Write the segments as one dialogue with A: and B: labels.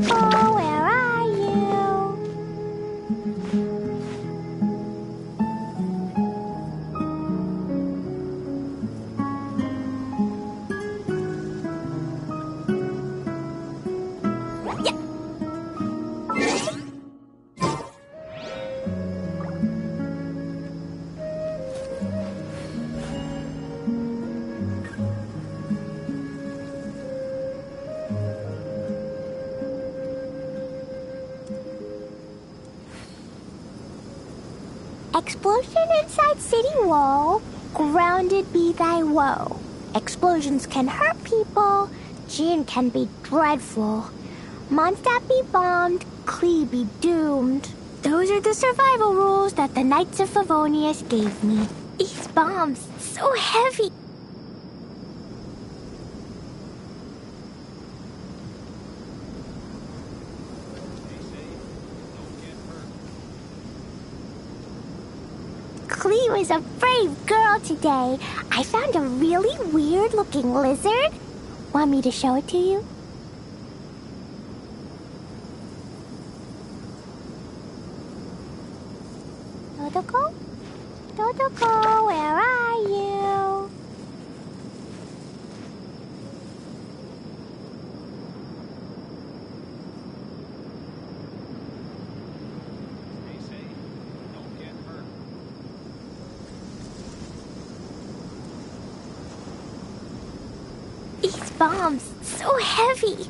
A: Coco, where are you? Explosion inside city wall, grounded be thy woe. Explosions can hurt people, Gene can be dreadful. Mondstadt be bombed, Klee be doomed. Those are the survival rules that the Knights of Favonius gave me. These bombs, so heavy. Klee was a brave girl today. I found a really weird-looking lizard. Want me to show it to you? Dodoko? Dodoko, where are you? These bombs, so heavy.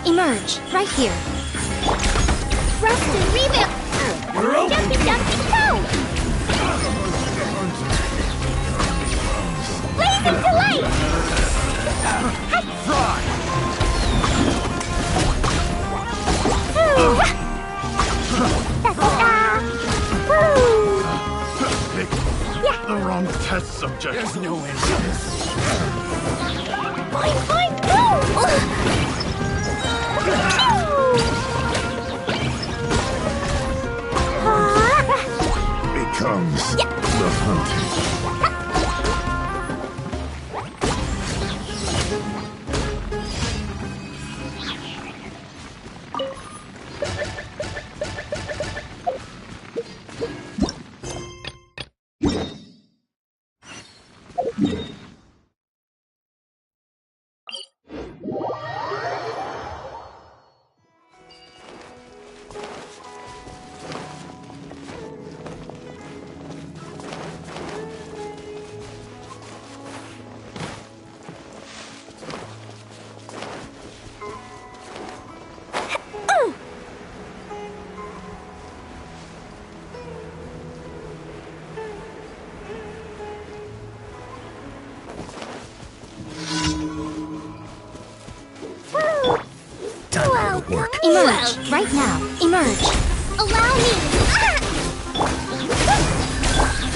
B: Emerge, right here.
A: Rest and rebuild. Jumpy, go! Blaze into light!
C: Fry!
A: Yeah.
C: The wrong test subject.
D: There's no end to this.
A: Boing, boing, go!
C: Becomes the hunted.
B: That'll work.
C: Emerge right now. Emerge.
A: Allow me.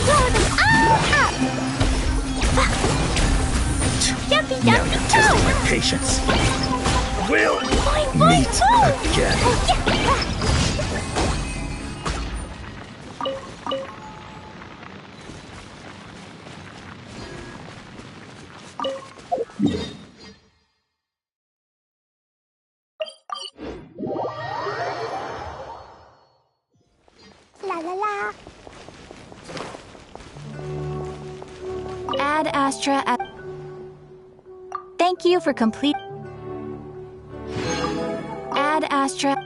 A: Blow them all up. Jumpy,
B: Now
A: jumpy,
B: you're testing my patience. We'll meet again.
A: La la la.
C: Add Astra at. Thank you for complete. Add Astra.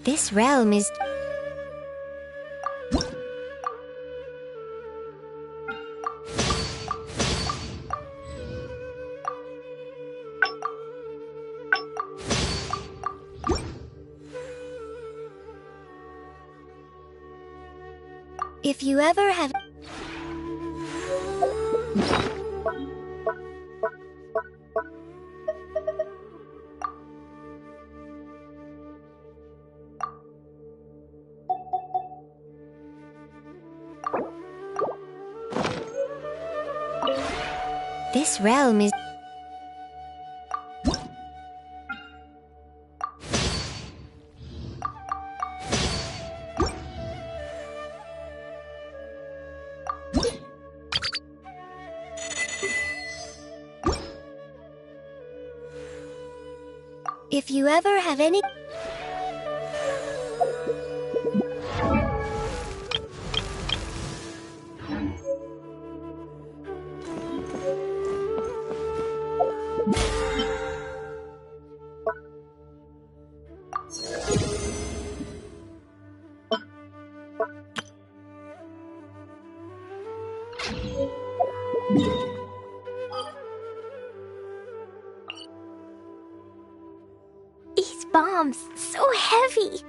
C: This realm is. If you ever have. This realm is. If you ever have any.
A: These bombs, so heavy.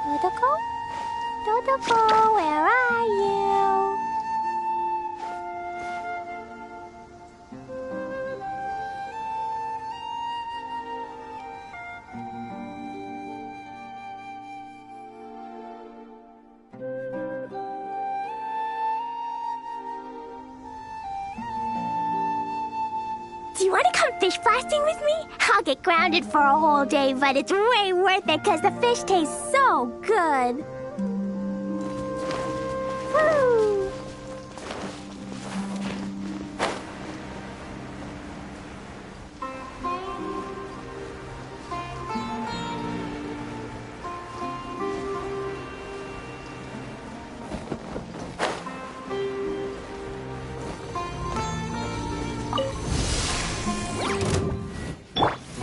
A: Dodoko? Dodoko, where are you? Do you want to come fish blasting with me? I'll get grounded for a whole day, but it's way worth it because the fish tastes so good. Woo!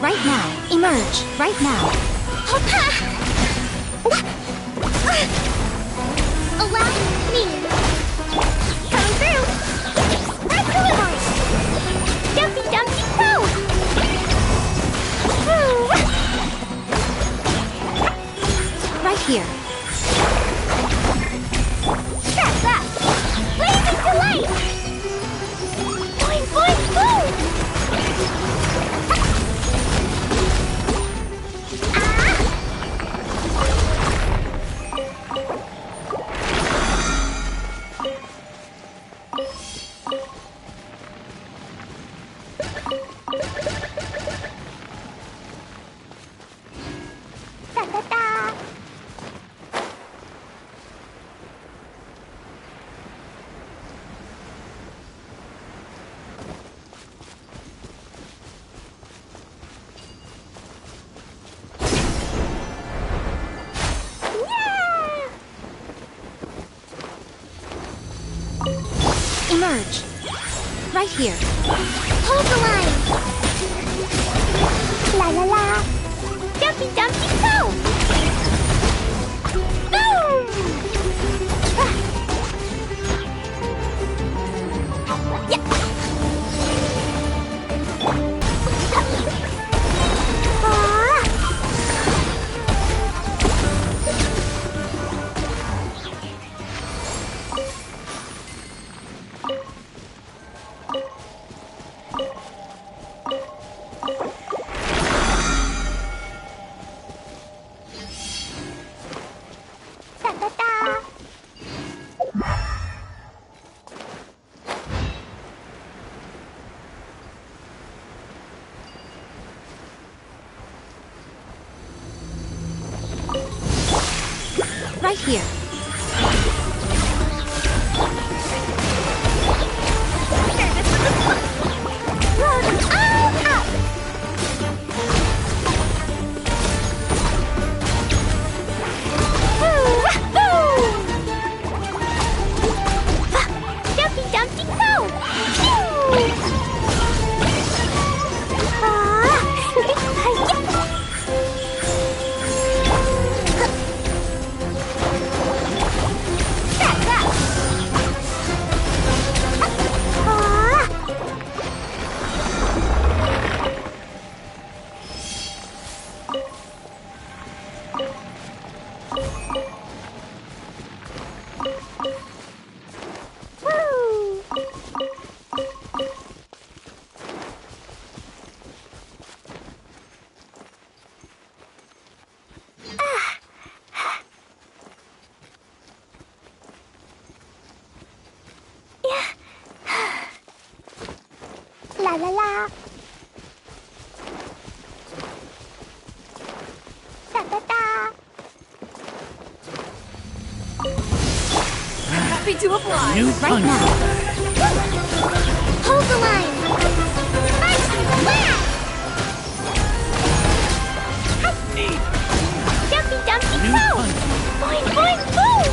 C: Right now. Emerge right now.
A: Allow me. Coming through. Excellent. Dumpy dumpy go.
C: Right here.
A: Strap up. Blazing to life. Boing boing boom.
C: Emerge. Right here.
A: Hold the line. La la la. Jumpy jumpy go. Boom. Yeah.
C: Right here. La la la. Da da da. Happy to oblige.
B: New
C: Right
B: punch.
C: now.
A: Hold the line. Spicy blast.
B: Neat.
A: Jumpy jumpy
B: New
A: go.
B: punch.
A: Boing boing boom.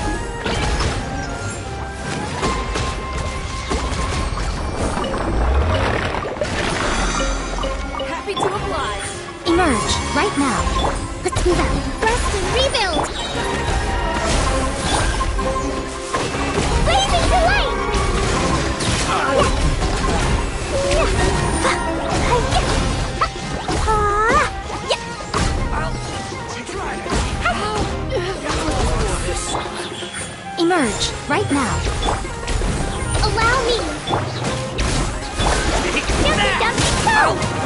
C: Happy to oblige. Emerge right now.
A: Let's move out. Rest and rebuild. Blazing to light.
C: Emerge right now.
A: Allow me. Jumpy jumpy go.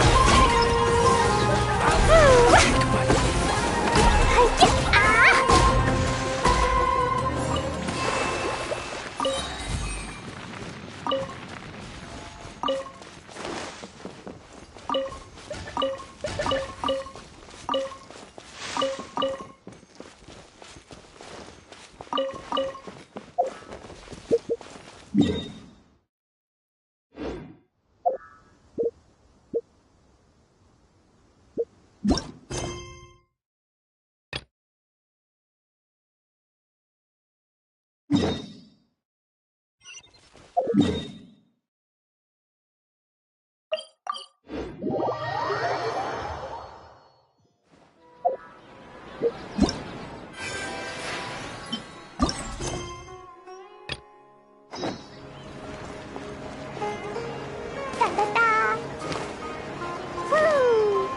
A: Da da da. Woo.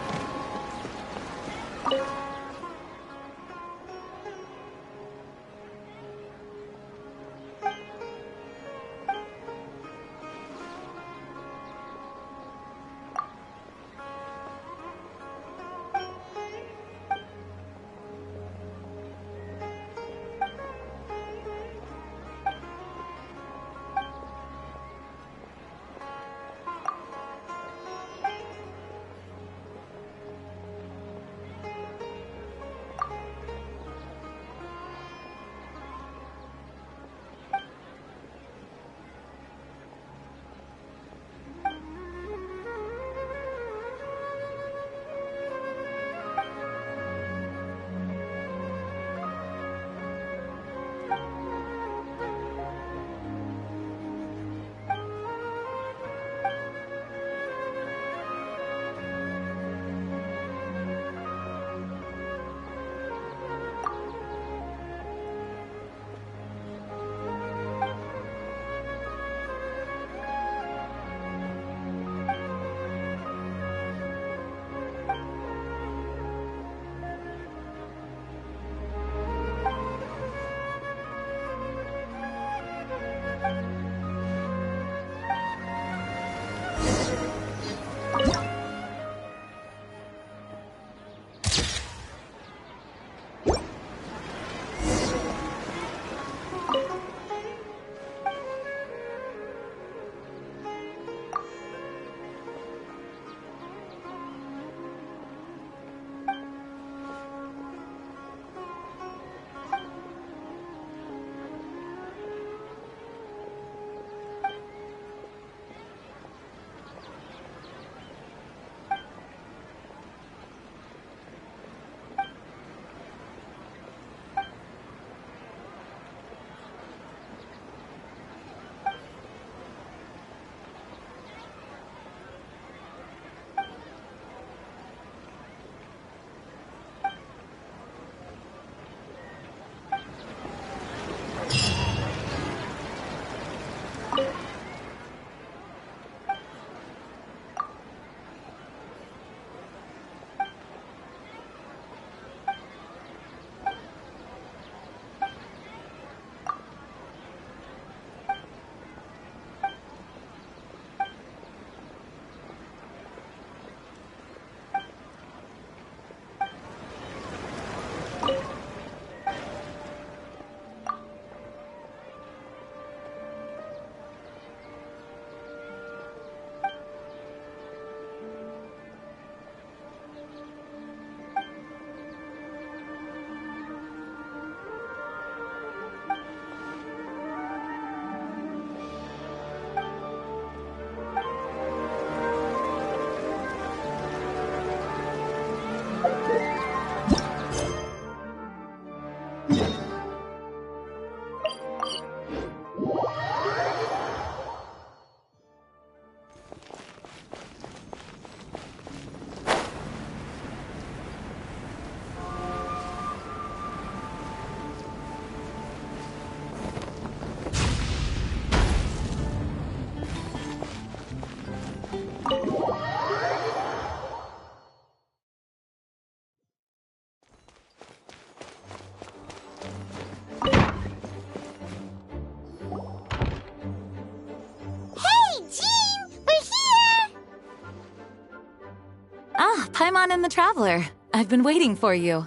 C: Paimon and the Traveler. I've been waiting for you.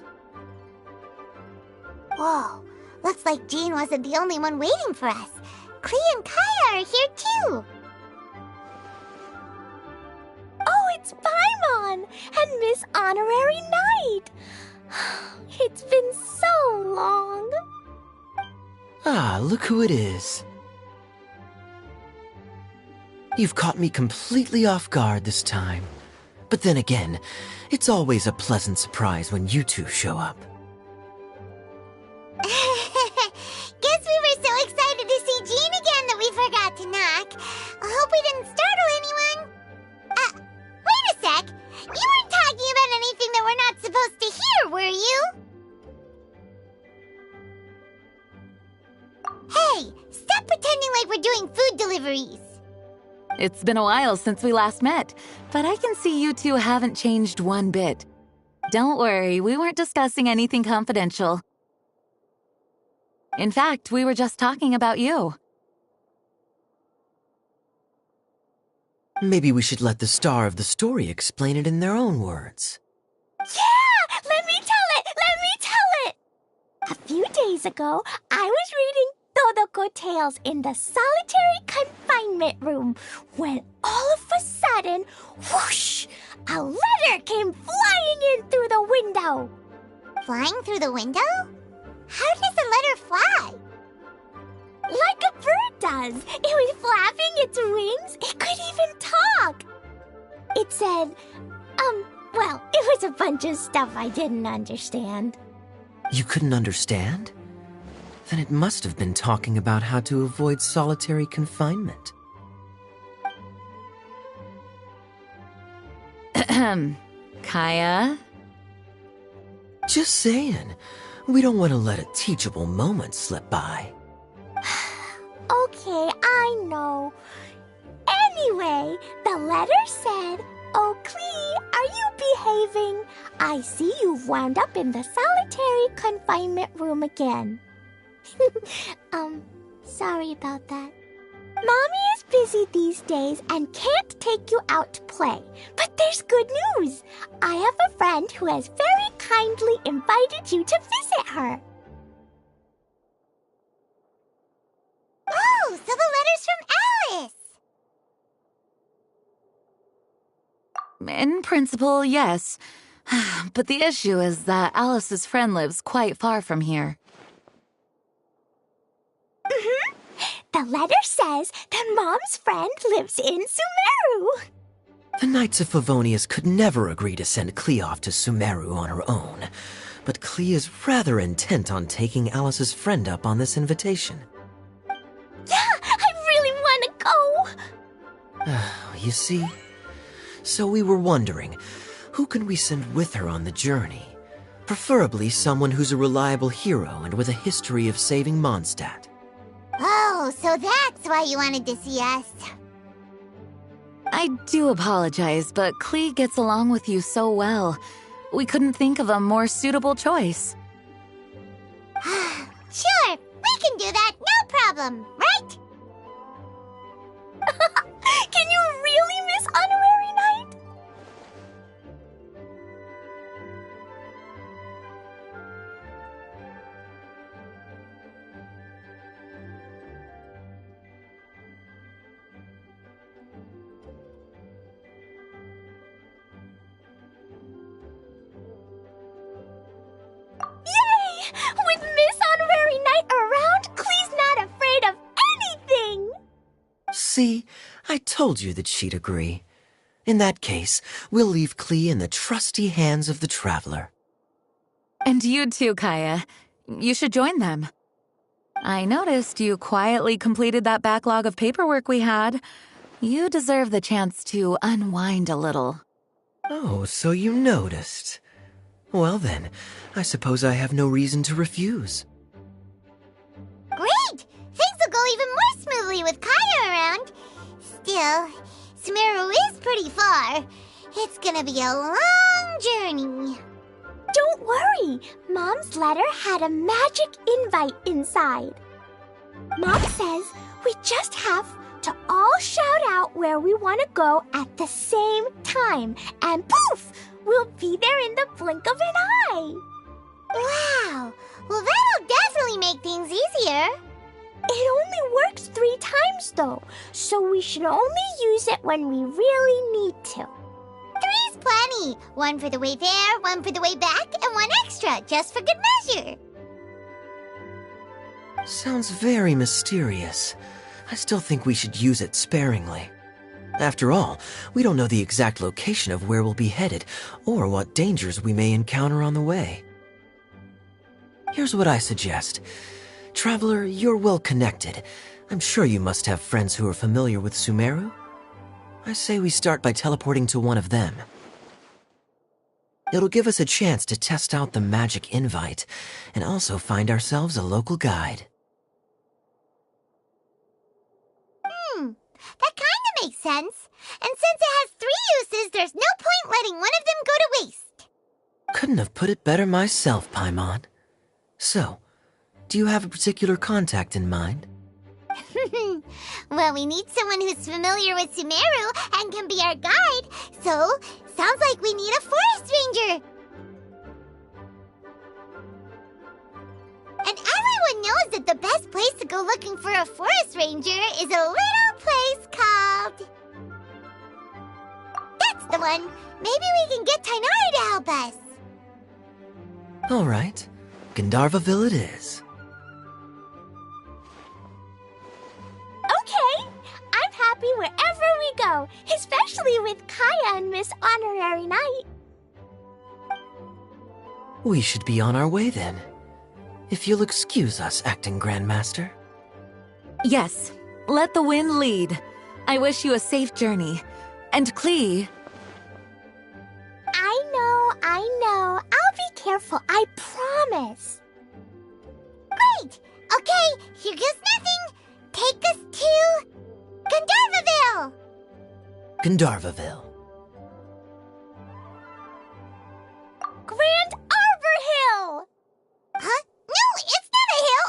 A: Whoa, looks like Jean wasn't the only one waiting for us. Klee and Kaya are here too. Oh, it's Paimon and Miss Honorary Knight. It's been so long.
B: Ah, look who it is. You've caught me completely off guard this time. But then again, it's always a pleasant surprise when you two show up.
A: Guess we were so excited to see Jean again that we forgot to knock. I hope we didn't startle anyone. Wait a sec. You weren't talking about anything that we're not supposed to hear, were you? Hey, stop pretending like we're doing food deliveries.
C: It's been a while since we last met, but I can see you two haven't changed one bit. Don't worry, we weren't discussing anything confidential. In fact, we were just talking about you.
B: Maybe we should let the star of the story explain it in their own words.
A: Yeah! Let me tell it! A few days ago, I was reading Todoko Tales in the solitary confinement room when all of a sudden, whoosh! A letter came flying in through the window. Flying through the window? How does a letter fly? Like a bird does. It was flapping its wings. It could even talk. It said, well, it was a bunch of stuff I didn't understand.
B: You couldn't understand? Then it must have been talking about how to avoid solitary confinement.
C: Kaya?
B: Just saying. We don't want to let a teachable moment slip by.
A: Okay, I know. Anyway, the letter said, "Oh, Klee, are you behaving? I see you've wound up in the solitary confinement room again." Sorry about that. Mommy is busy these days and can't take you out to play. But there's good news. I have a friend who has very kindly invited you to visit her. Oh, so the letter's from Alice.
C: In principle, yes. But the issue is that Alice's friend lives quite far from here.
A: The letter says that Mom's friend lives in Sumeru.
B: The Knights of Favonius could never agree to send Klee off to Sumeru on her own. But Klee is rather intent on taking Alice's friend up on this invitation.
A: Yeah, I really want to go.
B: You see? So we were wondering, who can we send with her on the journey? Preferably someone who's a reliable hero and with a history of saving Mondstadt.
A: Oh, so that's why you wanted to see us.
C: I do apologize, but Klee gets along with you so well. We couldn't think of a more suitable choice.
A: Sure, we can do that, no problem, right? Can you really miss Honorary Knight? Yay! With Miss Honorary Knight around, Klee's not afraid of anything!
B: See? I told you that she'd agree. In that case, we'll leave Klee in the trusty hands of the Traveler.
C: And you too, Kaya. You should join them. I noticed you quietly completed that backlog of paperwork we had. You deserve the chance to unwind a little.
B: Oh, so you noticed. Well then, I suppose I have no reason to refuse.
A: Great! Things will go even more smoothly with Kaya around. Still, Sumeru is pretty far. It's gonna be a long journey. Don't worry. Mom's letter had a magic invite inside. Mom says we just have to all shout out where we want to go at the same time, and poof! We'll be there in the blink of an eye.
D: Wow! Well, that'll definitely make things easier.
A: It only works 3 times, though, so we should only use it when we really need to.
D: 3's plenty. 1 for the way there, 1 for the way back, and 1 extra, just for good measure.
B: Sounds very mysterious. I still think we should use it sparingly. After all, we don't know the exact location of where we'll be headed or what dangers we may encounter on the way. Here's what I suggest. Traveler, you're well connected. I'm sure you must have friends who are familiar with Sumeru. I say we start by teleporting to one of them. It'll give us a chance to test out the magic invite and also find ourselves a local guide.
D: That kinda makes sense. And since it has 3 uses, there's no point letting one of them go to waste.
B: Couldn't have put it better myself, Paimon. So, do you have a particular contact in mind?
D: Well, we need someone who's familiar with Sumeru and can be our guide. So, sounds like we need a forest ranger. And everyone knows that the best place to go looking for a forest ranger is a little place called... That's the one! Maybe we can get Tainari to help us.
B: All right. Gandharvaville it is.
A: Okay, I'm happy wherever we go, especially with Kaya and Miss Honorary Knight.
B: We should be on our way then. If you'll excuse us, Acting Grandmaster.
C: Yes, let the wind lead. I wish you a safe journey. And Klee...
A: I know. I'll be careful, I promise.
D: Great! Okay, here goes nothing. Take us to... Gandharvaville!
B: Gandharvaville.
A: Grand Arbor Hill!
D: Huh? No, it's not a hill!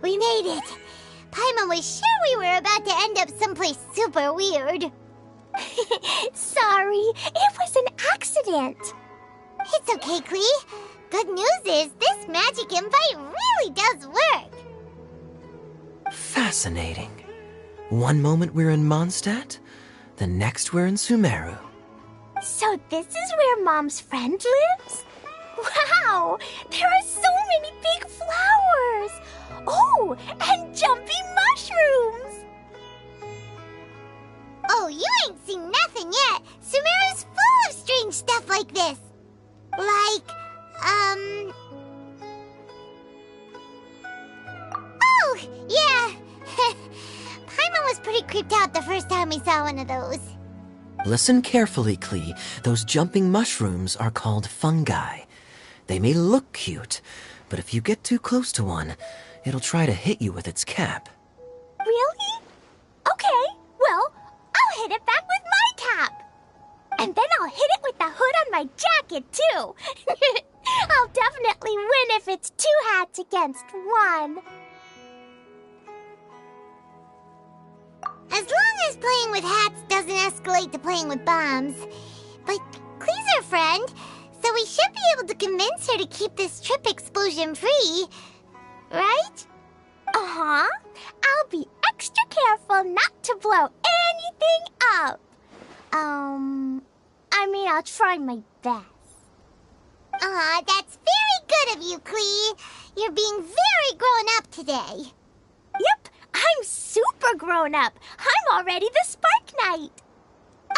D: We made it! Paimon was sure we were about to end up someplace super weird.
A: Sorry, it was an accident.
D: It's okay, Klee. Good news is this magic invite really does work.
B: Fascinating. One moment we're in Mondstadt, the next we're in Sumeru.
A: So this is where Mom's friend lives? Wow! There are so many big flowers! Oh, and jumpy mushrooms!
D: Oh, you ain't seen nothing yet. Sumeru's full of strange stuff like this. Like, Oh, yeah. Paimon was pretty creeped out the first time we saw one of those.
B: Listen carefully, Klee. Those jumping mushrooms are called fungi. They may look cute, but if you get too close to one, it'll try to hit you with its cap.
A: Really? Okay, well, I'll hit it back with my cap. And then I'll hit it with the hood on my jacket, too. I'll definitely win if it's 2 hats against 1.
D: As long as playing with hats doesn't escalate to playing with bombs. But Klee's our friend, so we should be able to convince her to keep this trip explosion-free. Right?
A: Uh-huh. I'll be extra careful not to blow anything up. I'll try my best.
D: Aw, that's very good of you, Klee. You're being very grown up today.
A: Yep, I'm super grown up. I'm already the Spark Knight.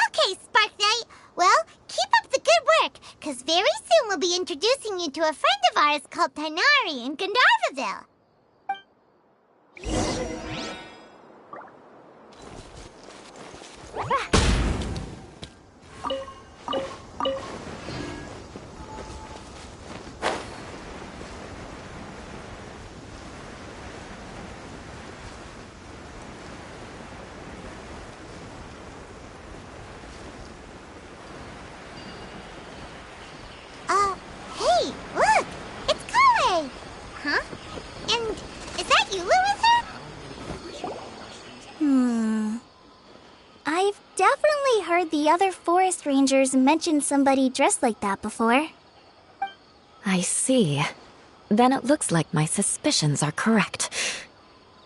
D: Okay, Spark Knight. Well, keep up the good work, because very soon we'll be introducing you to a friend of ours called Tainari in Gandharvaville.
E: the other forest rangers mentioned somebody dressed like that before.
C: I see. Then it looks like my suspicions are correct.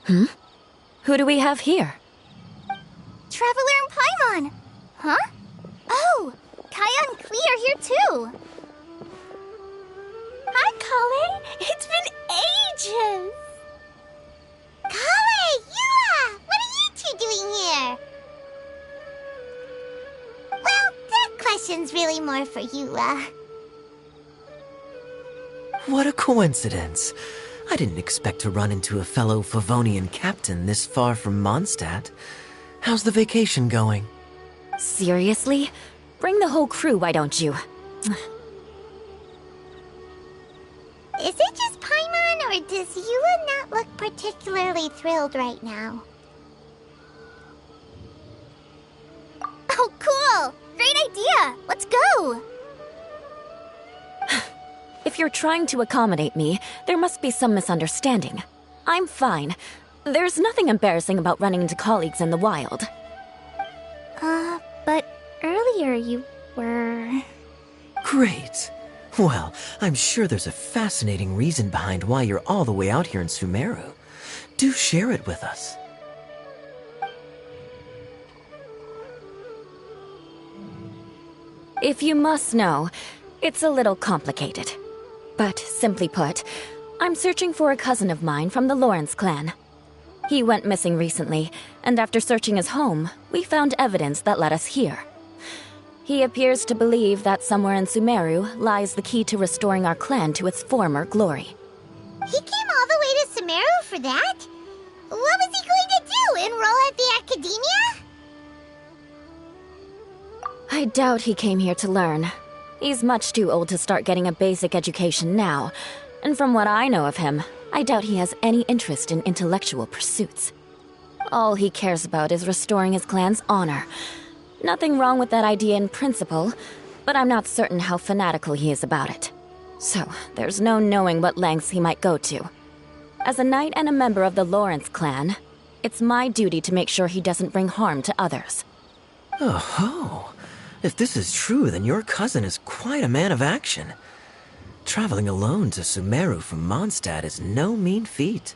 C: Who do we have here?
E: Traveler and Paimon! Huh? Oh! Kaya and Klee are here too!
A: Hi, Kale! It's been ages!
D: Kale, Yua! What are you two doing here? Well, that question's really more for Yua.
B: What a coincidence. I didn't expect to run into a fellow Favonian captain this far from Mondstadt. How's the vacation going?
C: Seriously? Bring the whole crew, why don't you?
D: Is it just Paimon, or does Yua not look particularly thrilled right now?
E: Oh, cool! Great idea! Let's go!
C: If you're trying to accommodate me, there must be some misunderstanding. I'm fine. There's nothing embarrassing about running into colleagues in the wild.
E: But earlier you were...
B: Great. Well, I'm sure there's a fascinating reason behind why you're all the way out here in Sumeru. Do share it with us.
C: If you must know, it's a little complicated. But simply put, I'm searching for a cousin of mine from the Lawrence clan. He went missing recently, and after searching his home, we found evidence that led us here. He appears to believe that somewhere in Sumeru lies the key to restoring our clan to its former glory.
D: He came all the way to Sumeru for that? What was he going to do, enroll at the academia?
C: I doubt he came here to learn. He's much too old to start getting a basic education now, and from what I know of him, I doubt he has any interest in intellectual pursuits. All he cares about is restoring his clan's honor. Nothing wrong with that idea in principle, but I'm not certain how fanatical he is about it. So, there's no knowing what lengths he might go to. As a knight and a member of the Lawrence clan, it's my duty to make sure he doesn't bring harm to others.
B: Oh-ho! If this is true, then your cousin is quite a man of action. Traveling alone to Sumeru from Mondstadt is no mean feat.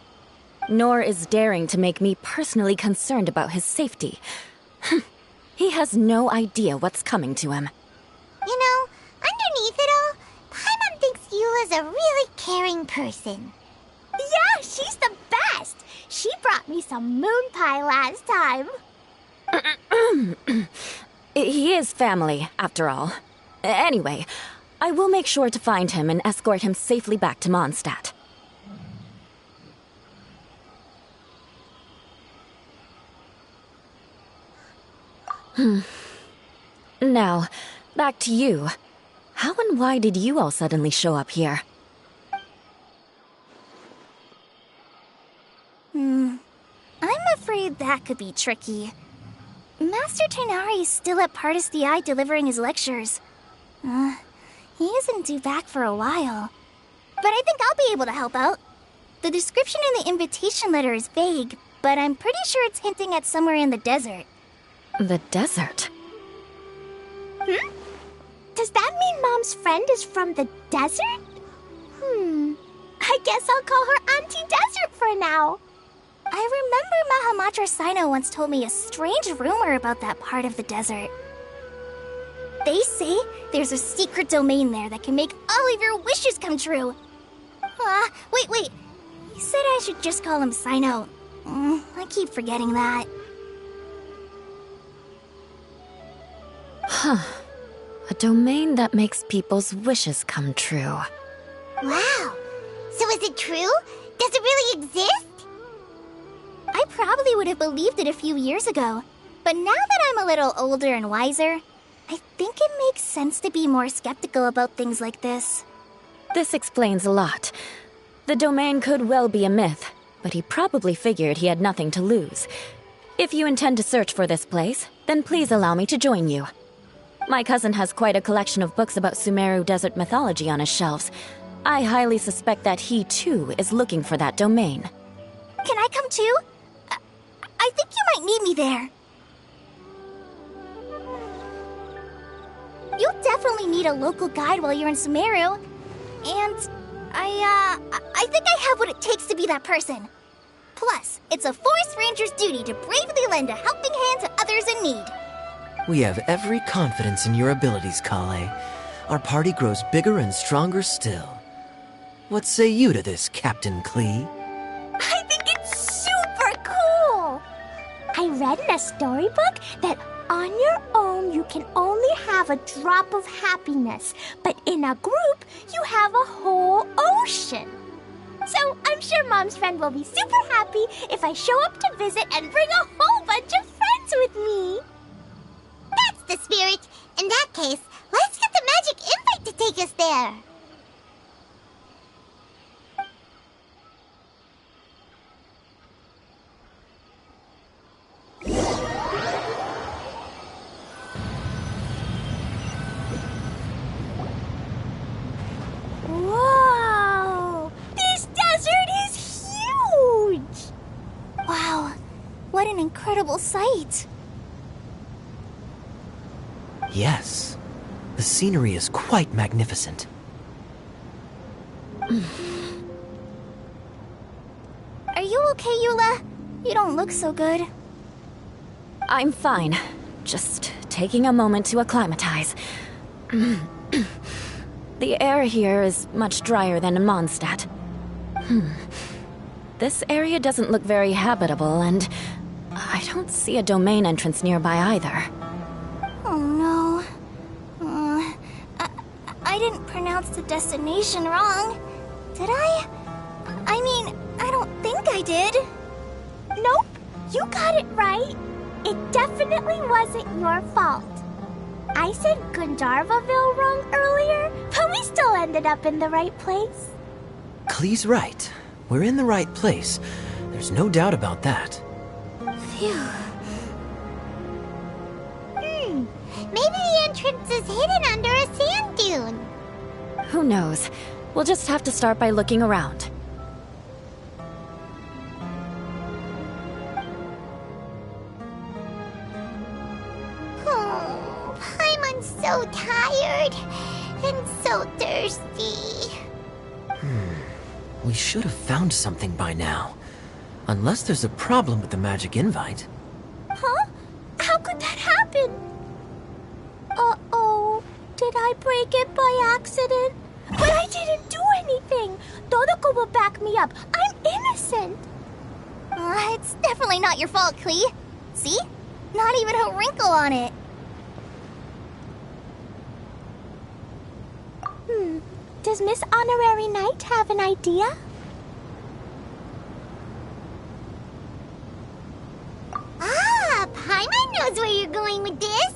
C: Nor is daring to make me personally concerned about his safety. He has no idea what's coming to him.
D: You know, underneath it all, Paimon thinks Yua's a really caring person.
A: Yeah, she's the best! She brought me some moon pie last time.
C: He is family, after all. Anyway, I will make sure to find him and escort him safely back to Mondstadt. Now, back to you. How and why did you all suddenly show up here?
E: I'm afraid that could be tricky. Master Tighnari is still at Pardis the Eye delivering his lectures. He isn't due back for a while. But I think I'll be able to help out. The description in the invitation letter is vague, but I'm pretty sure it's hinting at somewhere in the desert.
C: The desert?
A: Does that mean Mom's friend is from the desert? I guess I'll call her Auntie Desert for now.
E: I remember Mahamatra Sino once told me a strange rumor about that part of the desert. They say there's a secret domain there that can make all of your wishes come true. Wait. He said I should just call him Sino. I keep forgetting that.
C: A domain that makes people's wishes come true.
D: Wow. So is it true? Does it really exist?
E: I probably would have believed it a few years ago. But now that I'm a little older and wiser, I think it makes sense to be more skeptical about things like this.
C: This explains a lot. The domain could well be a myth, but he probably figured he had nothing to lose. If you intend to search for this place, then please allow me to join you. My cousin has quite a collection of books about Sumeru desert mythology on his shelves. I highly suspect that he, too, is looking for that domain.
E: Can I come too? I think you might need me there. You'll definitely need a local guide while you're in Sumeru. And I think I have what it takes to be that person. Plus, it's a forest ranger's duty to bravely lend a helping hand to others in need.
B: We have every confidence in your abilities, Kale. Our party grows bigger and stronger still. What say you to this, Captain Klee?
A: I think it's super cool! I read in a storybook that on your own you can only have a drop of happiness, but in a group you have a whole ocean. So I'm sure Mom's friend will be super happy if I show up to visit and bring a whole bunch of friends with me.
D: That's the spirit. In that case, let's get the magic invite to take us there.
A: Whoa! This desert is huge!
E: Wow, what an incredible sight.
B: Yes. The scenery is quite magnificent.
E: Are you okay, Eula? You don't look so good.
C: I'm fine. Just taking a moment to acclimatize. The air here is much drier than in Mondstadt. This area doesn't look very habitable, and I don't see a domain entrance nearby either.
E: Oh no. I didn't pronounce the destination wrong. Did I? I mean, I don't think I did.
A: Nope, you got it right. It definitely wasn't your fault. I said Gandharvaville wrong earlier, but we still ended up in the right place.
B: Klee's right. We're in the right place. There's no doubt about that.
E: Phew.
D: Maybe the entrance is hidden under a sand dune.
C: Who knows? We'll just have to start by looking around.
D: Oh, Paimon's so tired and so thirsty.
B: We should have found something by now. Unless there's a problem with the magic invite.
A: Huh? How could that happen? Uh-oh. Did I break it by accident? But I didn't do anything. Todoko will back me up. I'm innocent.
E: It's definitely not your fault, Klee. See? Not even a wrinkle on it.
A: Does Miss Honorary Knight have an idea?
D: Ah, Paimon knows where you're going with this.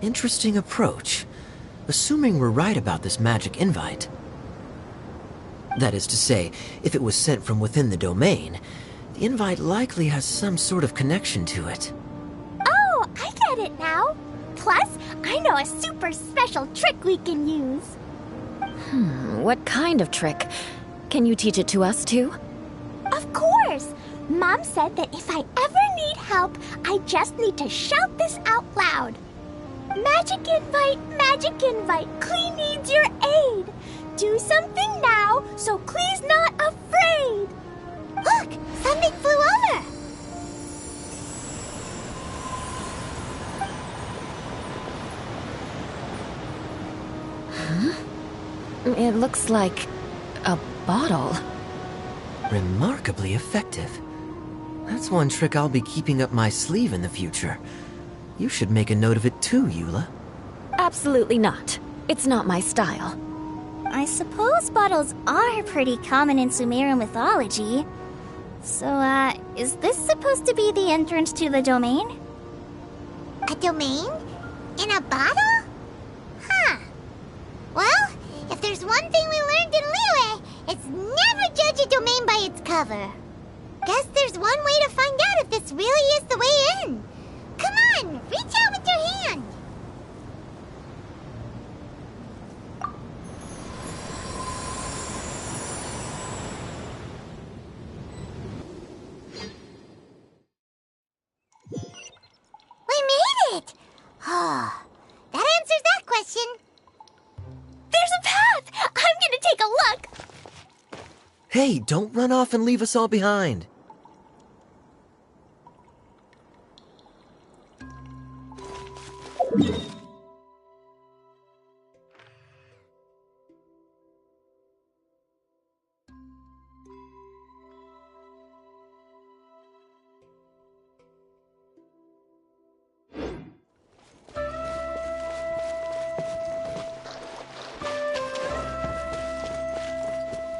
B: Interesting approach. Assuming we're right about this magic invite. That is to say, if it was sent from within the domain, the invite likely has some sort of connection to it.
A: Oh, I get it now. Plus, I know a super special trick we can use.
C: What kind of trick? Can you teach it to us too?
A: Of course! Mom said that if I ever need help, I just need to shout this out loud. Magic invite, Klee needs your aid. Do something now so Klee's not afraid.
D: Look, something flew over.
C: It looks like a bottle.
B: Remarkably effective. That's one trick I'll be keeping up my sleeve in the future. You should make a note of it too, Eula.
C: Absolutely not. It's not my style.
E: I suppose bottles are pretty common in Sumeru mythology. So, is this supposed to be the entrance to the domain?
D: A domain? In a bottle? Huh. Well, if there's one thing we learned in Liyue, it's never judge a domain by its cover. Guess there's one way to find out if this really is the way in. Come on, reach out with your hand. We made it!
B: Hey, don't run off and leave us all behind.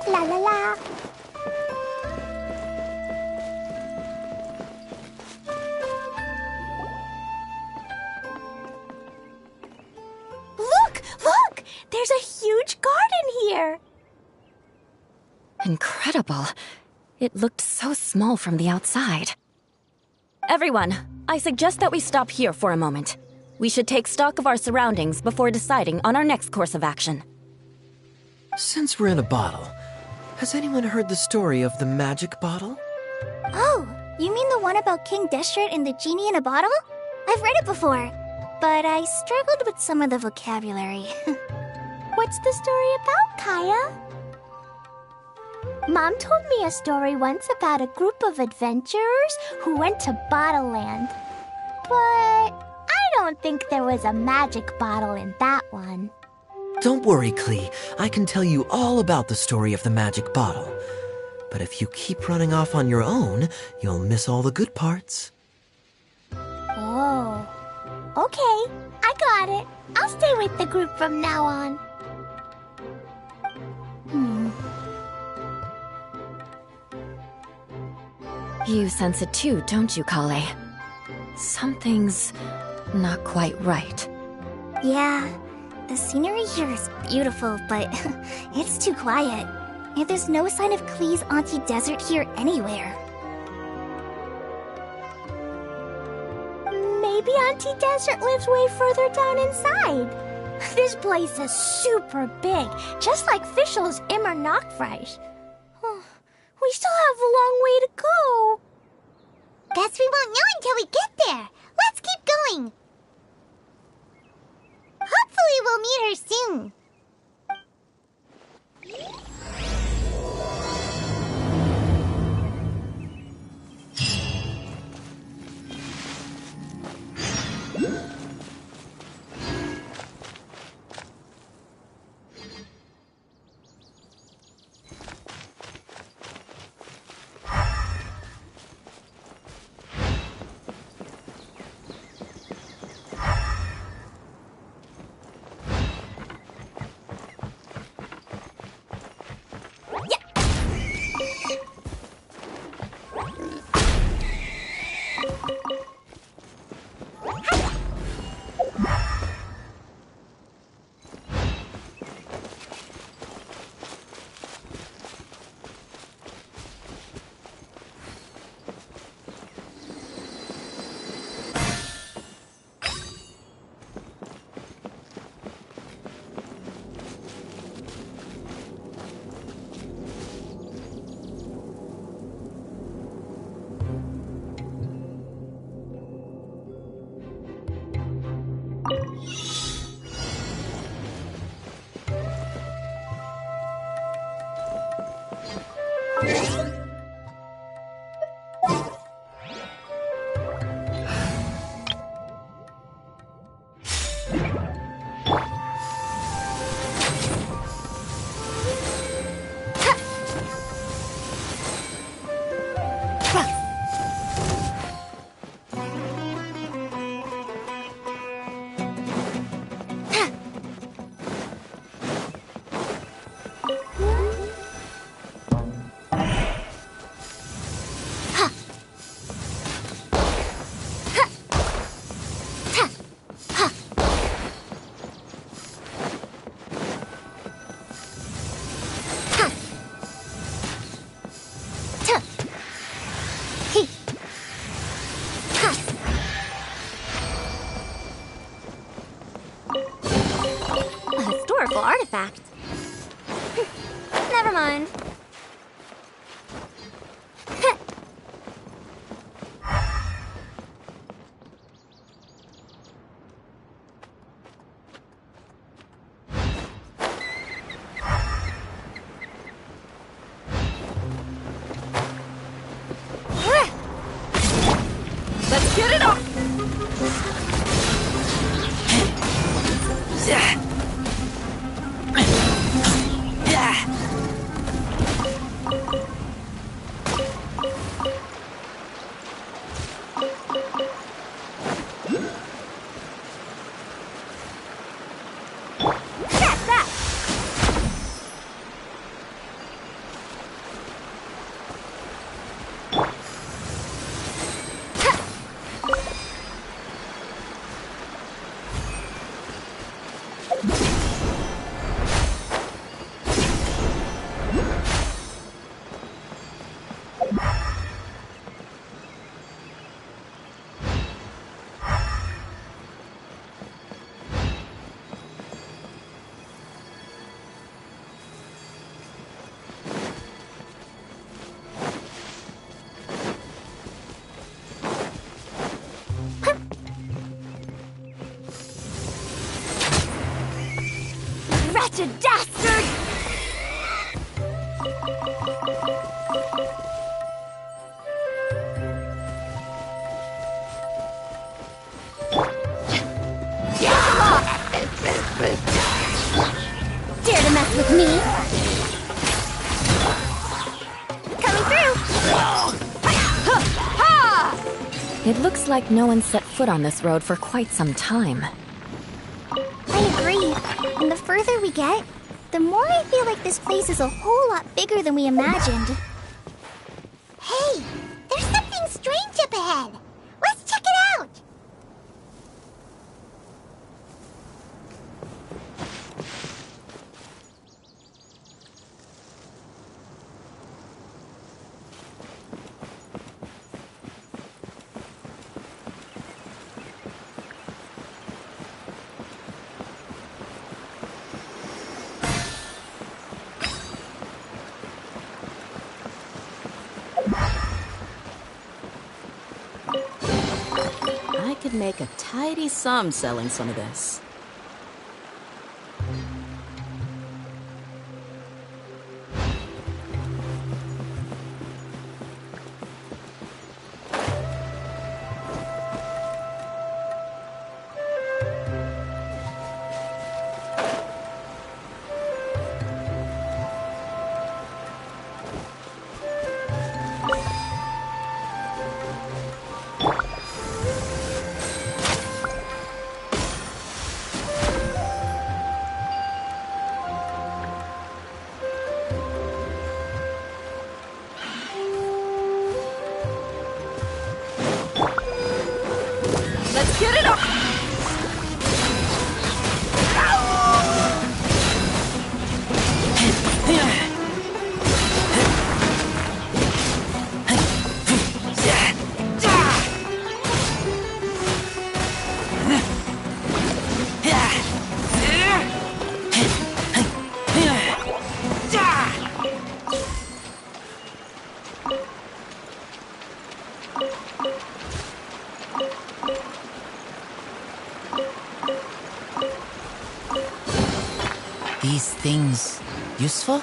A: La la la. Look! There's a huge garden here.
F: Incredible. It looked so small from the outside. Everyone, I suggest that we stop here for a moment. We should take stock of our surroundings before deciding on our next course of action.
B: Since we're in a bottle, has anyone heard the story of the magic bottle?
E: Oh, you mean the one about King Deshret and the genie in a bottle? I've read it before, but I struggled with some of the vocabulary.
A: What's the story about, Kaya? Mom told me a story once about a group of adventurers who went to Bottle Land. But I don't think there was a magic bottle in that one.
B: Don't worry, Klee. I can tell you all about the story of the magic bottle. But if you keep running off on your own, you'll miss all the good parts.
A: Oh. Okay, I got it. I'll stay with the group from now on.
F: You sense it too, don't you, Kale? Something's not quite right.
E: Yeah, the scenery here is beautiful, but it's too quiet. And there's no sign of Klee's Auntie Desert here anywhere.
A: Maybe Auntie Desert lives way further down inside. This place is super big, just like Fischl's Immer Nachtreich. We still have a long way to go.
D: Guess we won't know until we get there. Let's keep going. Hopefully we'll meet her soon.
E: Artifact. Never mind. Wretched dastard! Dare to mess with me? Coming through!
F: It looks like no one set foot on this road for quite some time.
E: I agree. And the further we get, the more I feel like this place is a whole lot bigger than we imagined.
D: Hey, there's something strange up ahead. Let's check it out.
G: I could make a tidy sum selling some of this.
C: Let's get it on!
G: These things useful?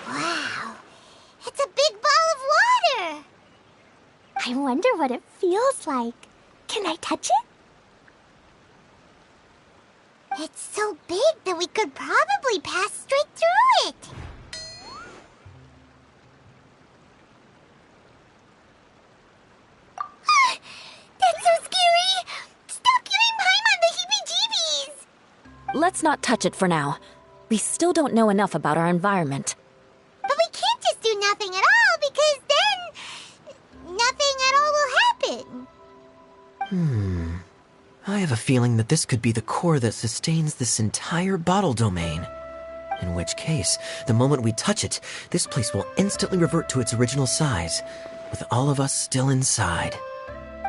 D: Wow, it's a big ball of water.
A: I wonder what it feels like. Can I touch it?
D: It's so big that we could probably pass straight through it. That's so scary! Stop giving Paimon the heebie-jeebies!
F: Let's not touch it for now. We still don't know enough about our environment.
D: But we can't just do nothing at all, because then nothing at all will happen.
B: I have a feeling that this could be the core that sustains this entire bottle domain. In which case, the moment we touch it, this place will instantly revert to its original size, with all of us still inside.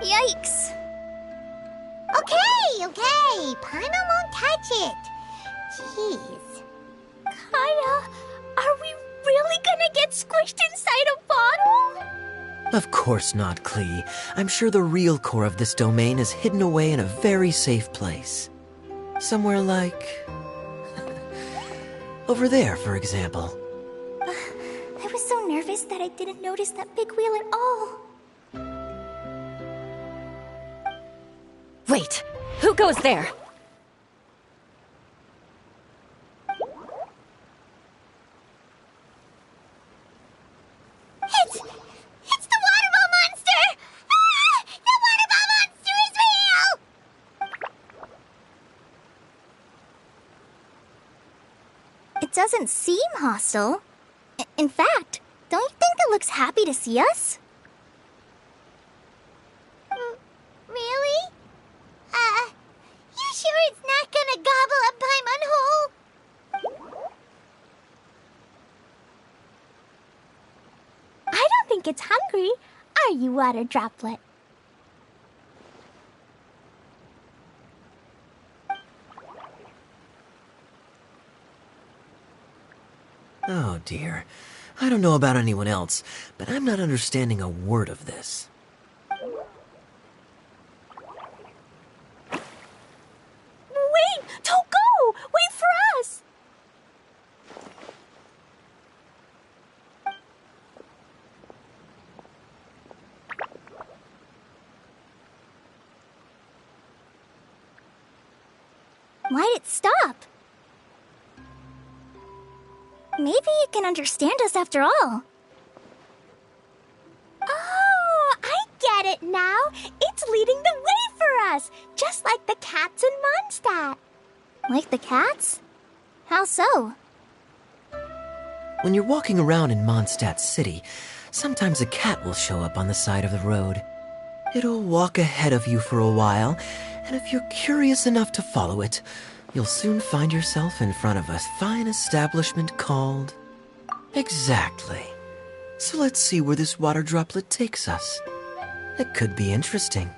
E: Yikes!
D: Okay. Paimon won't touch it. Jeez.
A: Kaya, are we really gonna get squished inside a bottle?
B: Of course not, Klee. I'm sure the real core of this domain is hidden away in a very safe place. Somewhere like... over there, for example.
E: I was so nervous that I didn't notice that big wheel at all.
F: Wait, who goes there?
D: It's the waterball monster! Ah! The waterball monster is real!
E: It doesn't seem hostile. In fact, don't you think it looks happy to see us?
D: Really? You sure it's not gonna gobble up Paimon whole?
A: I don't think it's hungry. Are you, water droplet?
B: Oh dear. I don't know about anyone else, but I'm not understanding a word of this.
A: Wait! Don't go! Wait for us!
E: Why'd it stop? Maybe it can understand us after all.
A: Oh, I get it now. It's leading the way for us, just like the cats in Mondstadt.
E: Like the cats? How so?
B: When you're walking around in Mondstadt City, sometimes a cat will show up on the side of the road. It'll walk ahead of you for a while, and if you're curious enough to follow it, you'll soon find yourself in front of a fine establishment called... Exactly. So let's see where this water droplet takes us. It could be interesting.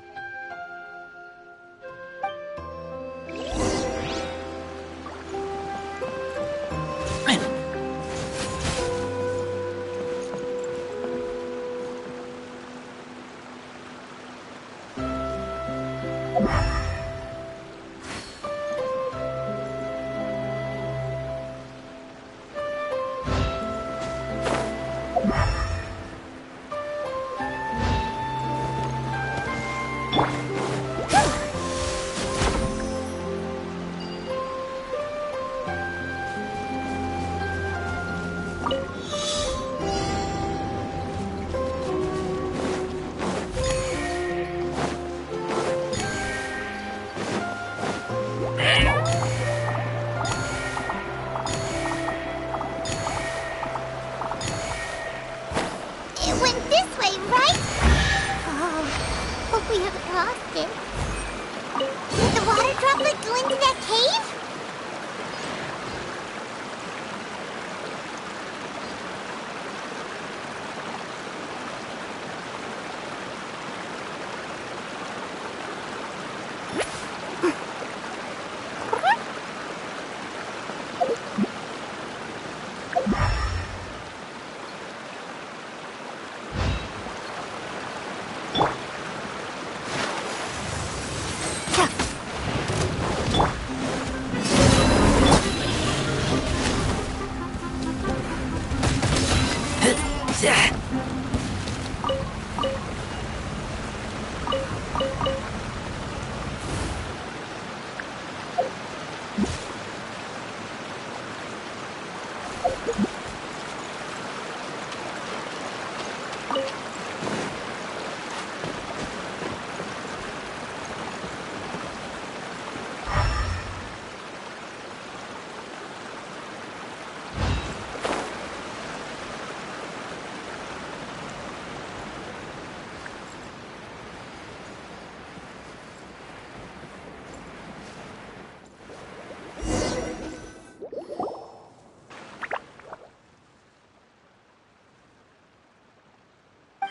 D: It went this way, right? Oh, hope we haven't lost it. Did the water droplet go into that cave?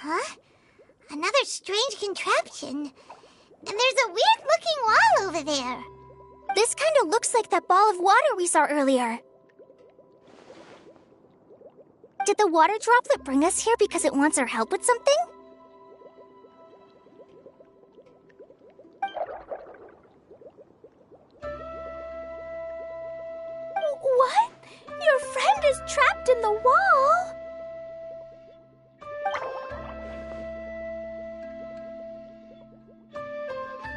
D: Huh? Another strange contraption. And there's a weird-looking wall over there.
E: This kind of looks like that ball of water we saw earlier. Did the water droplet bring us here because it wants our help with something?
A: What? Your friend is trapped in the wall?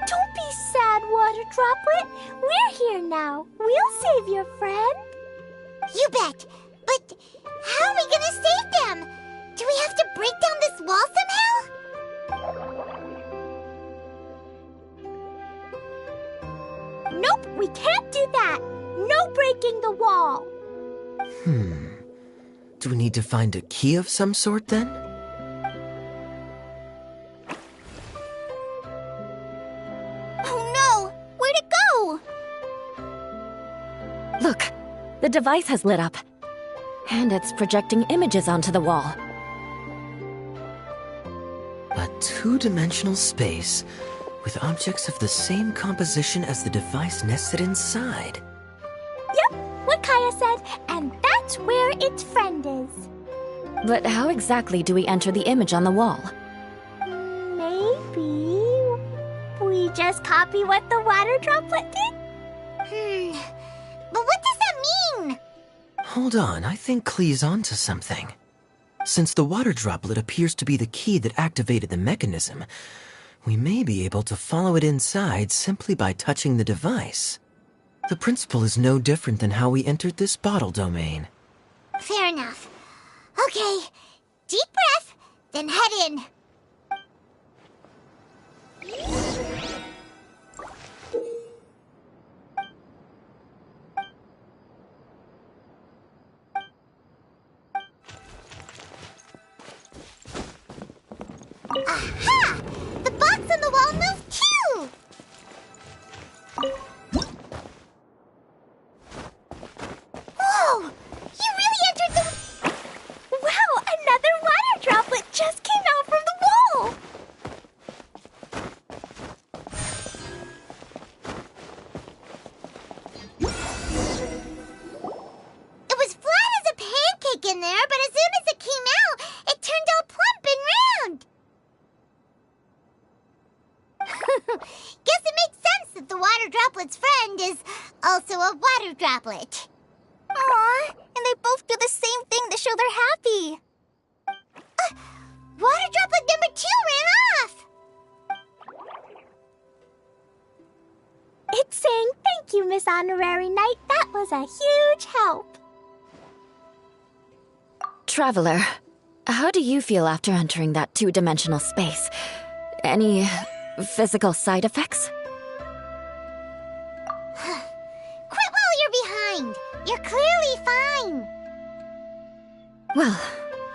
A: Don't be sad, Water Droplet. We're here now. We'll save your friend.
D: You bet. But how are we gonna save them? Do we have to break down this wall somehow?
A: Nope, we can't do that. No breaking the wall.
B: Do we need to find a key of some sort then?
E: Oh no! Where'd it go?
F: Look, the device has lit up. And it's projecting images onto the wall.
B: A two-dimensional space with objects of the same composition as the device nested inside.
A: Yep, what Kaya said, and that's where its friend is.
F: But how exactly do we enter the image on the wall?
A: Maybe we just copy what the water droplet did?
D: But what does that mean?
B: Hold on, I think Klee's onto something. Since the water droplet appears to be the key that activated the mechanism, we may be able to follow it inside simply by touching the device. The principle is no different than how we entered this bottle domain.
D: Fair enough. Okay, deep breath, then head in. Aha! The box on the wall moved too! Whoa! You really entered the...
A: Wow, another water droplet just came out from the wall!
D: It was flat as a pancake in there, but as soon as it came out, it turned all plump and round. Guess it makes sense that the water droplet's friend is also a water droplet.
E: Aw, and they both do the same thing to show they're happy.
D: Water droplet number 2 ran off!
A: It's saying thank you, Miss Honorary Knight. That was a huge help.
F: Traveler, how do you feel after entering that two-dimensional space? Any physical side effects?
D: Quit while you're behind. You're clearly fine.
F: Well,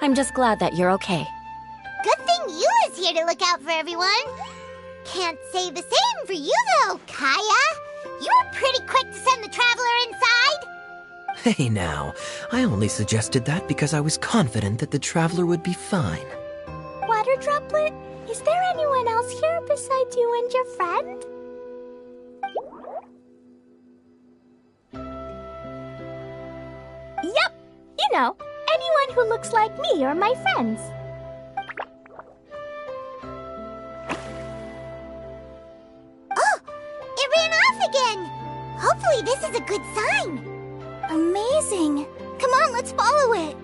F: I'm just glad that you're okay.
D: Good thing Eula's here to look out for everyone. Can't say the same for you, though, Kaya. You were pretty quick to send the traveler inside.
B: Hey now, I only suggested that because I was confident that the traveler would be fine.
A: Water droplet, is there anyone else here besides you and your friend? Yep, you know, anyone who looks like me or my friends.
D: Oh, it ran off again. Hopefully this is a good sign.
E: Amazing. Come on, let's follow it.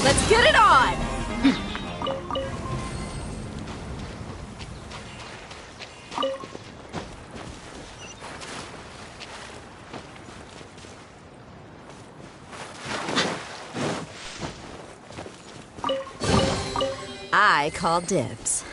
C: Let's get it on!
G: I call dibs.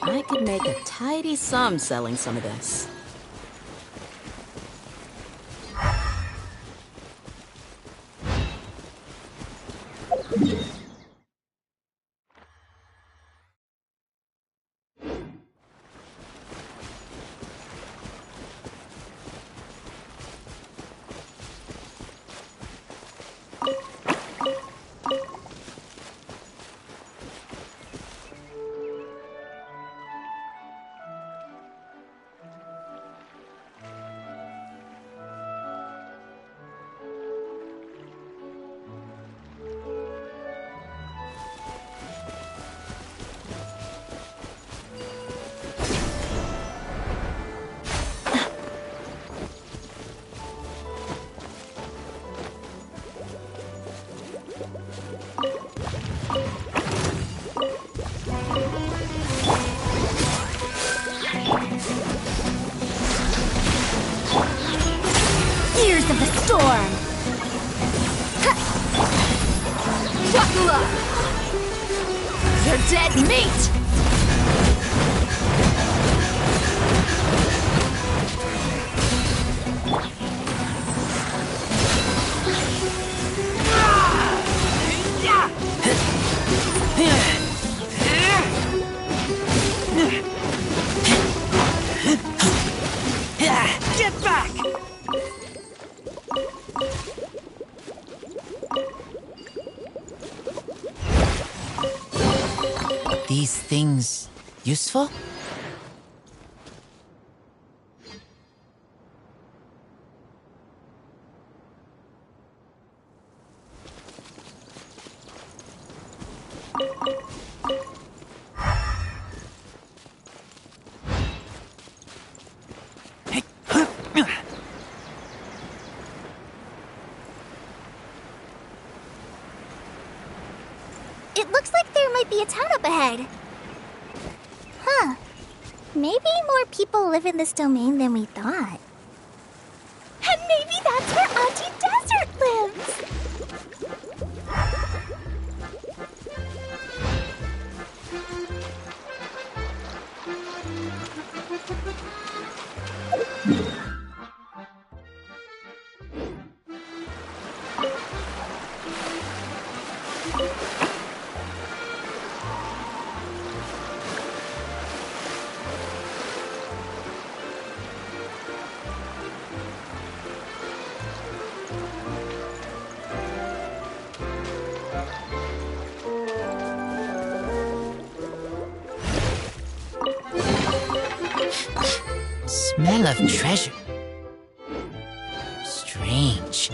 G: I could make a tidy sum selling some of this.
A: Years of the storm!
C: Dracula! You're dead meat!
B: Get back!
G: These things useful?
E: It looks like there might be a town up ahead. Huh. Maybe more people live in this domain than we thought.
A: And maybe that's where Auntie Desert lives!
H: Smell of treasure. Strange.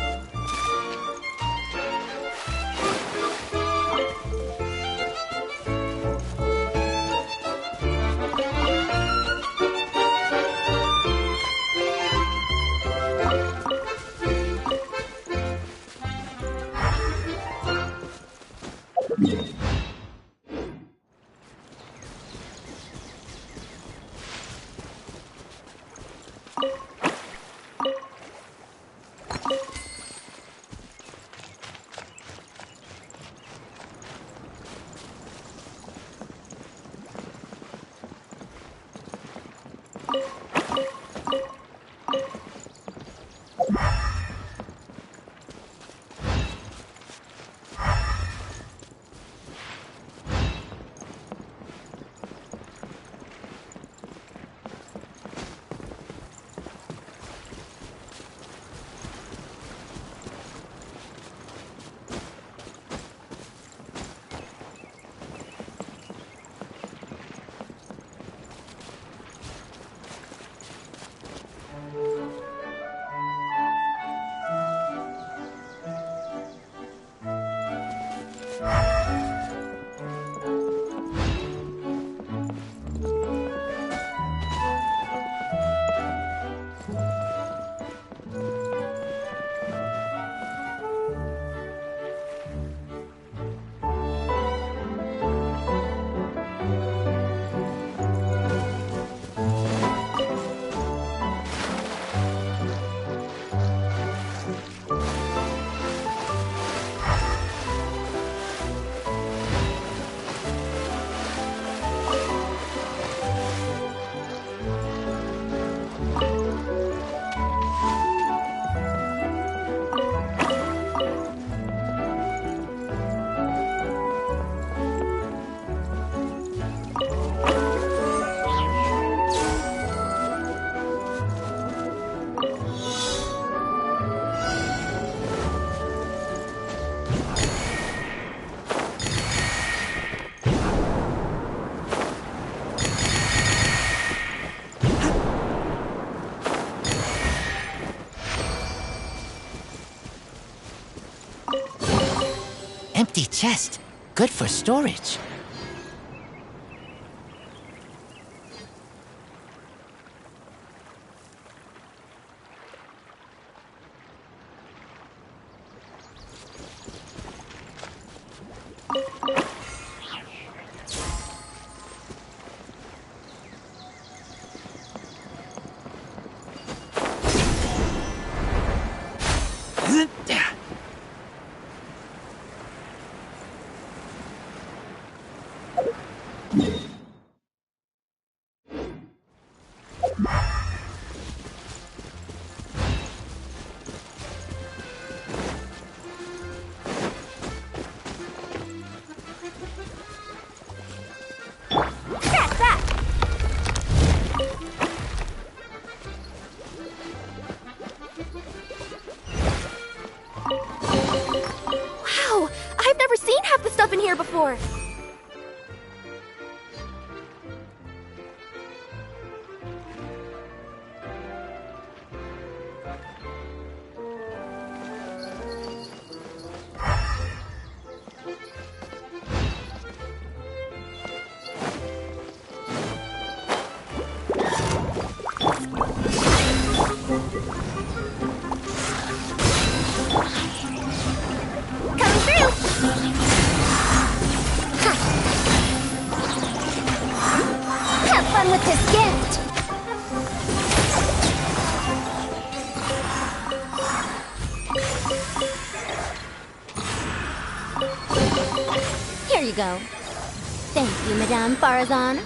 H: Empty chest. Good for storage.
E: Been here before. Coming through. you go. Thank you, Madame Farazan.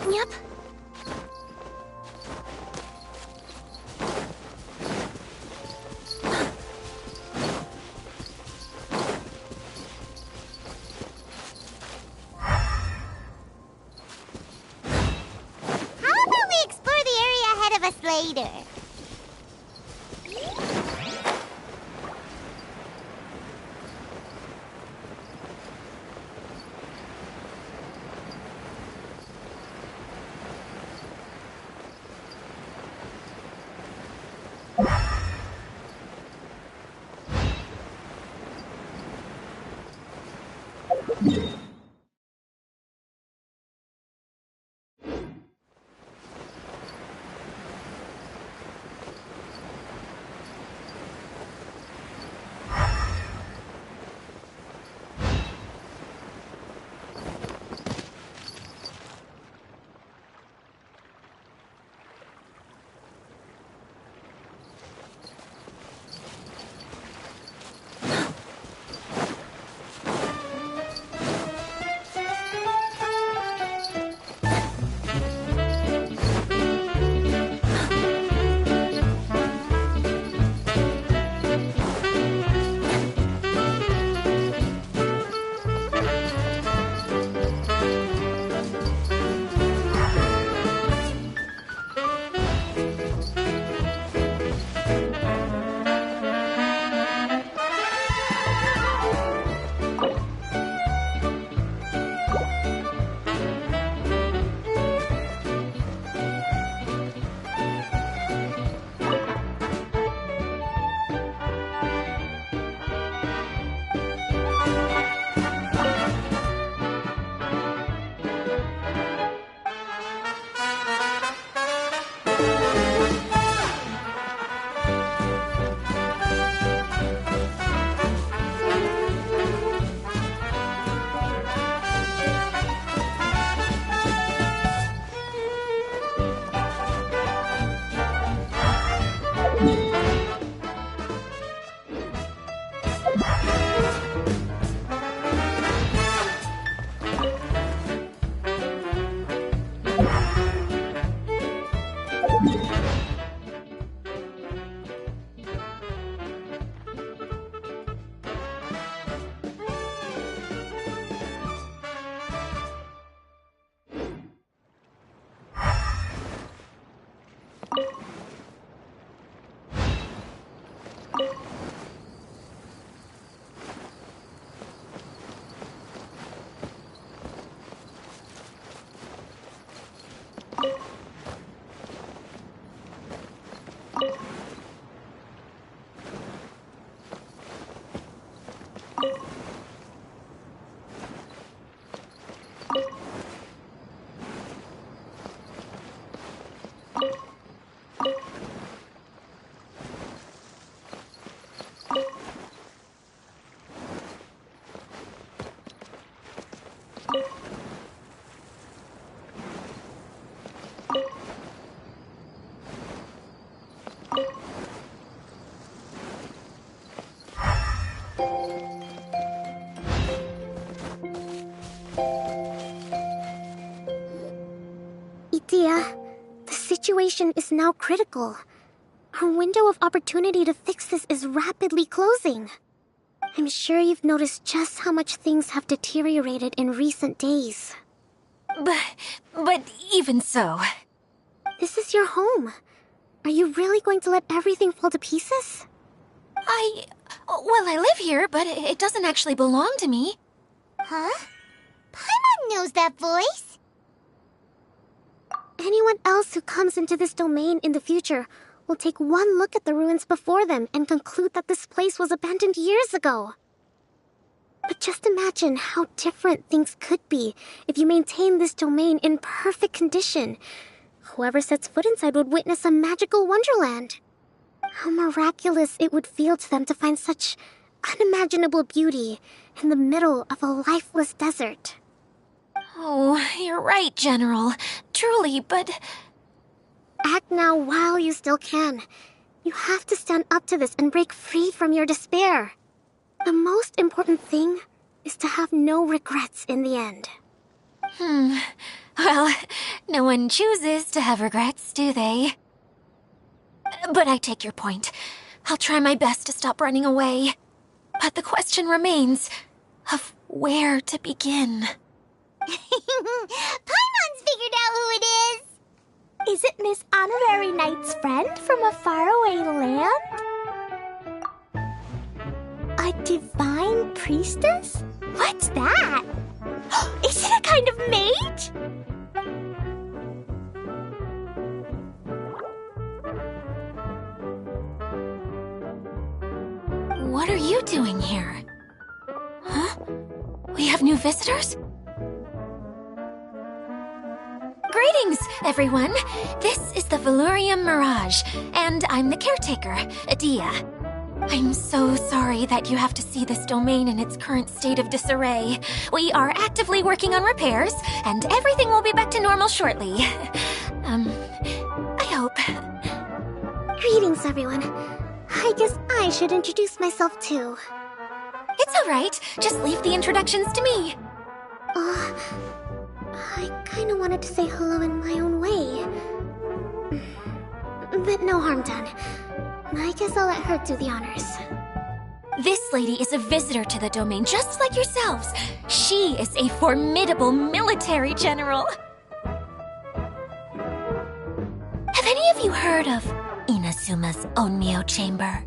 D: Yep. How about we explore the area ahead of us later?
A: Idea, the situation is now critical. Our window of opportunity to fix this is rapidly closing. I'm sure you've noticed just how much things have deteriorated in recent days.
F: But even so...
A: This is your home. Are you really going to let everything fall to pieces?
F: Well, I live here, but it doesn't actually belong to me.
D: Huh? Paimon knows that voice.
A: Anyone else who comes into this domain in the future will take one look at the ruins before them and conclude that this place was abandoned years ago. But just imagine how different things could be if you maintain this domain in perfect condition. Whoever sets foot inside would witness a magical wonderland. How miraculous it would feel to them to find such unimaginable beauty in the middle of a lifeless desert.
F: Oh, you're right, General. Truly, but...
A: Act now while you still can. You have to stand up to this and break free from your despair. The most important thing is to have no regrets in the end.
F: Well, no one chooses to have regrets, do they? But I take your point. I'll try my best to stop running away. But the question remains of where to begin.
D: Paimon's figured out who it is!
A: Is it Miss Honorary Knight's friend from a faraway land? A divine priestess? What's that? Is it a kind of mage?
F: What are you doing here? Huh? We have new visitors? Greetings, everyone! This is the Valurium Mirage, and I'm the caretaker, Adia. I'm so sorry that you have to see this domain in its current state of disarray. We are actively working on repairs, and everything will be back to normal shortly. I hope.
A: Greetings, everyone. I guess I should introduce myself too.
F: It's all right. Just leave the introductions to me.
A: I kinda wanted to say hello in my own way. But no harm done. I guess I'll let her do the honors.
F: This lady is a visitor to the domain, just like yourselves. She is a formidable military general. Have any of you heard of Inazuma's Onmyo Chamber?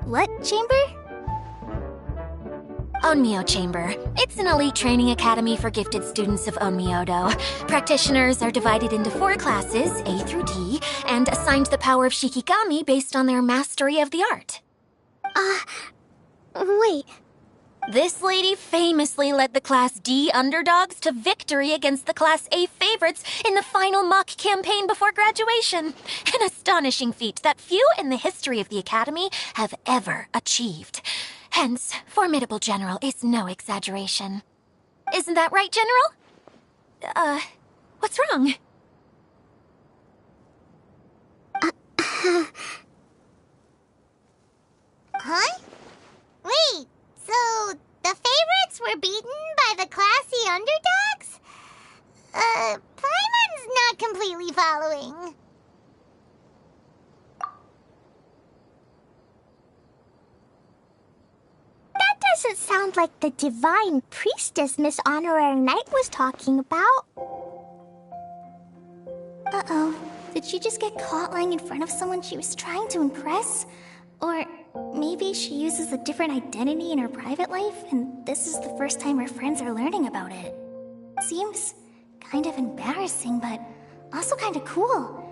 E: What chamber?
F: Onmyo Chamber. It's an elite training academy for gifted students of Onmyodo. Practitioners are divided into 4 classes, A through D, and assigned the power of Shikigami based on their mastery of the art.
A: Wait.
F: This lady famously led the Class D underdogs to victory against the Class A favorites in the final mock campaign before graduation. An astonishing feat that few in the history of the academy have ever achieved. Hence, formidable general is no exaggeration. Isn't that right, General? What's wrong?
D: Huh? Wait, so the favorites were beaten by the classy underdogs? Paimon's not completely following.
A: That doesn't sound like the divine priestess Miss Honorary Knight was talking about.
E: Uh-oh. Did she just get caught lying in front of someone she was trying to impress? Or maybe she uses a different identity in her private life, and this is the first time her friends are learning about it. Seems kind of embarrassing, but also kind of cool.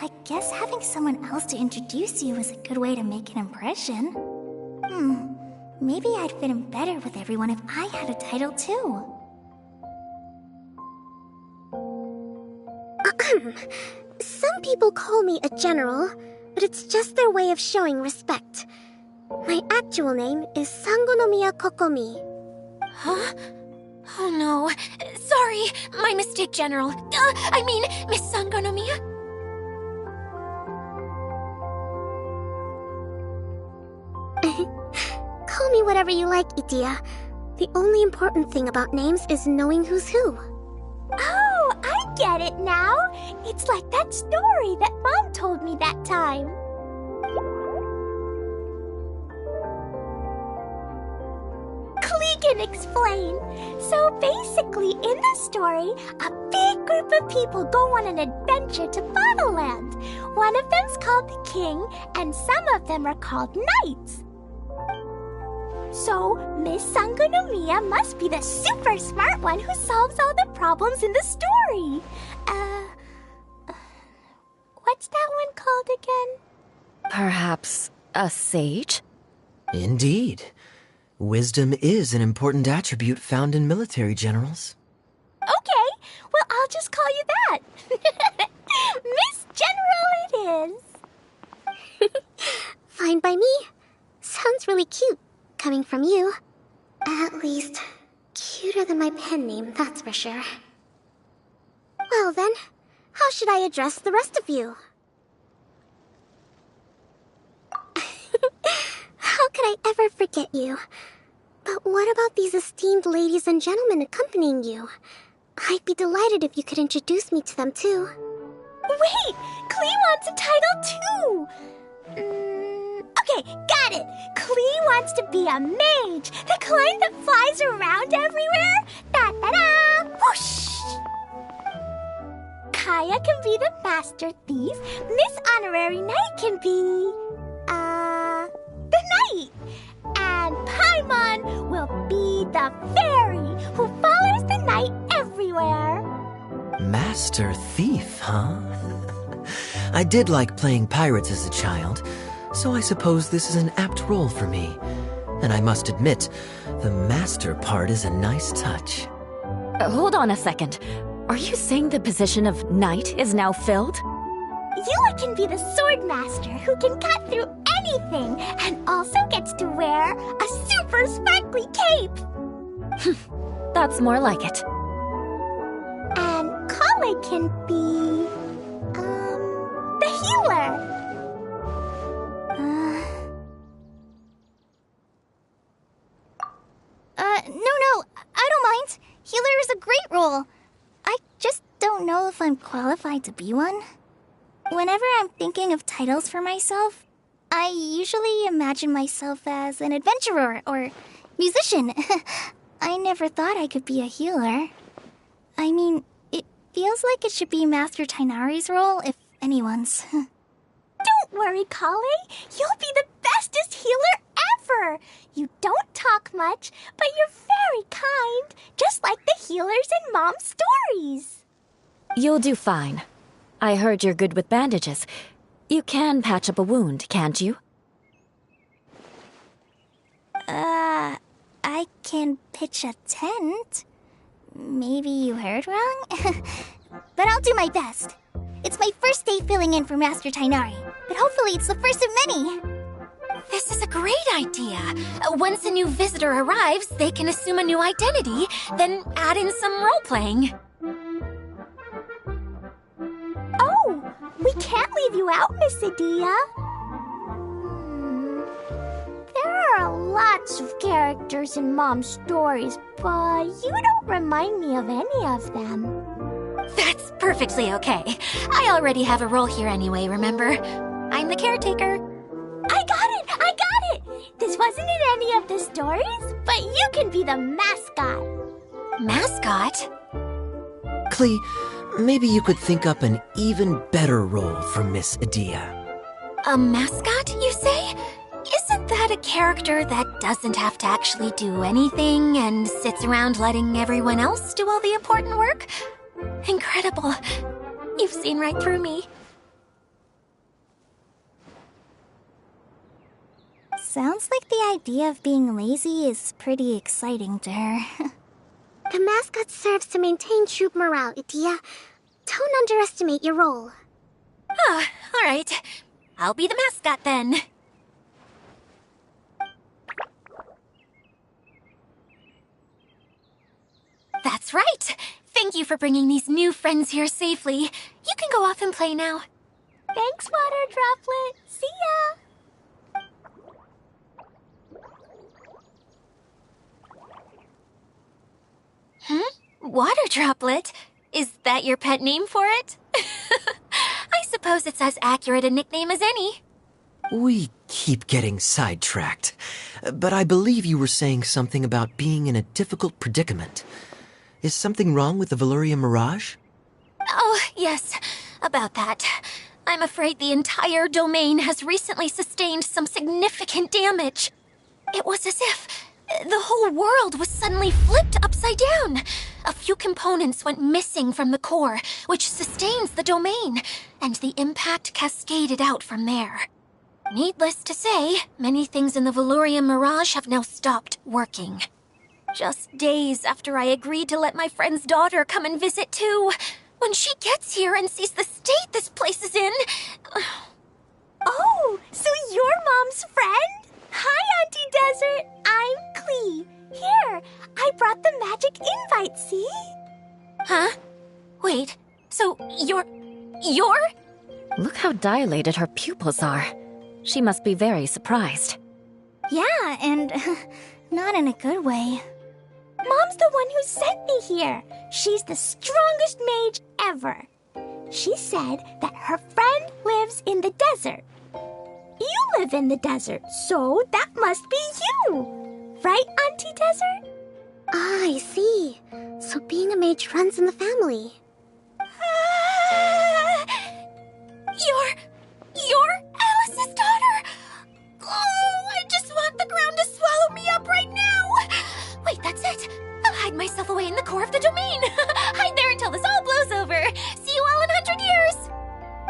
E: I guess having someone else to introduce you is a good way to make an impression. Maybe I'd fit in better with everyone if I had a title too.
I: Some people call me a general, but it's just their way of showing respect. My actual name is Sangonomiya Kokomi.
J: Huh? Oh no. Sorry, my mistake, General. I mean, Miss Sangonomiya.
I: Call me whatever you like, Idia. The only important thing about names is knowing who's who.
A: Oh, I get it now. It's like that story that Mom told me that time. Klee can explain. So basically, in the story, a big group of people go on an adventure to Bottleland. One of them's called the King, and some of them are called Knights. So, Miss Sangonomiya must be the super smart one who solves all the problems in the story. What's that one called again?
F: Perhaps a sage?
B: Indeed. Wisdom is an important attribute found in military generals.
A: Okay, well, I'll just call you that. Miss General it is.
I: Fine by me. Sounds really cute, coming from you. At least, cuter than my pen name, that's for sure. Well then, how should I address the rest of you? How could I ever forget you? But what about these esteemed ladies and gentlemen accompanying you? I'd be delighted if you could introduce me to them too.
A: Wait, Klee wants a title too. Okay, got it. Klee wants to be a mage, the kind that flies around everywhere. Da-da-da! Whoosh! Kaya can be the master thief. Miss Honorary Knight can be... the knight. And Paimon will be the fairy who follows the knight everywhere.
B: Master Thief, huh? I did like playing pirates as a child, so I suppose this is an apt role for me. And I must admit, the master part is a nice touch.
F: Hold on a second. Are you saying the position of knight is now filled?
A: Yula can be the sword master who can cut through anything and also gets to wear a super sparkly cape.
F: That's more like it.
A: And Kale can be... the healer.
E: No, I don't mind. Healer is a great role. I just don't know if I'm qualified to be one. Whenever I'm thinking of titles for myself, I usually imagine myself as an adventurer or musician. I never thought I could be a healer. I mean, it feels like it should be Master Tainari's role, if anyone's.
A: Don't worry, Kale. You'll be the bestest healer ever. You don't talk much, but you're very kind, just like the healers in Mom's stories.
F: You'll do fine. I heard you're good with bandages. You can patch up a wound, can't you?
E: I can pitch a tent. Maybe you heard wrong? But I'll do my best. It's my first day filling in for Master Tainari, but hopefully it's the first of many.
J: This is a great idea. Once a new visitor arrives, they can assume a new identity, then add in some role-playing.
A: Oh, we can't leave you out, Miss Adia. There are lots of characters in Mom's stories, but you don't remind me of any of them.
J: That's perfectly okay. I already have a role here anyway, remember? I'm the caretaker.
A: I got it! This wasn't in any of the stories, but you can be the mascot.
J: Mascot?
B: Klee, maybe you could think up an even better role for Miss Adia.
J: A mascot, you say? Isn't that a character that doesn't have to actually do anything and sits around letting everyone else do all the important work? Incredible. You've seen right through me.
E: Sounds like the idea of being lazy is pretty exciting to her.
I: The mascot serves to maintain troop morale, Itia. Don't underestimate your role.
J: All right. I'll be the mascot then. That's right. Thank you for bringing these new friends here safely. You can go off and play now.
A: Thanks, Water Droplet. See ya!
J: Water Droplet? Is that your pet name for it? I suppose it's as accurate a nickname as any.
B: We keep getting sidetracked. But I believe you were saying something about being in a difficult predicament. Is something wrong with the Veluria Mirage?
J: Oh, yes. About that. I'm afraid the entire domain has recently sustained some significant damage. It was as if the whole world was suddenly flipped upside down. A few components went missing from the core, which sustains the domain, and the impact cascaded out from there. Needless to say, many things in the Veluria Mirage have now stopped working. Just days after I agreed to let my friend's daughter come and visit too. When she gets here and sees the state this place is in...
A: Oh, so you're Mom's friend? Hi, Auntie Desert. I'm Klee. Here, I brought the magic invite, see?
J: Huh? Wait, so you're...
F: Look how dilated her pupils are. She must be very surprised.
E: Yeah, and not in a good way.
A: Mom's the one who sent me here. She's the strongest mage ever. She said that her friend lives in the desert. You live in the desert, so that must be you. Right, Auntie Desert?
I: Ah, I see. So being a mage runs in the family.
J: You're Alice's daughter? Oh, I just want the ground to swallow me up right now. Wait, that's it. I'll hide myself away in the core of the domain. Hide there until this all blows over. See you all in 100 years.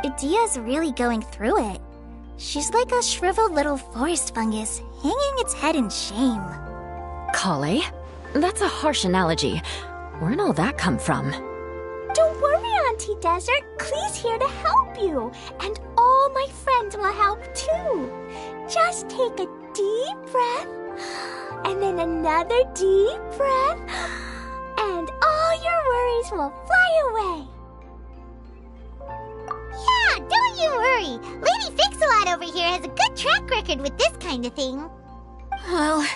E: Idia's really going through it. She's like a shriveled little forest fungus, hanging its head in shame.
F: Kale? That's a harsh analogy. Where'd all that come from?
A: Don't worry, Auntie Desert. Klee's here to help you. And all my friends will help too. Just take a deep breath. And then another deep breath. And all your worries will fly away.
D: Yeah, don't you worry. Lady Fix-A-Lot over here has a good track record with this kind of thing.
J: Well,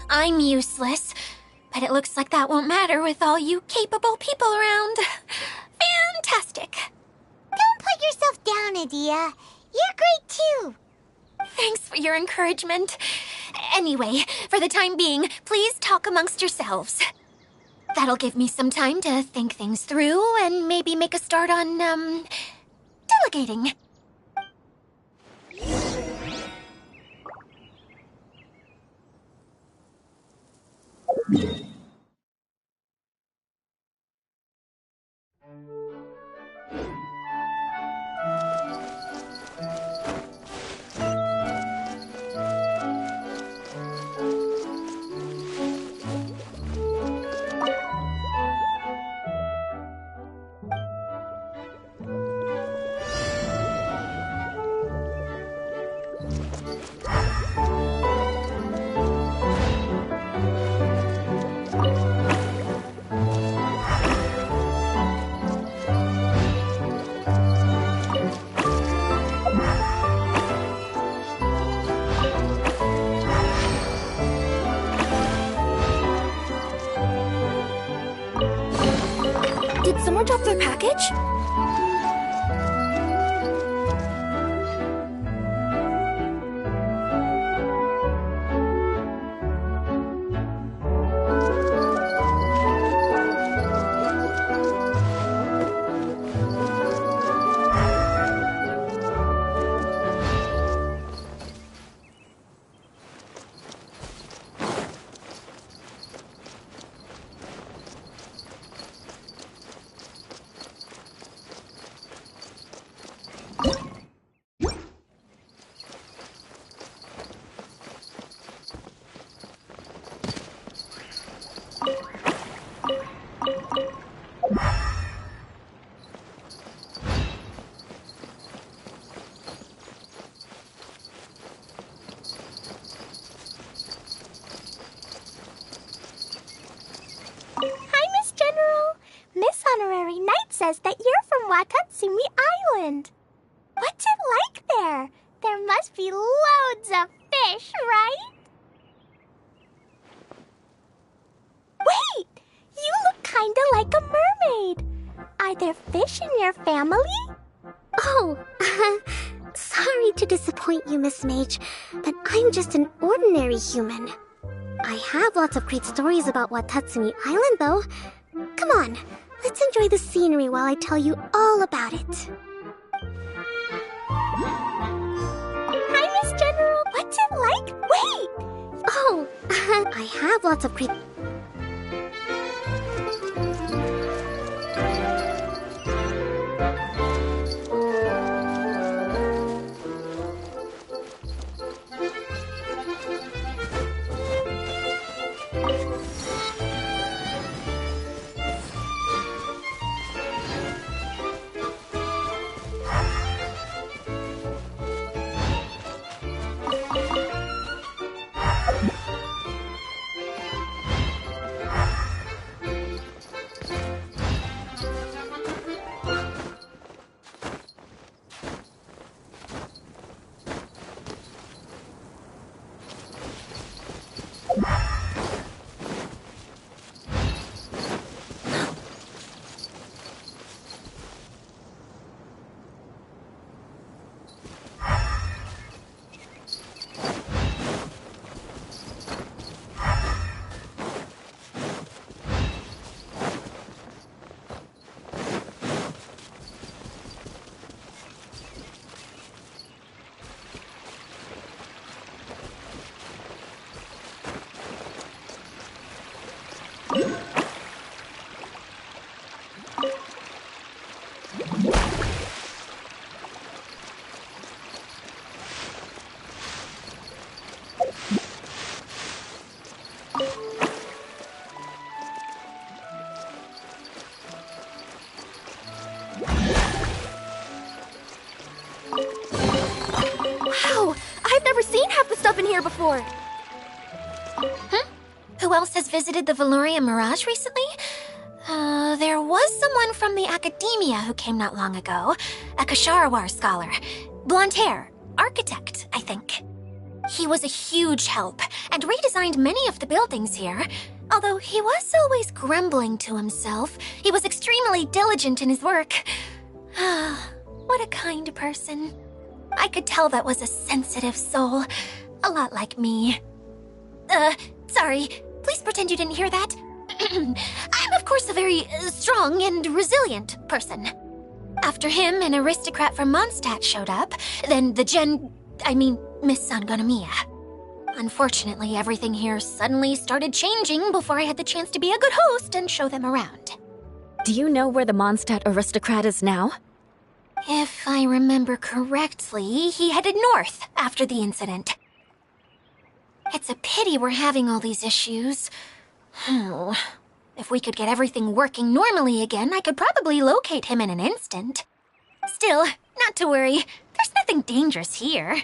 J: I'm useless. But it looks like that won't matter with all you capable people around. Fantastic.
D: Don't put yourself down, Idia. You're great too.
J: Thanks for your encouragement. Anyway, for the time being, please talk amongst yourselves. That'll give me some time to think things through and maybe make a start on, delegating.
E: Did someone drop their package?
A: says that you're from Watatsumi Island. What's it like there? There must be loads of fish, right? Wait! You look kinda like a mermaid. Are there fish in your family?
I: Oh, sorry to disappoint you, Miss Mage, but I'm just an ordinary human. I have lots of great stories about Watatsumi Island, though. Come on, let's enjoy the scenery while I tell you all about it.
A: Hi, Miss General. What's it like? Wait!
I: Oh, I have lots of great...
J: Wow! I've never seen half the stuff in here before! Who else has visited the Valoria Mirage recently? There was someone from the academia who came not long ago. A Kasharawar scholar. Blonde hair. Architect, I think. He was a huge help, and redesigned many of the buildings here. Although he was always grumbling to himself, he was extremely diligent in his work. What a kind person. I could tell that was a sensitive soul. A lot like me. Sorry. Please pretend you didn't hear that. I'm, of course, a very strong and resilient person. After him, an aristocrat from Mondstadt showed up, then Miss Sangonomiya. Unfortunately, everything here suddenly started changing before I had the chance to be a good host and show them around.
F: Do you know where the Mondstadt aristocrat is now?
J: If I remember correctly, he headed north after the incident. It's a pity we're having all these issues. If we could get everything working normally again, I could probably locate him in an instant. Still, not to worry. There's nothing dangerous here.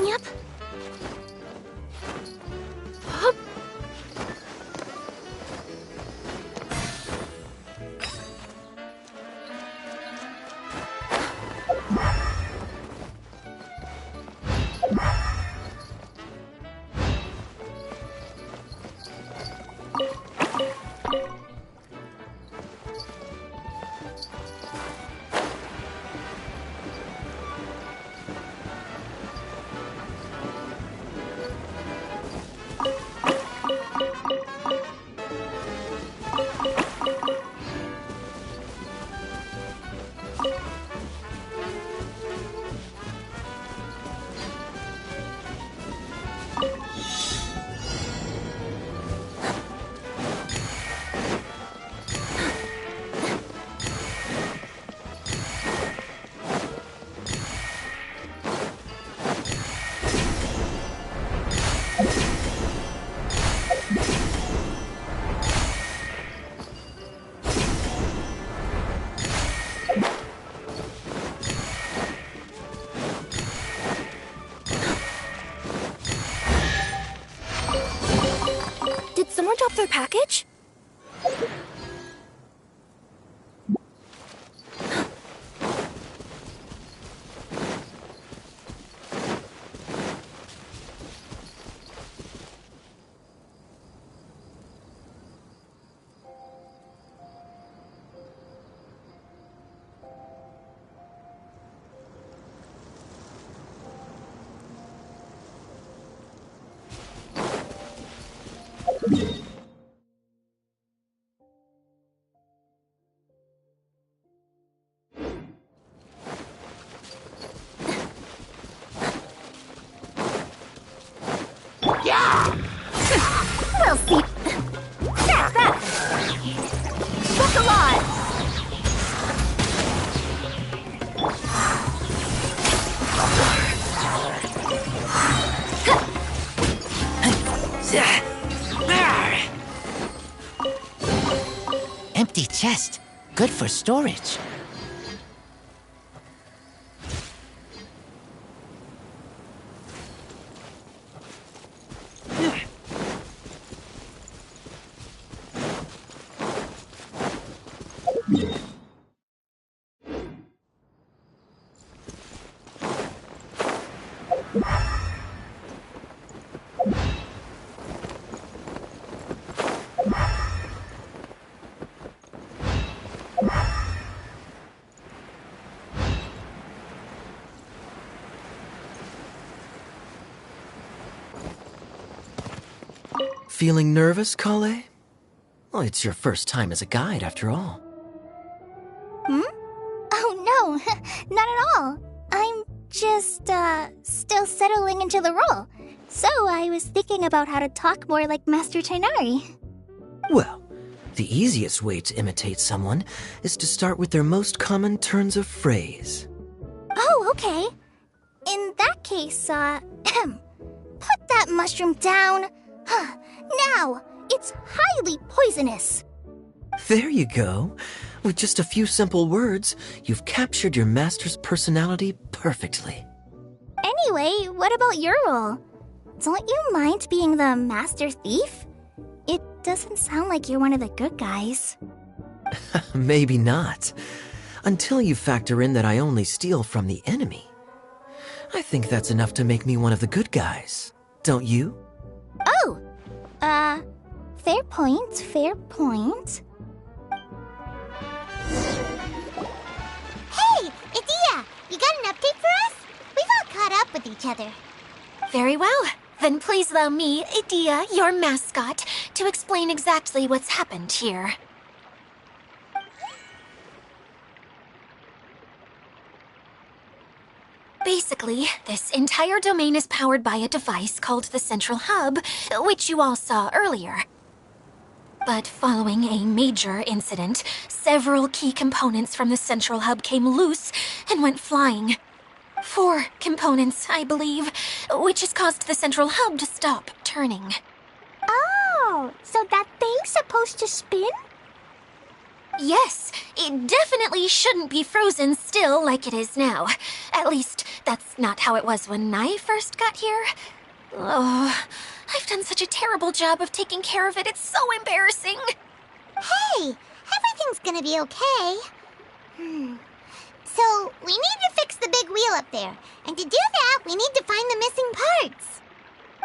I: Yep.
J: more drop their package? We'll see. That's that. Look alive.
H: Empty chest. Good for storage.
B: Feeling nervous, Kale? Well, it's your first time as a guide, after all.
E: Oh, no, not at all. I'm just, still settling into the role. So I was thinking about how to talk more like Master Tighnari.
B: Well, the easiest way to imitate someone is to start with their most common turns of phrase.
E: Oh, okay. In that case, put that mushroom down. Now, it's highly poisonous.
B: There you go. With just a few simple words, you've captured your master's personality perfectly.
E: Anyway, what about your role? Don't you mind being the master thief? It doesn't sound like you're one of the good guys.
B: Maybe not. Until you factor in that I only steal from the enemy. I think that's enough to make me one of the good guys. Don't you?
E: Oh! Fair point, fair point.
D: Hey, Idia! You got an update for us? We've all caught up with each other.
J: Very well. Then please allow me, Idia, your mascot, to explain exactly what's happened here. Basically, this entire domain is powered by a device called the Central Hub, which you all saw earlier. But following a major incident, several key components from the Central Hub came loose and went flying. 4 components, I believe, which has caused the Central Hub to stop turning.
A: Oh, so that thing's supposed to spin?
J: Yes, it definitely shouldn't be frozen still like it is now. At least, that's not how it was when I first got here. Oh, I've done such a terrible job of taking care of it, it's so embarrassing.
D: Hey, everything's gonna be okay. So, we need to fix the big wheel up there. And to do that, we need to find the missing parts.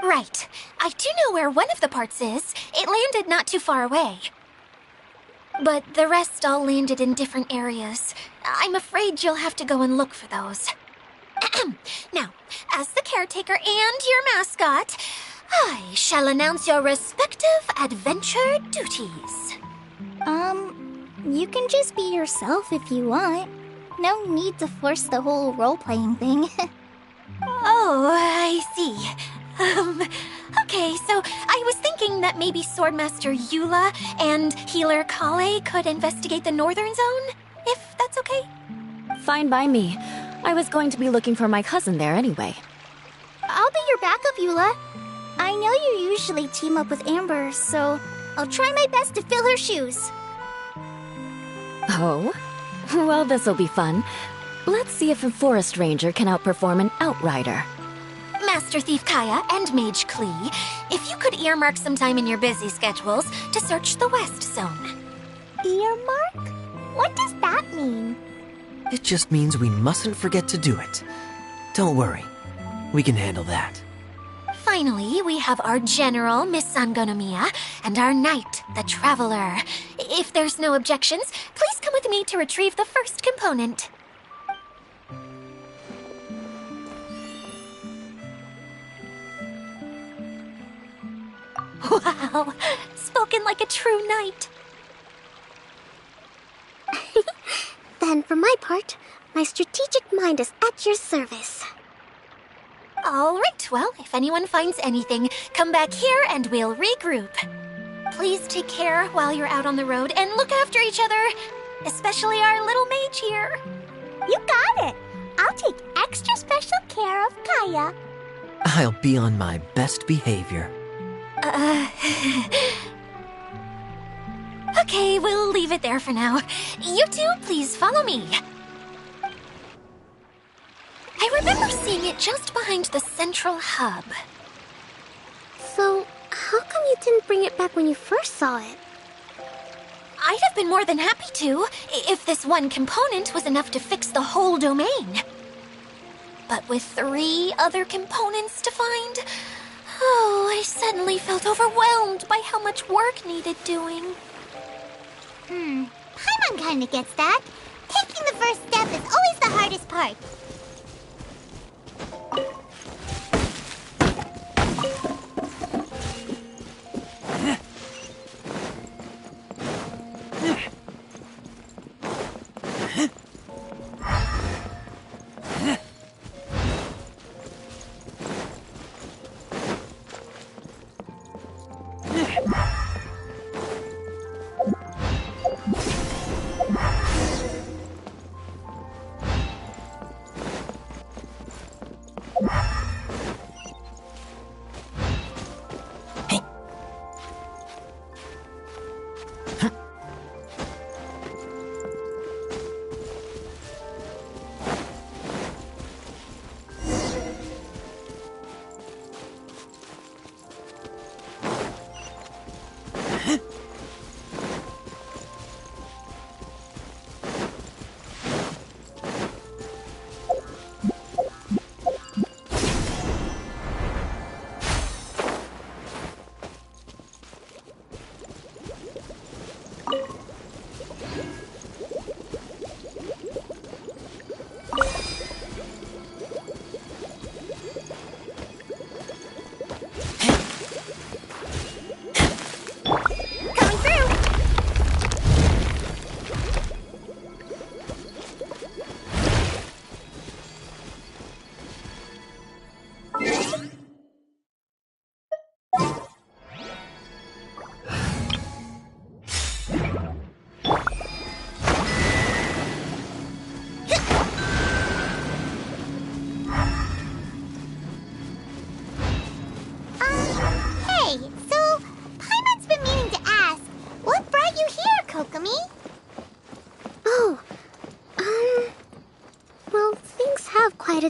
J: Right. I do know where one of the parts is. It landed not too far away. But the rest all landed in different areas. I'm afraid you'll have to go and look for those. Now, as the caretaker and your mascot, I shall announce your respective adventure duties.
E: You can just be yourself if you want. No need to force the whole role-playing thing.
J: Oh, I see. Okay, so I was thinking that maybe Swordmaster Eula and Healer Kale could investigate the northern zone, if that's okay?
F: Fine by me. I was going to be looking for my cousin there anyway.
E: I'll be your backup, Eula. I know you usually team up with Amber, so I'll try my best to fill her shoes.
F: Oh? Well, this'll be fun. Let's see if a forest ranger can outperform an outrider.
J: Master Thief Kaya and Mage Klee, if you could earmark some time in your busy schedules to search the West Zone.
A: Earmark? What does that mean?
B: It just means we mustn't forget to do it. Don't worry. We can handle that.
J: Finally, we have our General, Miss Sangonomiya, and our Knight, the Traveler. If there's no objections, please come with me to retrieve the first component. Wow, spoken like a true knight.
I: Then, for my part, my strategic mind is at your service.
J: All right, well, if anyone finds anything, come back here and we'll regroup. Please take care while you're out on the road and look after each other, especially our little mage here.
A: You got it. I'll take extra special care of Kaya.
B: I'll be on my best behavior.
J: Okay, we'll leave it there for now. You two, please follow me. I remember seeing it just behind the central hub.
I: So, how come you didn't bring it back when you first saw it?
J: I'd have been more than happy to, if this one component was enough to fix the whole domain. But with 3 other components to find, I suddenly felt overwhelmed by how much work needed doing.
D: Paimon kinda gets that. Taking the first step is always the hardest part.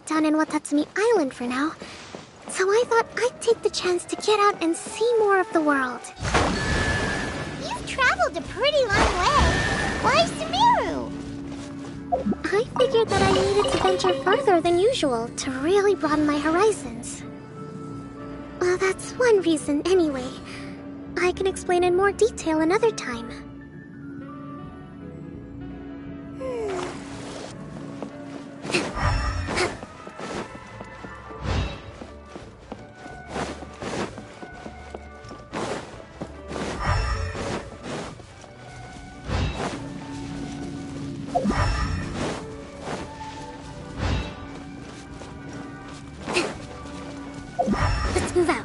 I: Down in Watatsumi Island for now. So I thought I'd take the chance to get out and see more of the world.
D: You've traveled a pretty long way. Why Sumeru?
I: I figured that I needed to venture further than usual to really broaden my horizons. Well, that's one reason anyway. I can explain in more detail another time. Let's move out.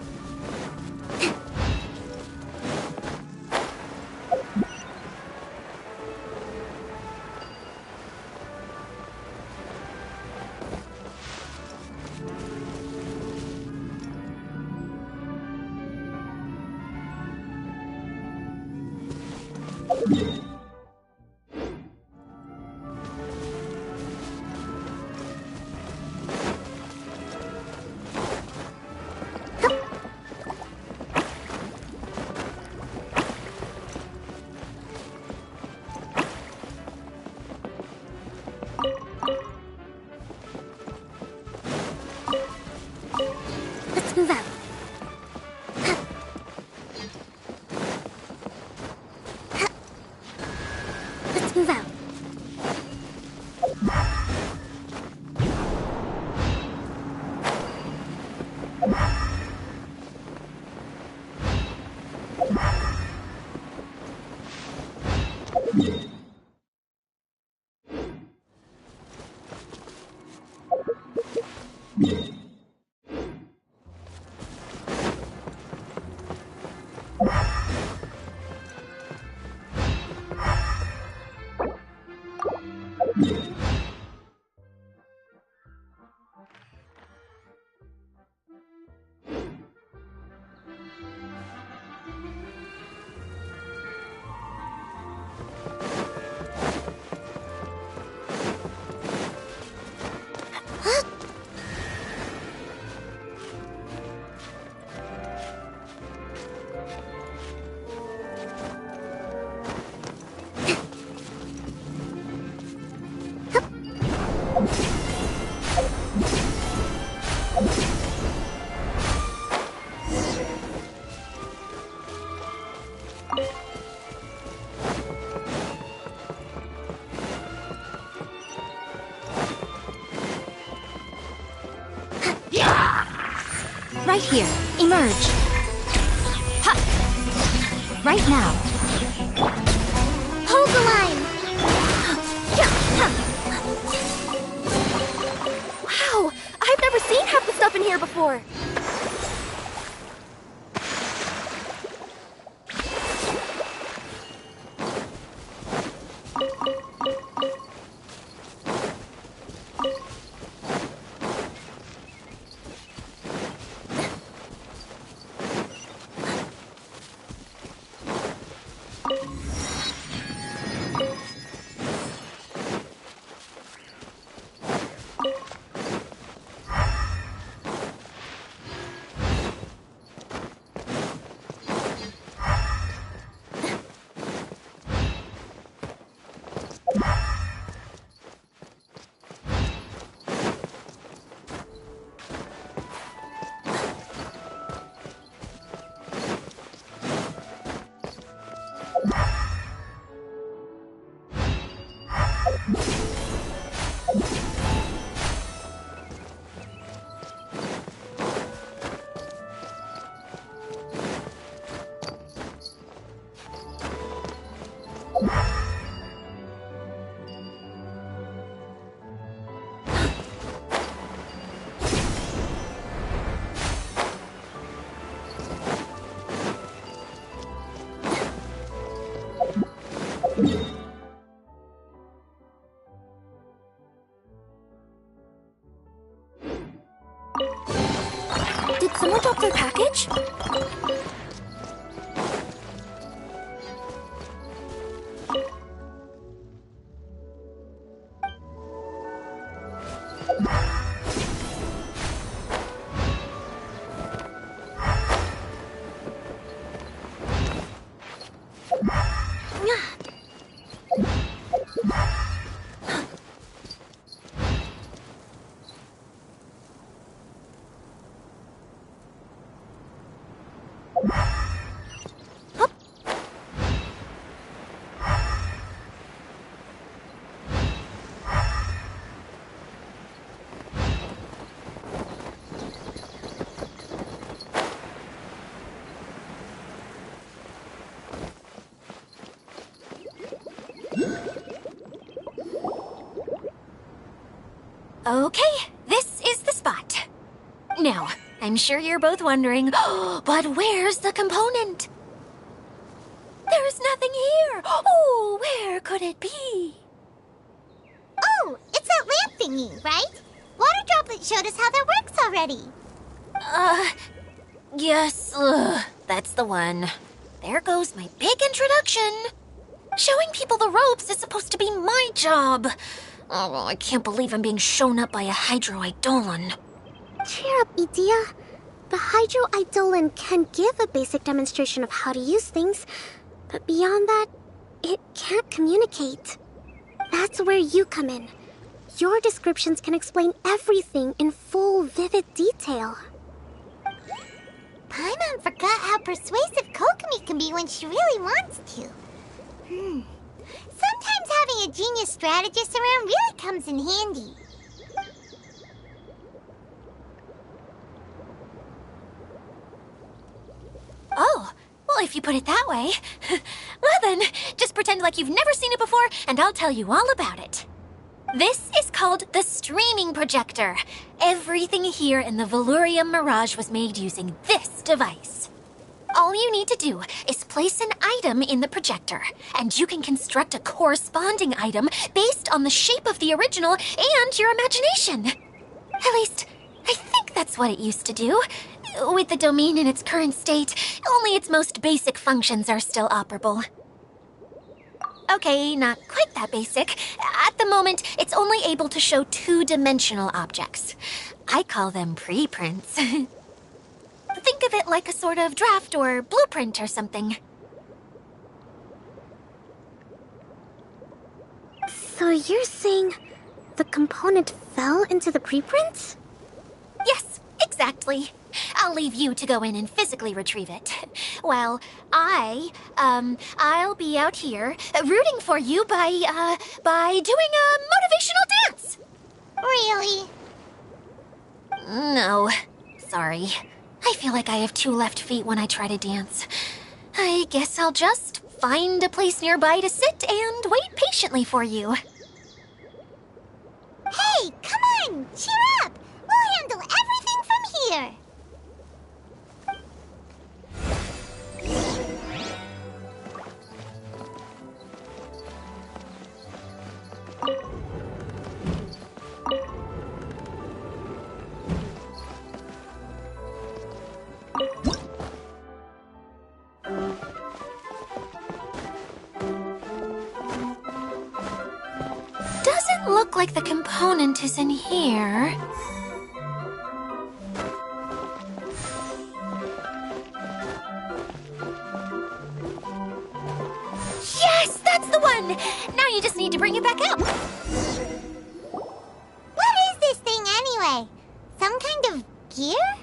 I: move out.
J: Right here. Emerge. Ha! Right now.
D: Hold the line!
J: Wow! I've never seen half the stuff in here before! Did someone drop their package? Okay, this is the spot. Now, I'm sure you're both wondering, but where's the component? There's nothing here. Oh, where could it be?
D: Oh, it's that lamp thingy, right? Water Droplet showed us how that works already.
J: Yes, that's the one. There goes my big introduction. Showing people the ropes is supposed to be my job. Oh, I can't believe I'm being shown up by a Hydro-Eidolon.
I: Cheer up, Edea. The Hydro-Eidolon can give a basic demonstration of how to use things, but beyond that, it can't communicate. That's where you come in. Your descriptions can explain everything in full, vivid detail.
D: Paimon forgot how persuasive Kokomi can be when she really wants to. Sometimes having a genius strategist around really comes in handy.
J: Oh, well, if you put it that way. Well then, just pretend like you've never seen it before, and I'll tell you all about it. This is called the streaming projector. Everything here in the Valurium Mirage was made using this device. All you need to do is place an item in the projector, and you can construct a corresponding item based on the shape of the original and your imagination. At least, I think that's what it used to do. With the domain in its current state, only its most basic functions are still operable. Okay, not quite that basic. At the moment, it's only able to show two-dimensional objects. I call them preprints. Think of it like a sort of draft or blueprint or something.
I: So you're saying the component fell into the preprints?
J: Yes, exactly. I'll leave you to go in and physically retrieve it. Well, I'll be out here rooting for you by doing a motivational dance.
D: Really?
J: No, sorry. I feel like I have two left feet when I try to dance. I guess I'll just find a place nearby to sit and wait patiently for you.
D: Hey, come on! Cheer up! We'll handle everything from here!
J: Doesn't look like the component is in here. Yes, that's the one! Now you just need to bring it back out.
D: What is this thing anyway? Some kind of gear?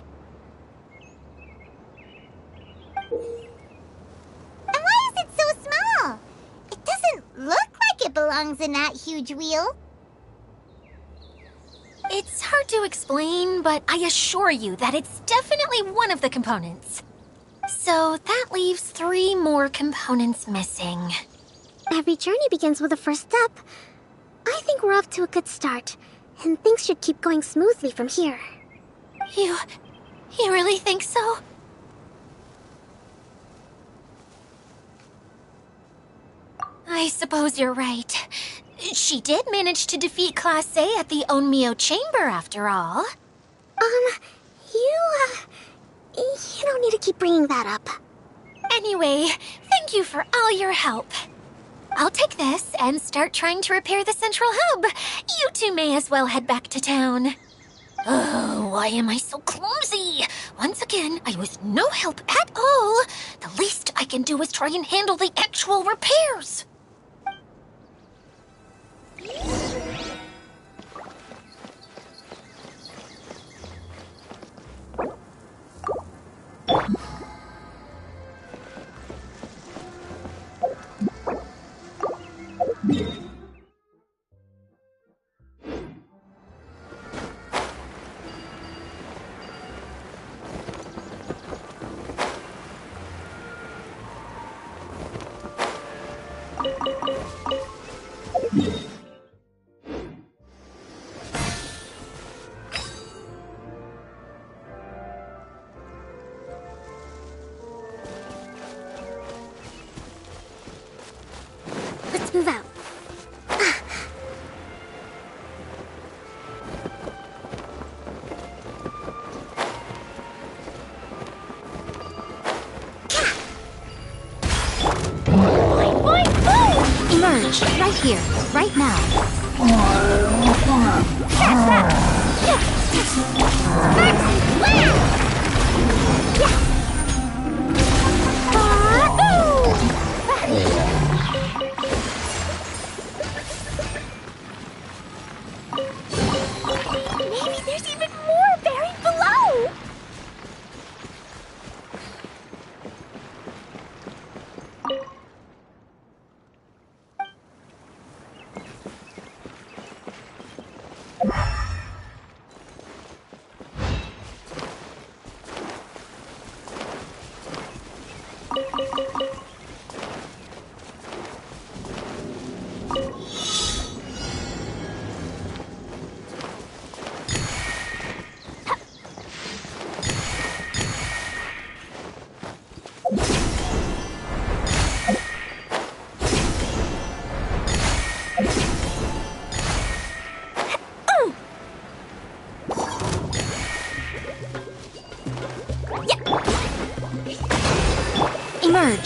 D: And why is it so small? It doesn't look like it belongs in that huge wheel.
J: It's hard to explain, but I assure you that it's definitely one of the components. So that leaves 3 more components missing.
I: Every journey begins with a first step. I think we're off to a good start, and things should keep going smoothly from here.
J: You really think so? I suppose you're right. She did manage to defeat Class A at the Onmyo Chamber, after all.
I: You don't need to keep bringing that up.
J: Anyway, thank you for all your help. I'll take this and start trying to repair the central hub. You two may as well head back to town. Oh, why am I so clumsy? Once again, I was no help at all. The least I can do is try and handle the actual repairs.
I: Let's move out.
F: Emerge, right here, right now.
E: Maybe there's even more buried below!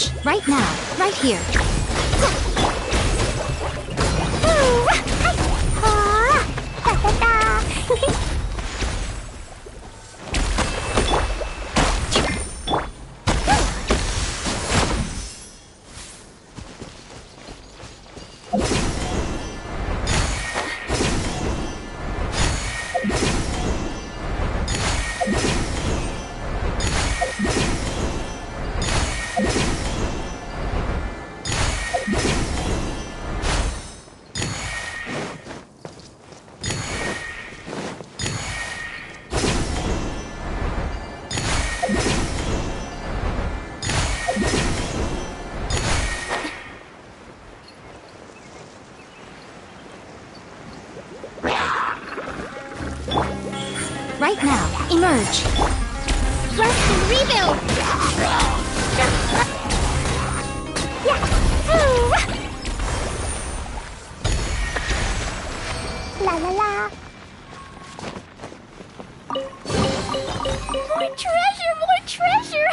J: Emerge right now, right here. Right now, emerge.
I: Rest and rebuild. La la la. More treasure, more treasure.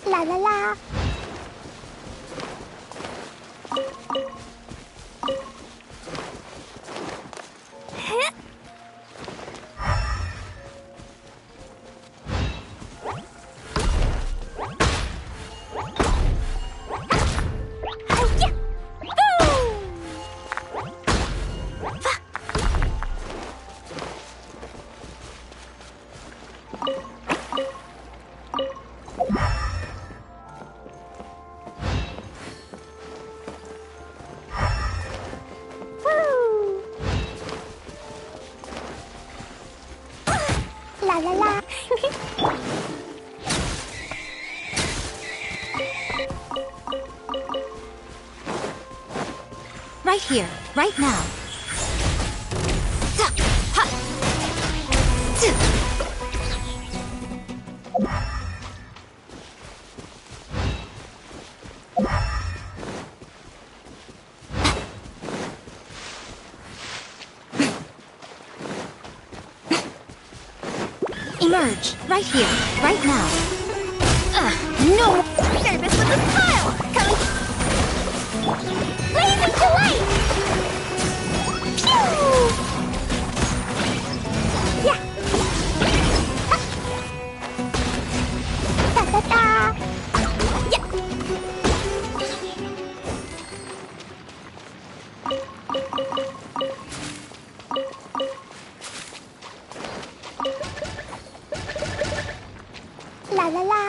I: La la la. La la la.
J: Right here, right now. Emerge, right here, right now.
I: No! Service with a smile! Coming! Blazing to light! Pew! Yeah! Da-da-da! Yeah! La la la.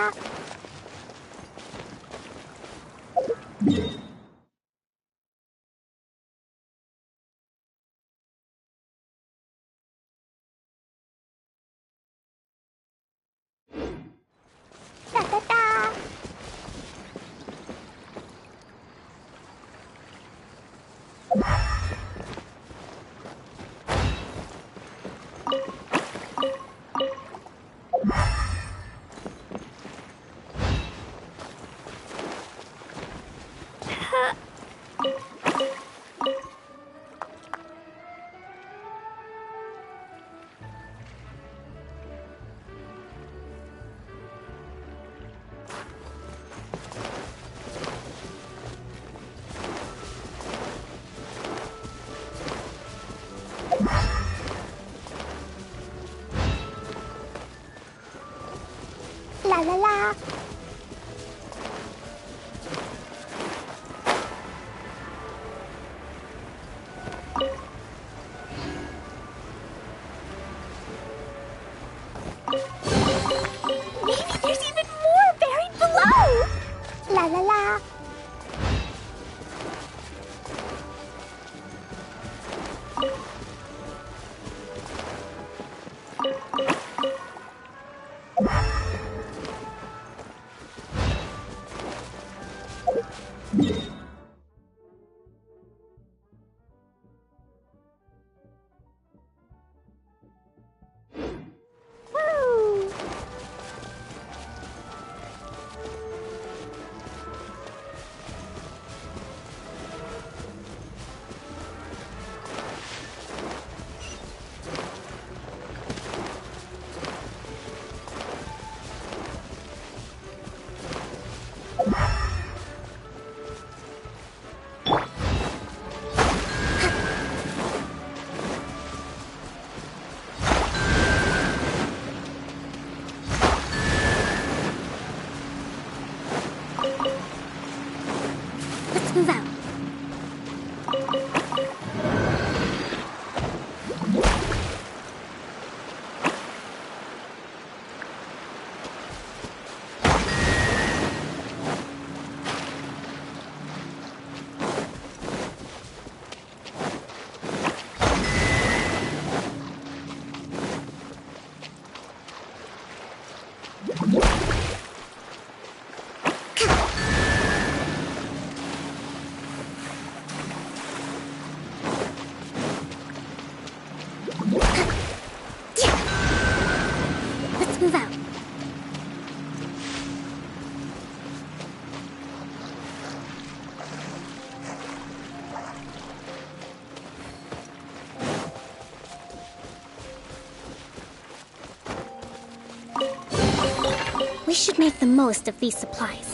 I: We should make the most of these supplies.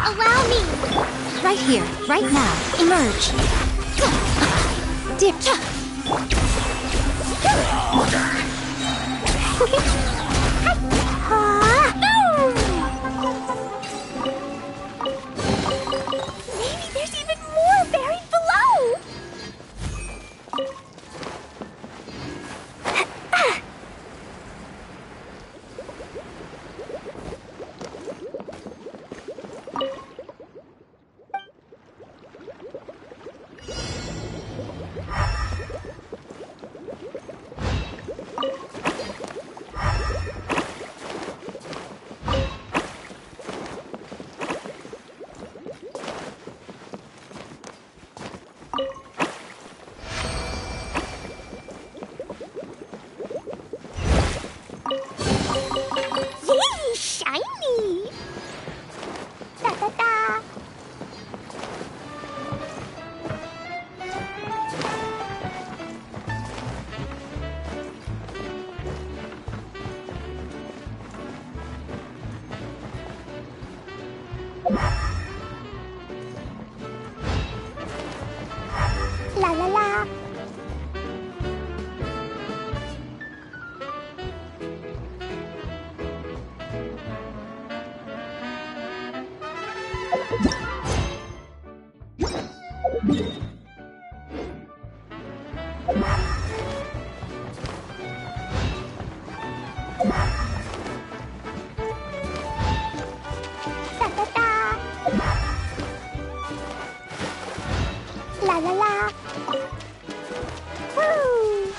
J: Allow me! Right here, right now. Emerge. Dip.
E: Maybe there's even more buried below!
A: La la la. La la la. Woo!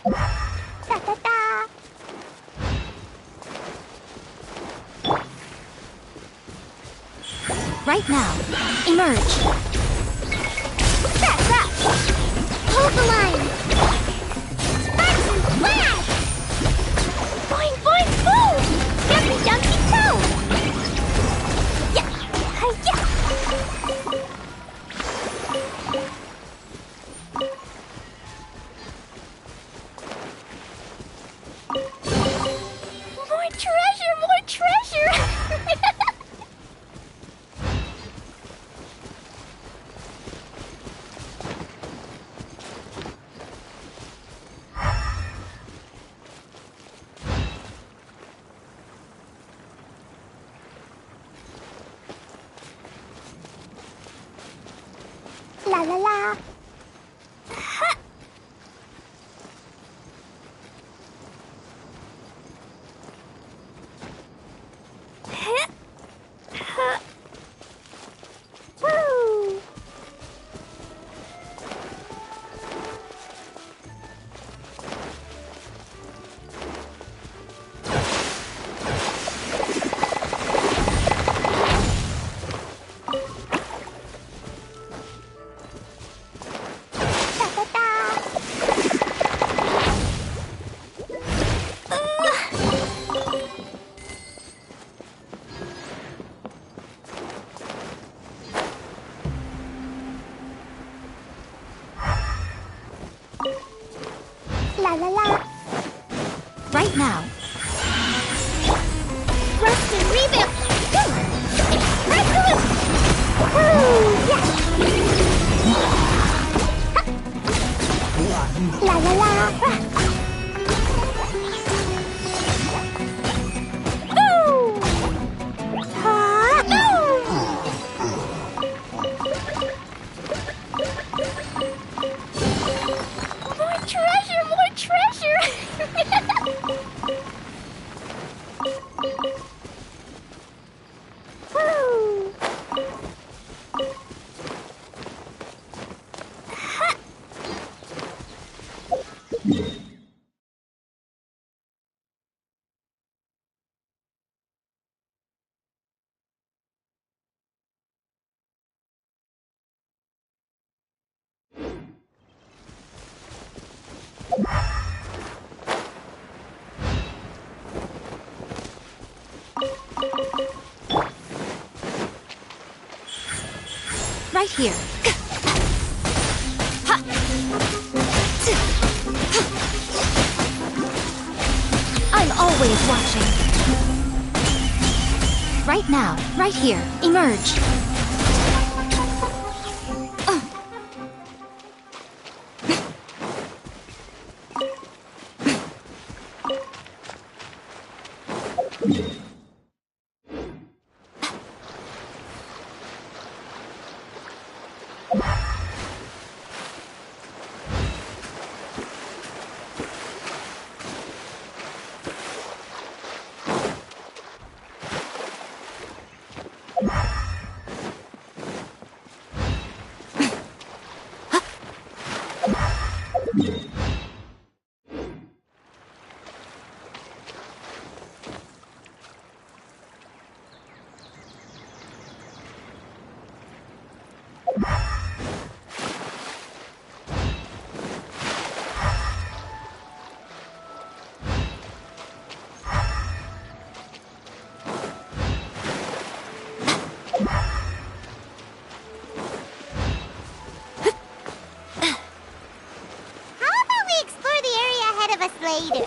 A: Da da da.
J: Right now, emerge.
A: That.
I: Hold the line.
A: Spartan flash. Boing boing boom. Jumpy jumpy toe. Yeah. Yeah. More treasure, more treasure. La la la. Ha. Ha. Ha. Woo. Da da da. La la la.
J: Right now.
A: Rust and rebuild. Woo! Yeah. La la la. Woo! Ha! More treasure, more treasure. Woo! Ha!
J: Right here. I'm always watching. Right now, right here, emerge.
D: How about we explore the area ahead of us later?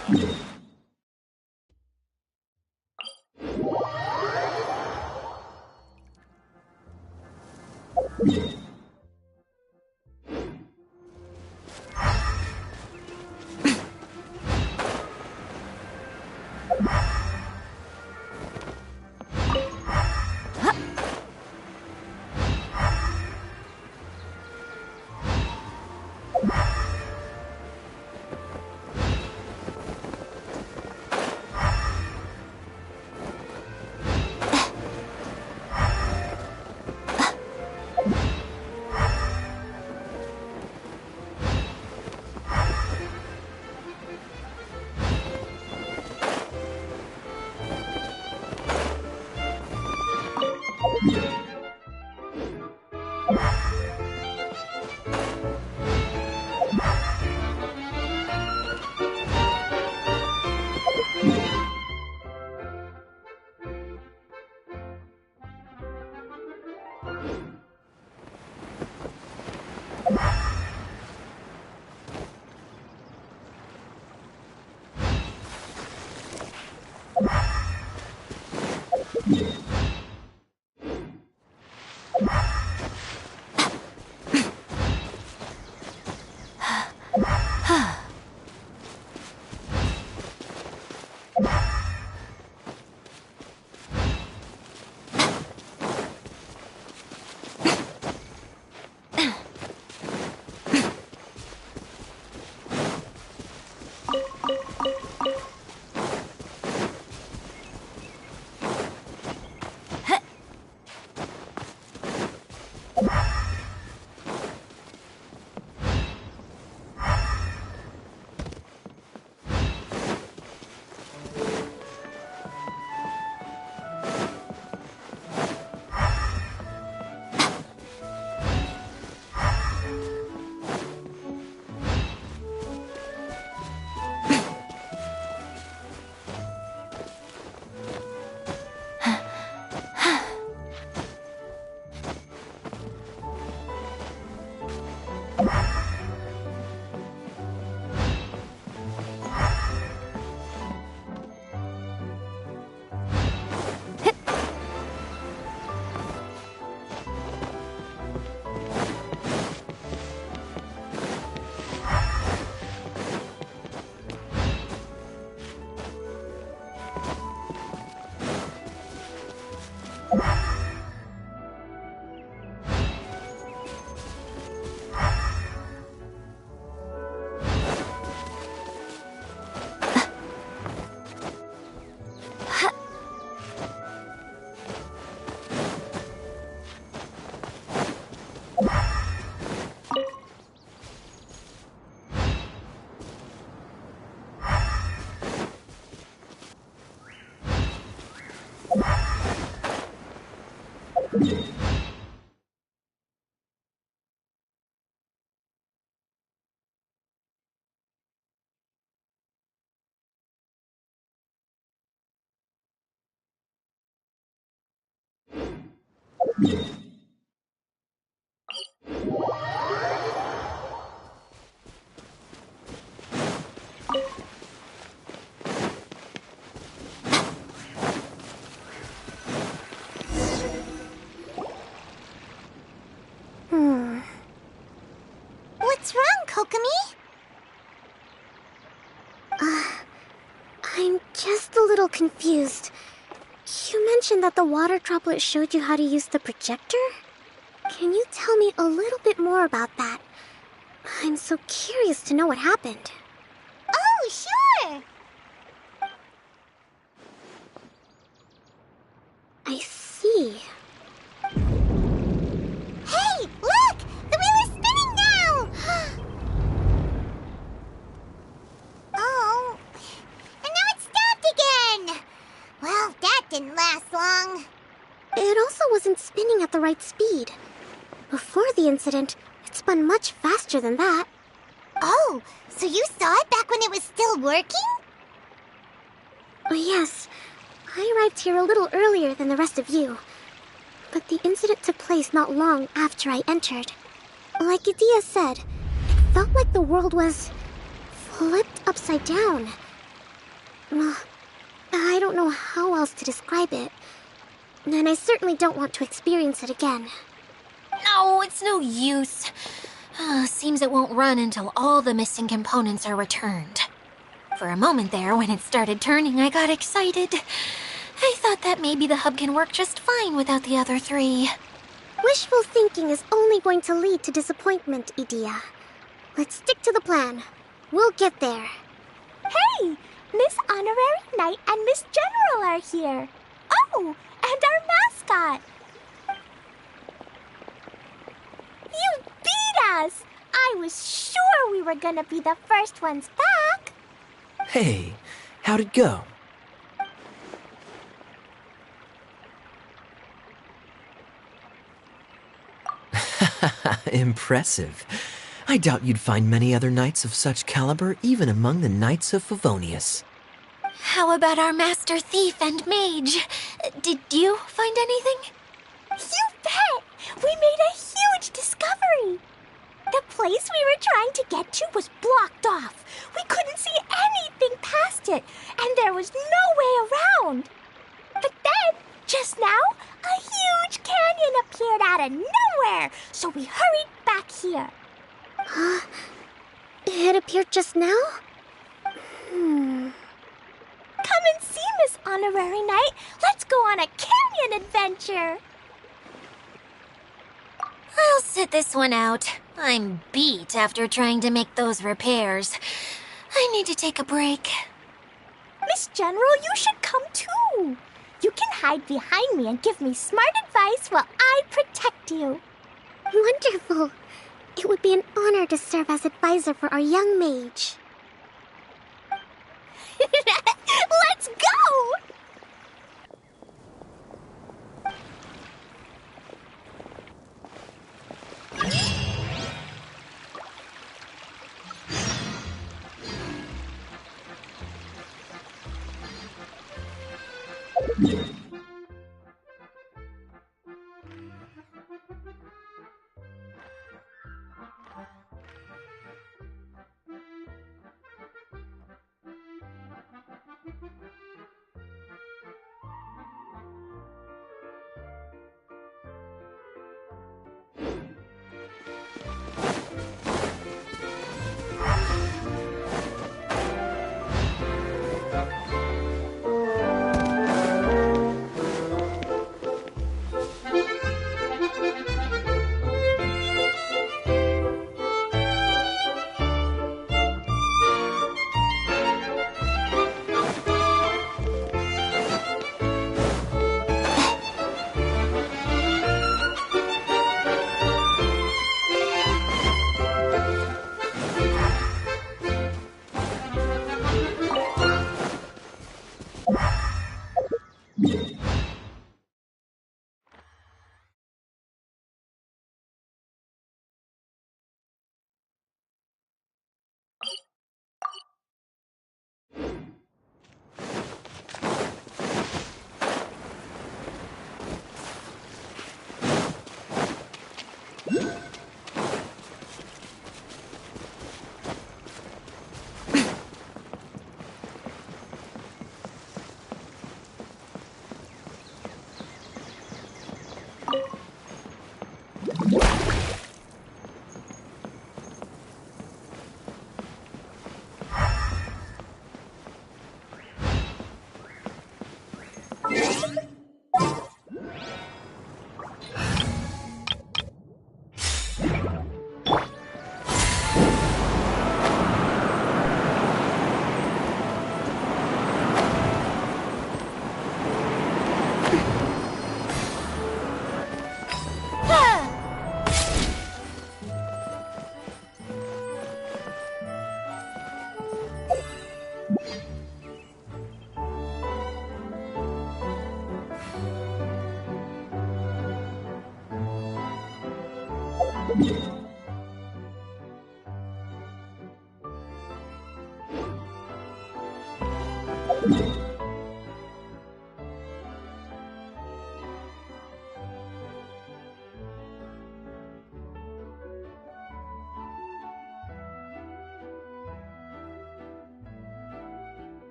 D: What's wrong, Kokomi?
I: I'm just a little confused. You mentioned that the water droplet showed you how to use the projector? Can you tell me a little bit more about that? I'm so curious to know what happened.
D: Oh, sure!
I: I see.
D: Hey, look! The wheel is spinning now! Oh, and now it's stopped again! Well, that didn't last long.
I: It also wasn't spinning at the right speed. Before the incident, it spun much faster than that.
D: Oh, so you saw it back when it was still working?
I: Yes. I arrived here a little earlier than the rest of you. But the incident took place not long after I entered. Like Idia said, it felt like the world was flipped upside down. I don't know how else to describe it. And I certainly don't want to experience it again.
J: No, it's no use. Seems it won't run until all the missing components are returned. For a moment there, when it started turning, I got excited. I thought that maybe the hub can work just fine without the other three.
I: Wishful thinking is only going to lead to disappointment, Idia. Let's stick to the plan. We'll get there.
A: Hey! Miss Honorary Knight and Miss General are here. Oh, and our mascot. You beat us! I was sure we were gonna be the first ones back.
B: Hey, how'd it go? Impressive. I doubt you'd find many other knights of such caliber even among the Knights of Favonius.
J: How about our master thief and mage? Did you find anything?
A: You bet! We made a huge discovery. The place we were trying to get to was blocked off. We couldn't see anything past it, and there was no way around. But then, just now, a huge canyon appeared out of nowhere, so we hurried back here.
I: It appeared just now?
A: Come and see, Miss Honorary Knight. Let's go on a canyon adventure.
J: I'll sit this one out. I'm beat after trying to make those repairs. I need to take a break.
A: Miss General, you should come too. You can hide behind me and give me smart advice while I protect you.
I: Wonderful. It would be an honor to serve as advisor for our young mage.
A: Let's go!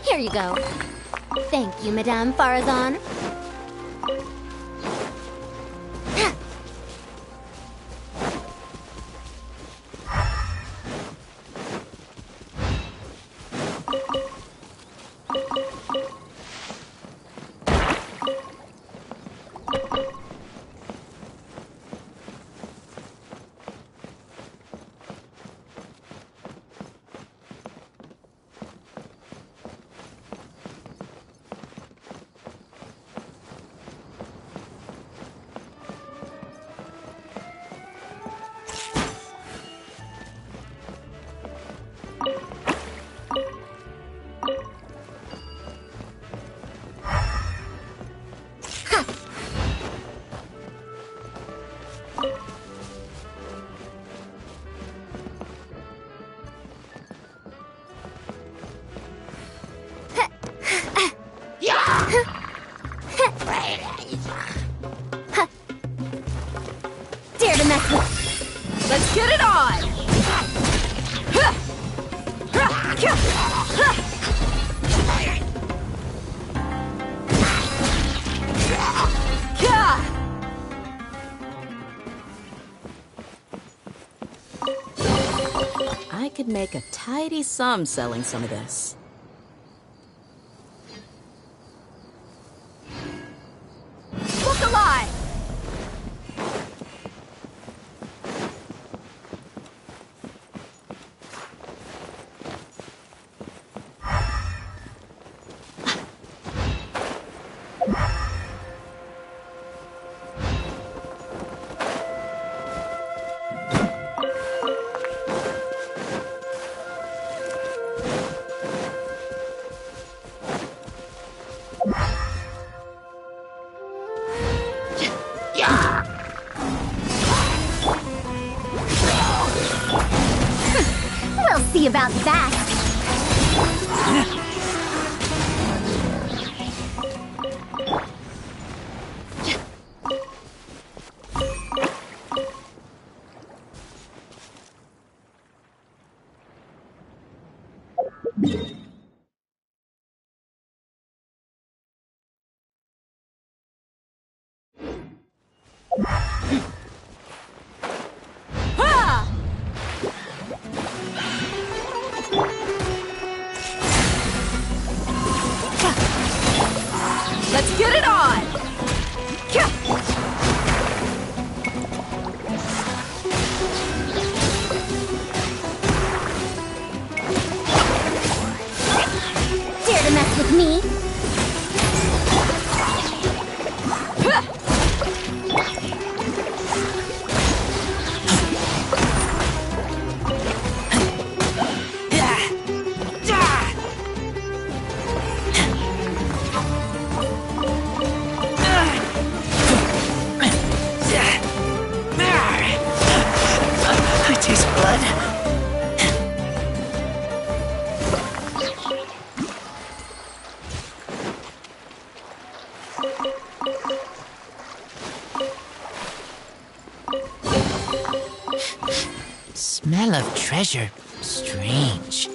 J: Here you go. Thank you, Madame Farazan. Dare to mess with.
C: Let's get it on!
G: I could make a tidy sum selling some of this.
C: Look alive!
I: see about that.
C: Let's get it on!
I: Dare to mess with me?
H: I taste blood. Smell of treasure. Strange.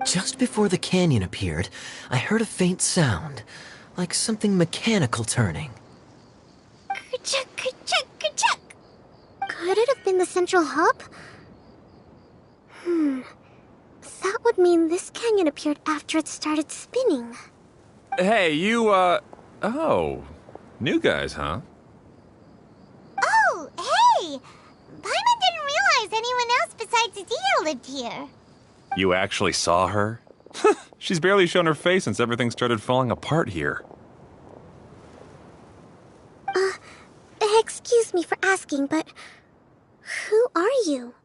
B: Just before the canyon appeared, I heard a faint sound, like something mechanical turning.
I: Ka-chuck, ka-chuck, ka-chuck. Could it have been the central hub? That would mean this canyon appeared after it started spinning.
K: Hey, you, oh. New guys, huh?
D: Oh, hey! Paimon didn't realize anyone else besides Adia lived here.
K: You actually saw her? She's barely shown her face since everything started falling apart here.
I: Excuse me for asking, but who are you?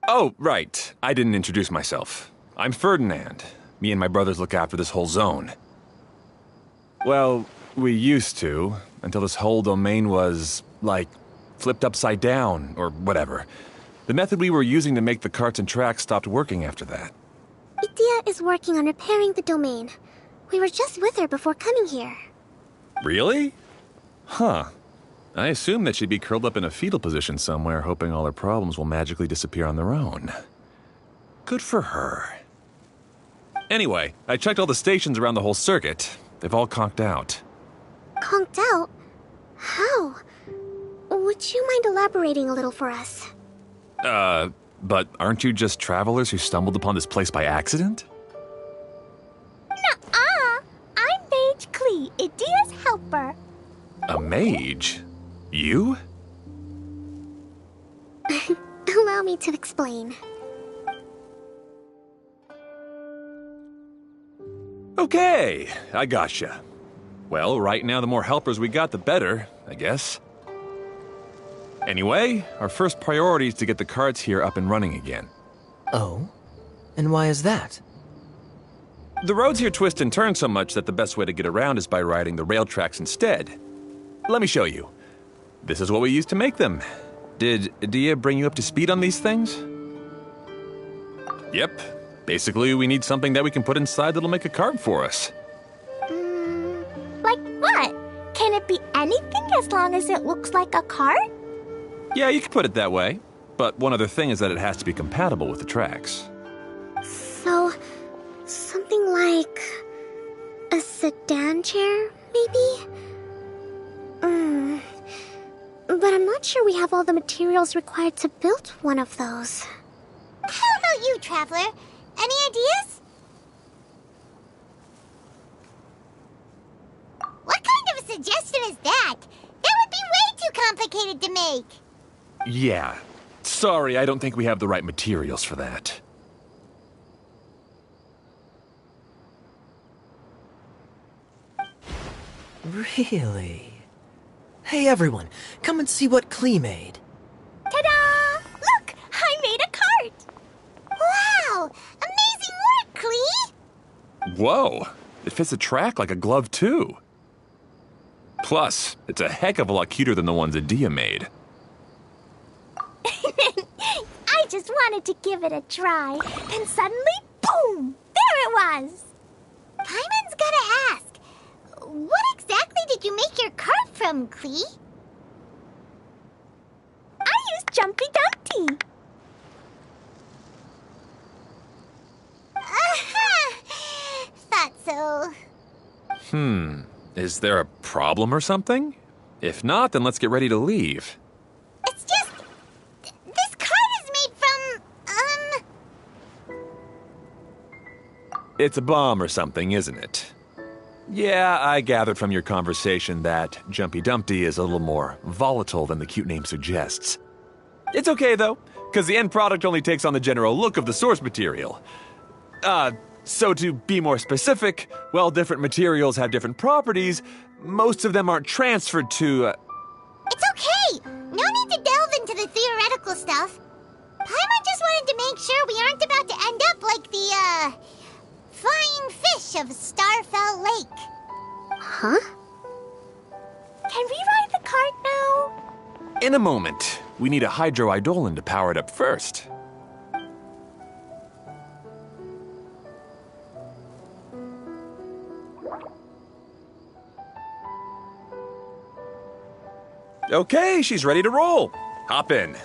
K: Oh, right. I didn't introduce myself. I'm Ferdinand. Me and my brothers look after this whole zone. Well, we used to, until this whole domain was, like, flipped upside down, or whatever. The method we were using to make the carts and tracks stopped working after that.
I: Idia is working on repairing the domain. We were just with her before coming here.
K: Really? Huh. I assume that she'd be curled up in a fetal position somewhere, hoping all her problems will magically disappear on their own. Good for her. Anyway, I checked all the stations around the whole circuit. They've all conked out.
I: Conked out? How? Would you mind elaborating a little for us?
K: But aren't you just travelers who stumbled upon this place by accident?
A: Nuh-uh! I'm Mage Klee, Idia's helper.
K: A mage? You?
I: Allow me to explain.
K: Okay, I gotcha. Well, right now the more helpers we got, the better, I guess. Anyway, our first priority is to get the carts here up and running again.
B: Oh? And why is that?
K: The roads here twist and turn so much that the best way to get around is by riding the rail tracks instead. Let me show you. This is what we used to make them. Did Dia bring you up to speed on these things? Yep. Basically, we need something that we can put inside that'll make a card for us.
A: Like what? Can it be anything as long as it looks like a card?
K: Yeah, you could put it that way. But one other thing is that it has to be compatible with the tracks.
I: So, something like a sedan chair, maybe? But I'm not sure we have all the materials required to build one of those.
D: How about you, Traveler? Any ideas? What kind of a suggestion is that? That would be way too complicated to make.
K: Yeah. Sorry, I don't think we have the right materials for that.
B: Really? Hey everyone, come and see what Klee made.
A: Ta-da! Look! I made a cart!
D: Wow! Amazing work, Klee!
K: Whoa! It fits a track like a glove, too. Plus, it's a heck of a lot cuter than the ones that Dia made.
A: I just wanted to give it a try, and suddenly, boom! There it was!
D: Paimon's gotta ask, what exactly did you make your cart from, Klee?
A: I used Jumpy Dumpty.
D: Thought so.
K: Is there a problem or something? If not, then let's get ready to leave.
D: It's just... this cart is made from,
K: It's a bomb or something, isn't it? Yeah, I gathered from your conversation that Jumpy Dumpty is a little more volatile than the cute name suggests. It's okay, though, because the end product only takes on the general look of the source material. So to be more specific, while different materials have different properties, most of them aren't transferred to,
D: It's okay! No need to delve into the theoretical stuff. Paimon just wanted to make sure we aren't about to end up like the, flying fish of Starfell Lake.
I: Huh?
A: Can we ride the cart now?
K: In a moment. We need a hydroidolin to power it up first. Okay, she's ready to roll. Hop in.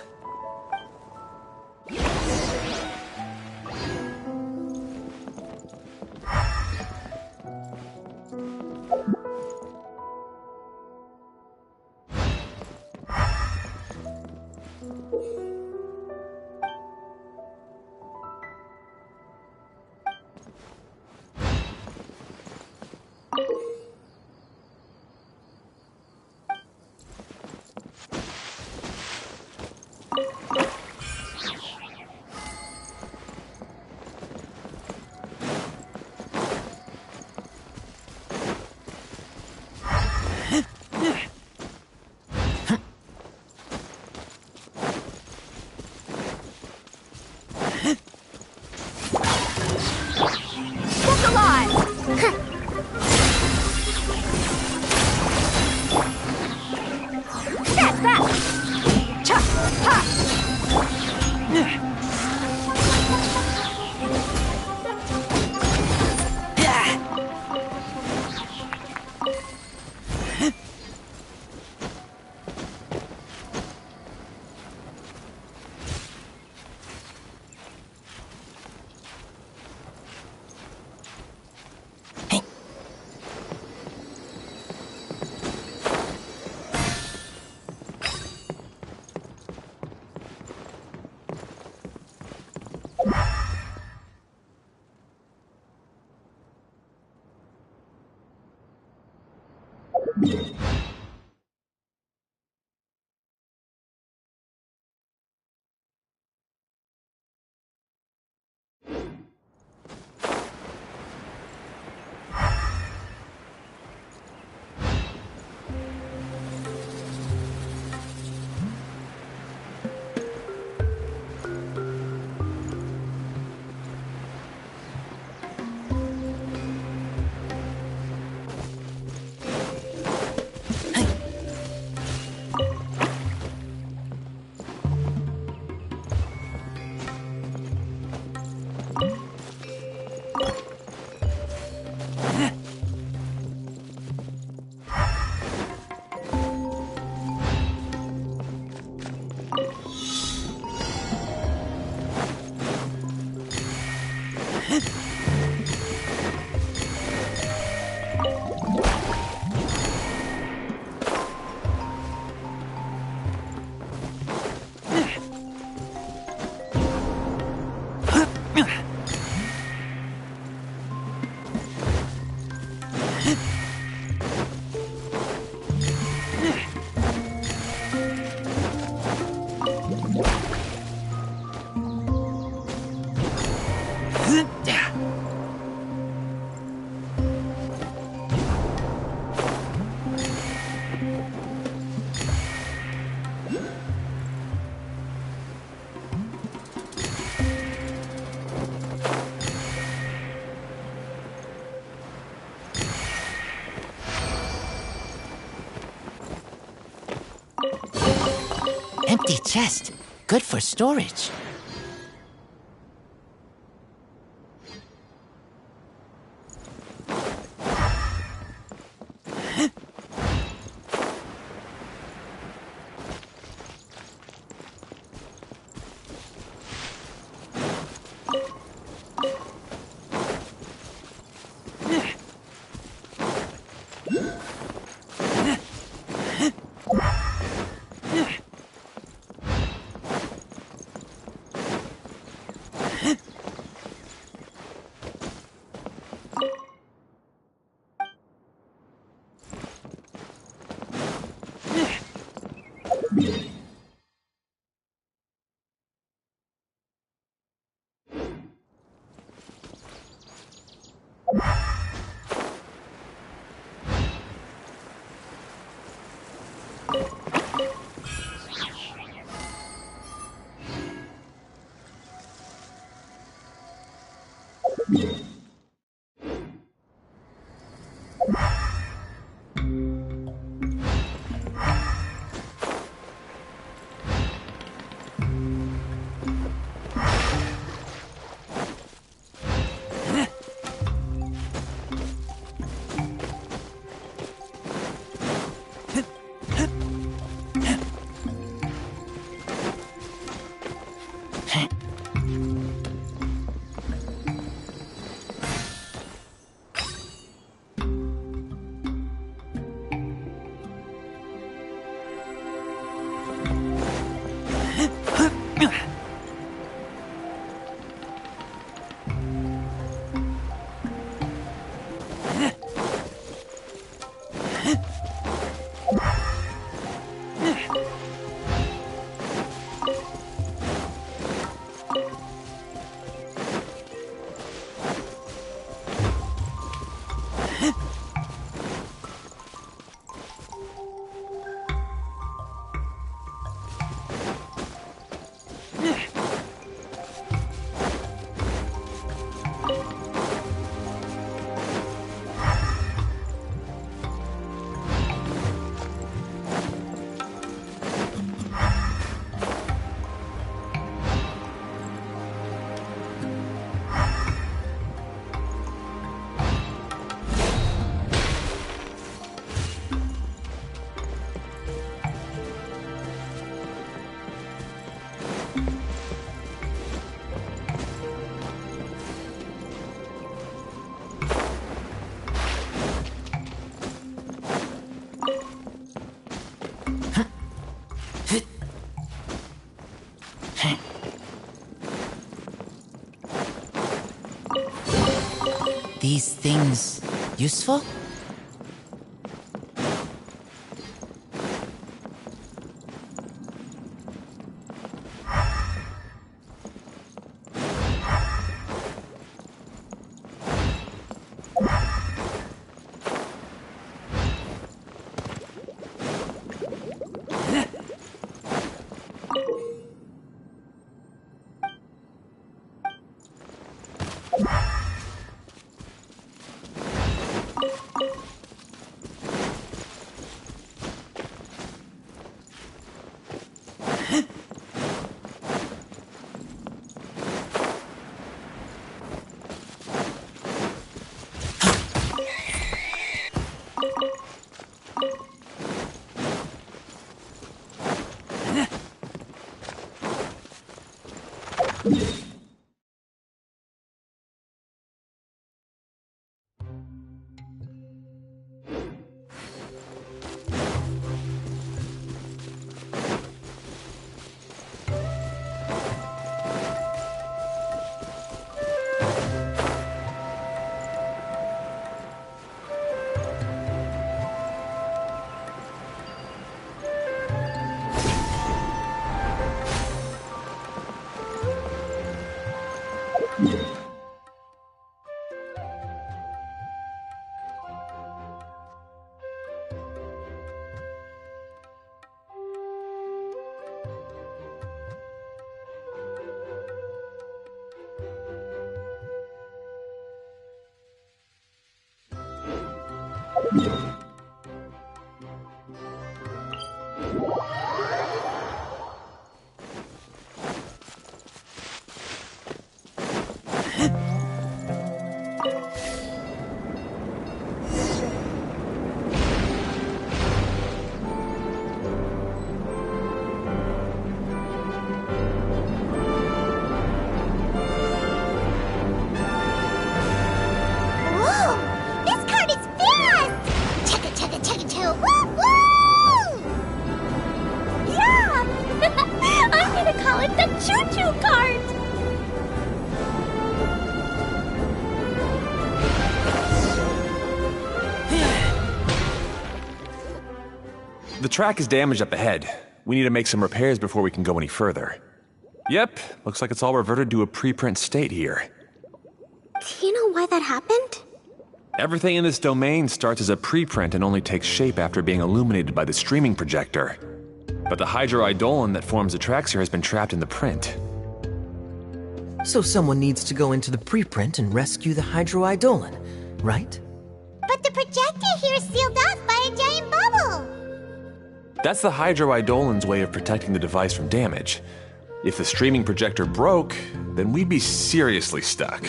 H: Empty chest. Good for storage. These things useful?
K: The track is damaged up ahead. We need to make some repairs before we can go any further. Yep, looks like it's all reverted to a preprint state here.
I: Do you know why that happened?
K: Everything in this domain starts as a preprint and only takes shape after being illuminated by the streaming projector. But the hydroidolin that forms the tracks here has been trapped in the print.
B: So someone needs to go into the preprint and rescue the hydroidolin, right?
D: But the projector here is sealed off by a giant bubble!
K: That's the hydroidolin's way of protecting the device from damage. If the streaming projector broke, then we'd be seriously stuck.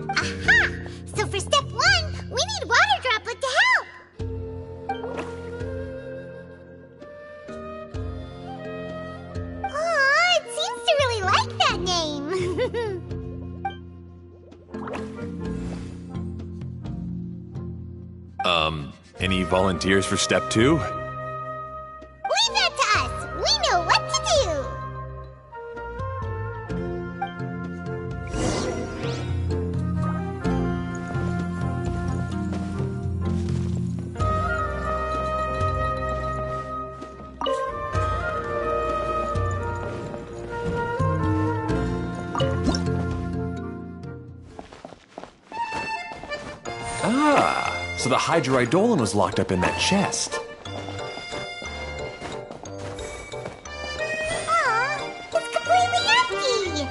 D: Aha! So for step 1, we need Water Droplet to help! Aw, it seems to really like that name!
K: Any volunteers for step 2?
D: Leave that to us! We know what to do!
K: So the hydroidolin was locked up in that chest.
D: Aw, it's completely empty!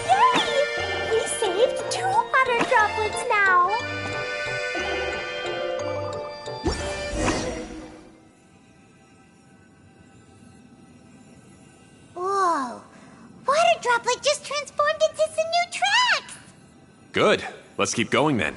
A: Yay! We saved 2 water droplets now!
D: Whoa! Water Droplet just transformed into some new tracks!
K: Good. Let's keep going then.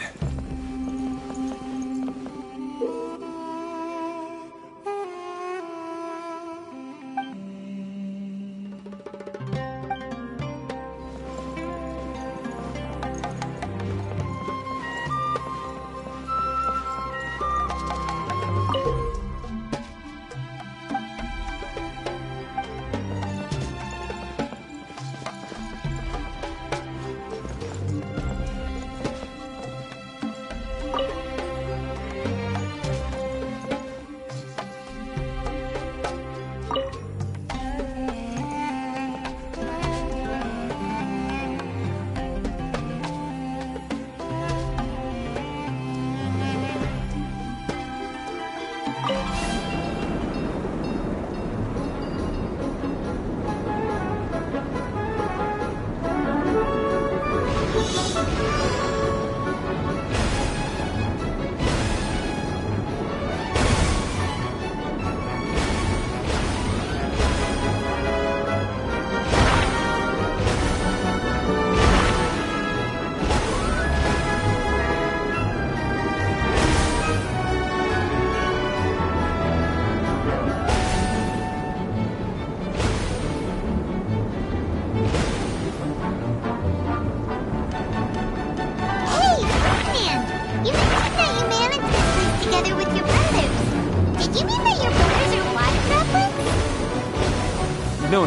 K: No,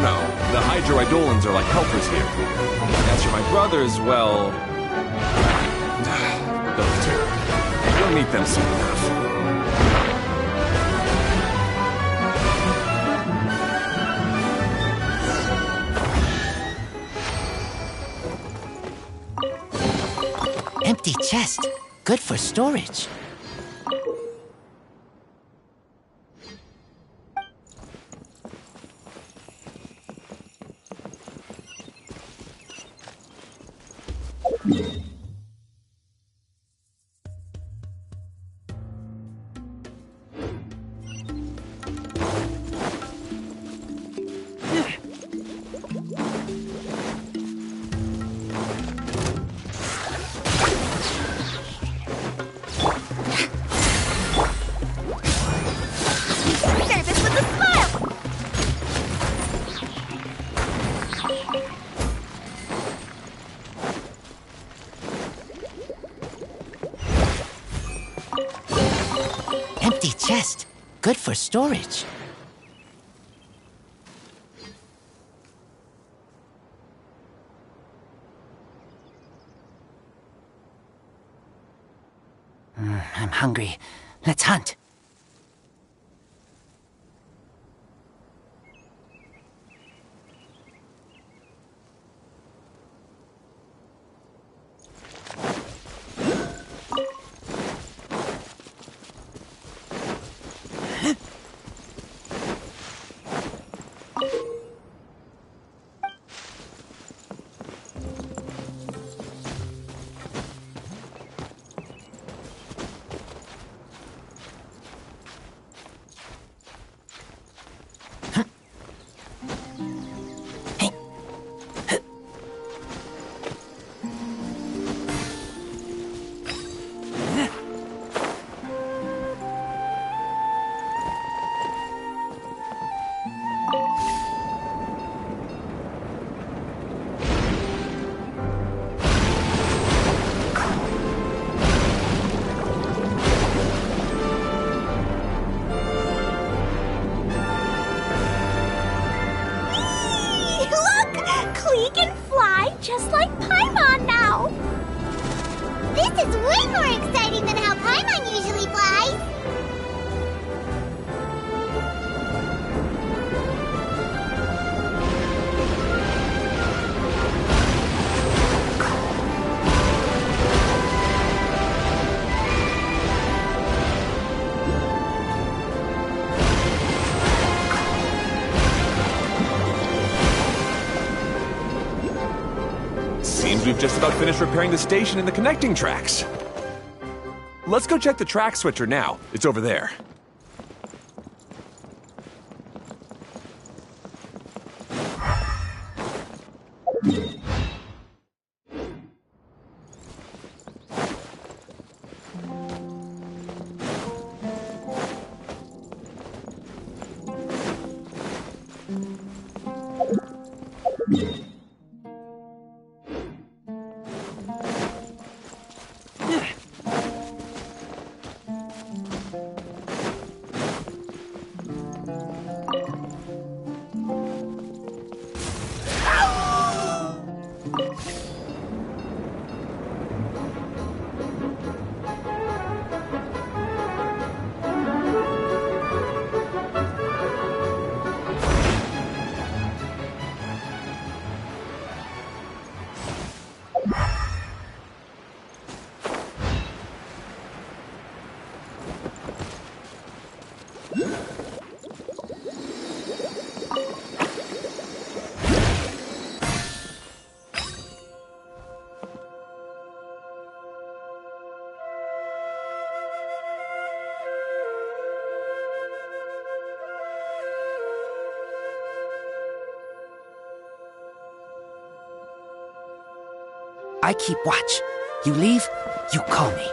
K: the hydroidolins are like helpers here. As for my brothers, well... those two. You'll meet them soon enough.
H: Empty chest. Good for storage. Empty chest. Good for storage. I'm hungry. Let's hunt.
A: Just like Paimon now!
D: This is way more exciting than how Paimon usually flies!
K: Seems we've just about finished repairing the station and the connecting tracks. Let's go check the track switcher now. It's over there.
H: I keep watch. You leave, you call me.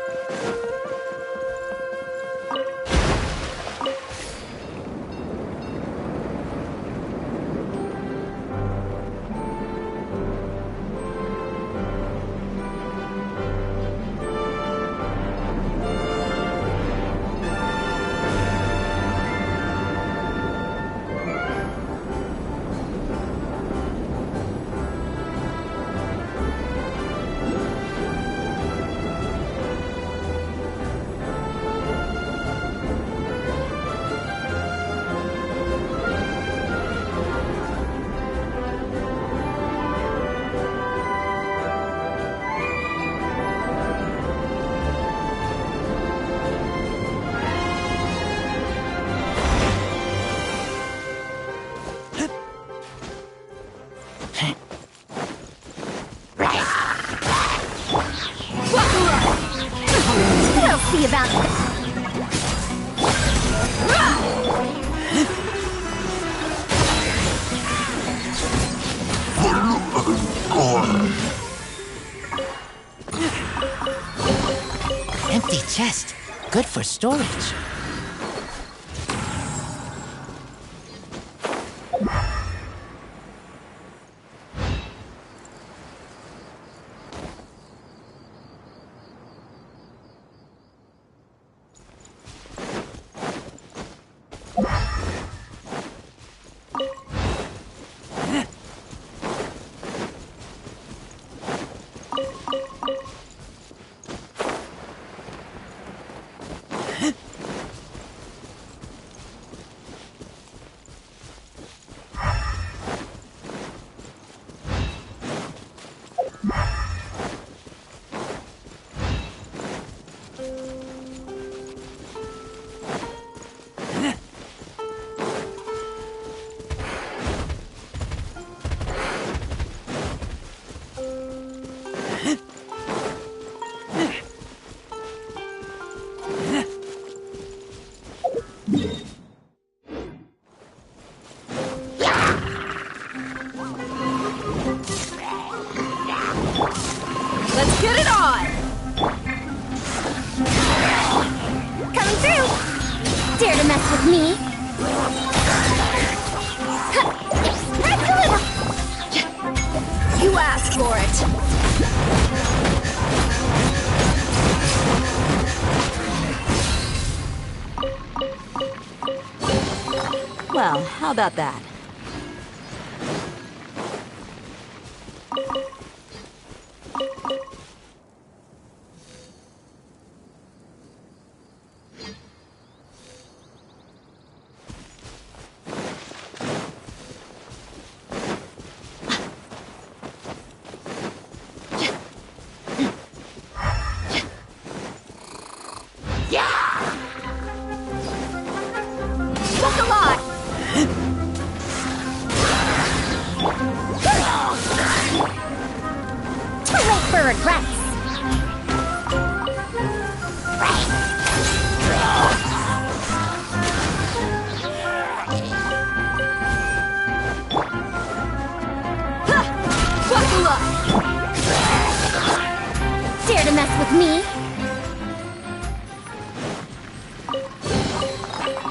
A: We'll see about this.
H: Empty chest. Good for storage.
I: me.
F: You asked for it.
G: Well, how about that?
I: Dare to mess with me?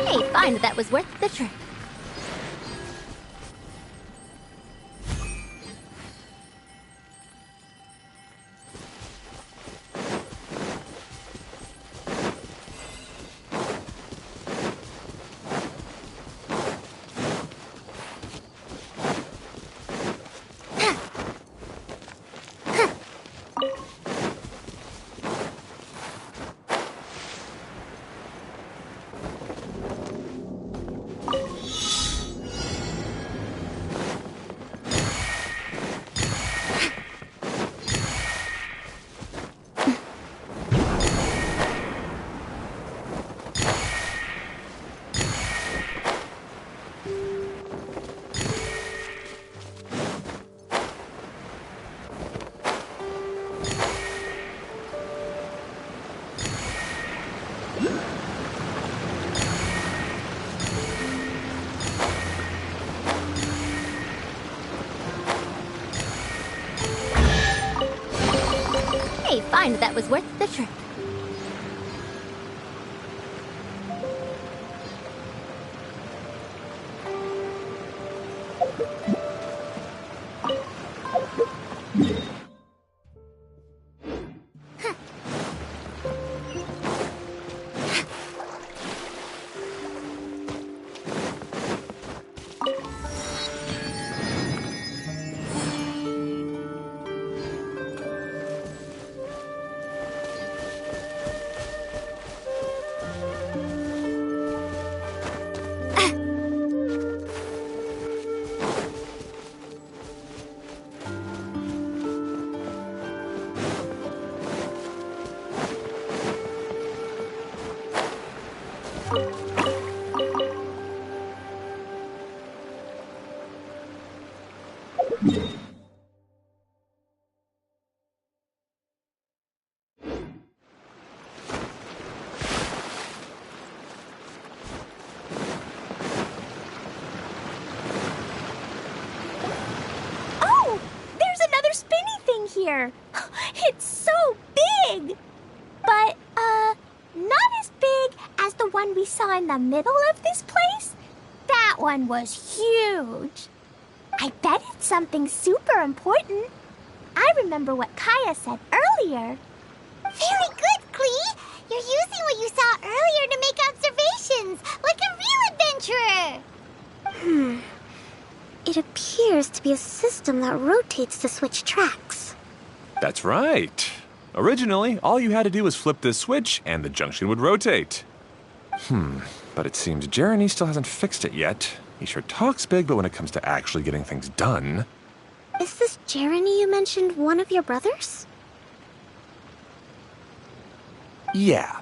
F: Hey, fine, that was worth the trip. Hey, fine, that was worth the trip.
A: Here. It's so big! But, not as big as the one we saw in the middle of this place. That one was huge. I bet it's something super important. I remember what Kaya said earlier.
D: Very good, Klee! You're using what you saw earlier to make observations, like a real adventurer!
I: It appears to be a system that rotates to switch tracks.
K: That's right. Originally, all you had to do was flip this switch and the junction would rotate. But it seems Jeremy still hasn't fixed it yet. He sure talks big, but when it comes to actually getting things done...
I: Is this Jeremy you mentioned one of your brothers?
K: Yeah.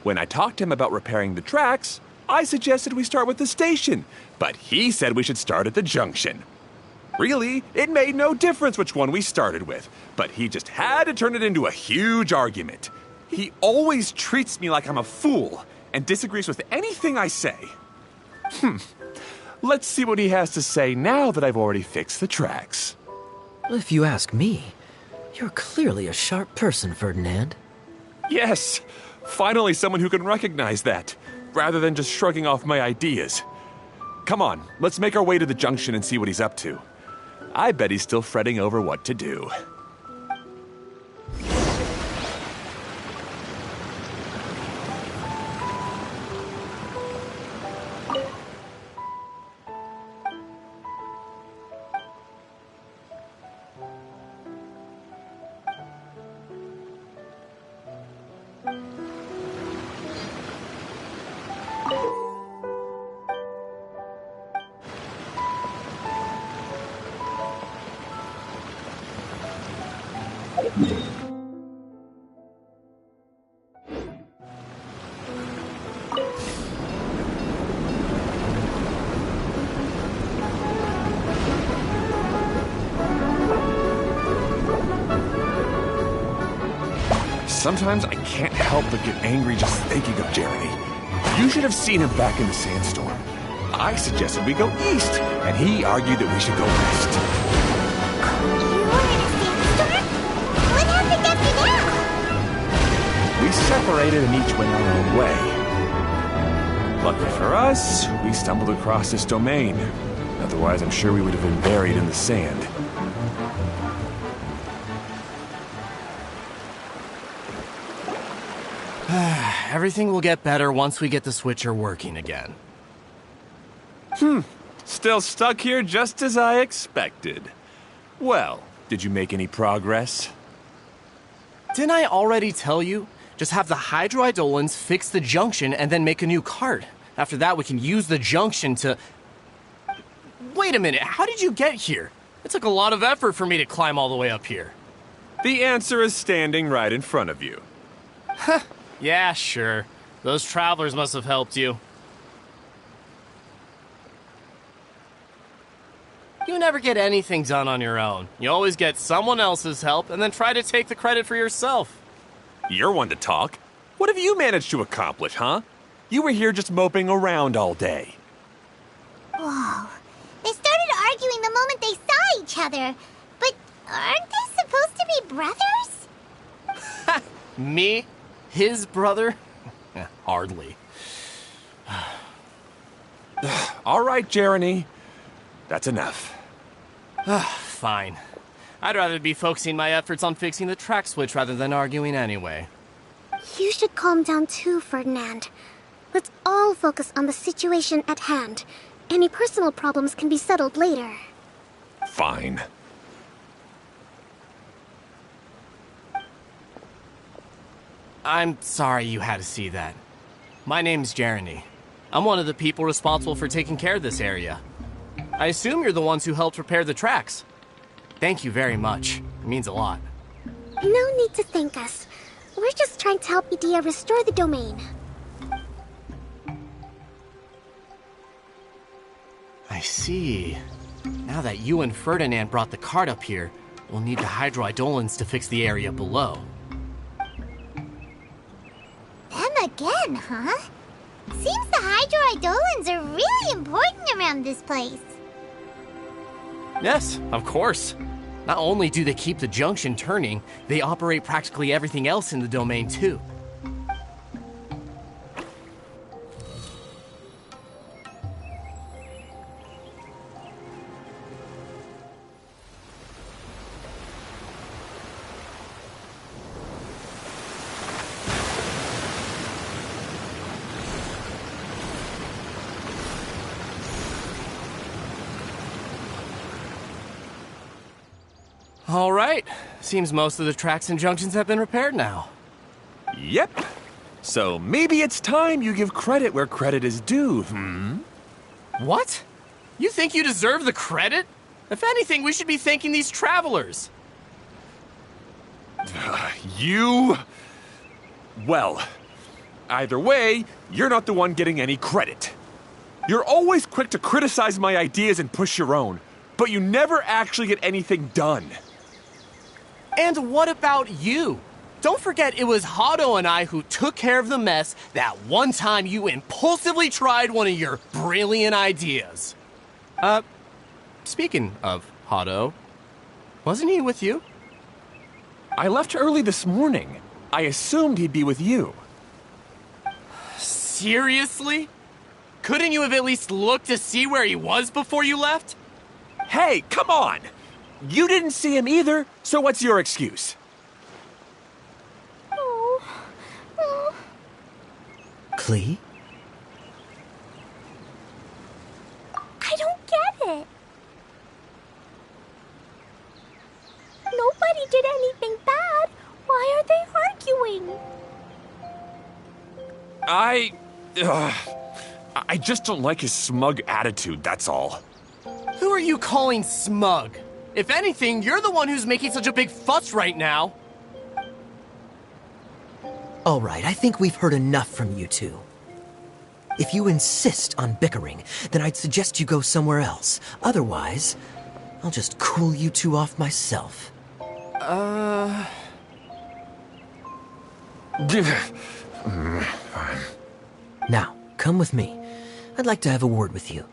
K: When I talked to him about repairing the tracks, I suggested we start with the station, but he said we should start at the junction. Really, it made no difference which one we started with, but he just had to turn it into a huge argument. He always treats me like I'm a fool and disagrees with anything I say. Let's see what he has to say now that I've already fixed the tracks.
B: If you ask me, you're clearly a sharp person, Ferdinand.
K: Yes, finally someone who can recognize that. rather than just shrugging off my ideas. Come on, let's make our way to the junction and see what he's up to. I bet he's still fretting over what to do. Sometimes I can't help but get angry just thinking of Jeremy. You should have seen him back in the sandstorm. I suggested we go east, and he argued that we should go west.
D: You were in a sandstorm? What happened after that?
K: We separated and each went our own way. Lucky for us, we stumbled across this domain. Otherwise, I'm sure we would have been buried in the sand.
L: Everything will get better once we get the switcher working again.
K: Still stuck here just as I expected. Well, did you make any progress?
L: Didn't I already tell you? Just have the hydroidolins fix the junction and then make a new cart. After that, we can use the junction to... Wait a minute, how did you get here? It took a lot of effort for me to climb all the way up here.
K: The answer is standing right in front of you.
L: Yeah, sure. Those travelers must have helped you. You never get anything done on your own. You always get someone else's help and then try to take the credit for yourself.
K: You're one to talk. What have you managed to accomplish, huh? You were here just moping around all day.
D: Whoa. They started arguing the moment they saw each other. But aren't they supposed to be brothers?
L: Me? His brother? Hardly.
K: All right, Jeremy. That's enough.
L: Fine. I'd rather be focusing my efforts on fixing the track switch rather than arguing anyway.
I: You should calm down too, Ferdinand. Let's all focus on the situation at hand. Any personal problems can be settled later.
K: Fine.
L: I'm sorry you had to see that. My name's Jeremy. I'm one of the people responsible for taking care of this area. I assume you're the ones who helped repair the tracks. Thank you very much. It means a lot.
I: No need to thank us. We're just trying to help Edea restore the domain.
L: I see. Now that you and Ferdinand brought the cart up here, we'll need the hydroidolins to fix the area below.
D: Them again, huh? Seems the hydroidolins are really important around this place.
L: Yes, of course. Not only do they keep the junction turning, they operate practically everything else in the domain too. All right. Seems most of the tracks and junctions have been repaired now.
K: Yep. So maybe it's time you give credit where credit is due,
L: What? You think you deserve the credit? If anything, we should be thanking these travelers.
K: You... Well, either way, you're not the one getting any credit. You're always quick to criticize my ideas and push your own, but you never actually get anything done.
L: And what about you? Don't forget it was Hado and I who took care of the mess that one time you impulsively tried one of your brilliant ideas. Speaking of Hado, wasn't he with you?
K: I left early this morning. I assumed he'd be with you.
L: Seriously? Couldn't you have at least looked to see where he was before you left?
K: Hey, come on! You didn't see him either, so what's your excuse?
B: Klee?
A: I don't get it. Nobody did anything bad. Why are they arguing?
K: I just don't like his smug attitude, that's all.
L: Who are you calling smug? If anything, you're the one who's making such a big fuss right now.
B: All right, I think we've heard enough from you two. If you insist on bickering, then I'd suggest you go somewhere else. Otherwise, I'll just cool you two off myself.
K: Fine.
B: Now, come with me. I'd like to have a word with you.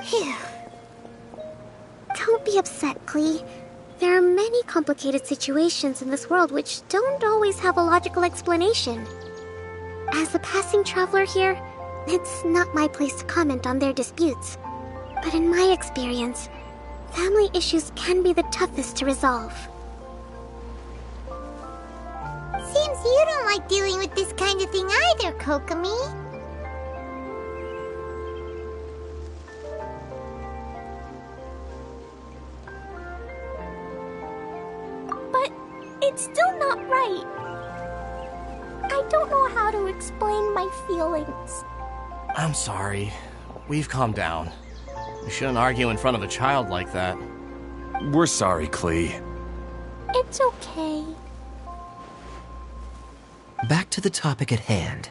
I: Phew. Don't be upset, Klee. There are many complicated situations in this world which don't always have a logical explanation. As a passing traveler here, it's not my place to comment on their disputes. But in my experience, family issues can be the toughest to resolve.
D: Seems you don't like dealing with this kind of thing either, Kokomi.
A: But it's still not right. I don't know how to explain my feelings.
L: I'm sorry. We've calmed down. You shouldn't argue in front of a child like that.
K: We're sorry, Klee.
A: It's okay.
B: Back to the topic at hand.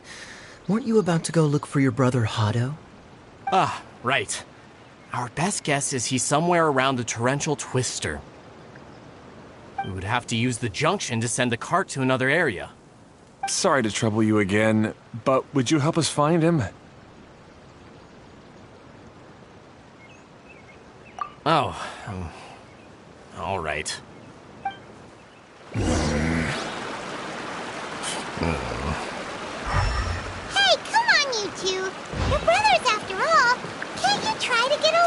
B: Weren't you about to go look for your brother Hado?
L: Ah, right. Our best guess is he's somewhere around the torrential twister. We would have to use the junction to send the cart to another area.
K: Sorry to trouble you again, but would you help us find him?
L: Oh, all right.
D: Hey, come on, you two. You're brothers after all. Can't you try to get along?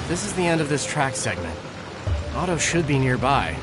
L: This is the end of this track segment. Otto should be nearby.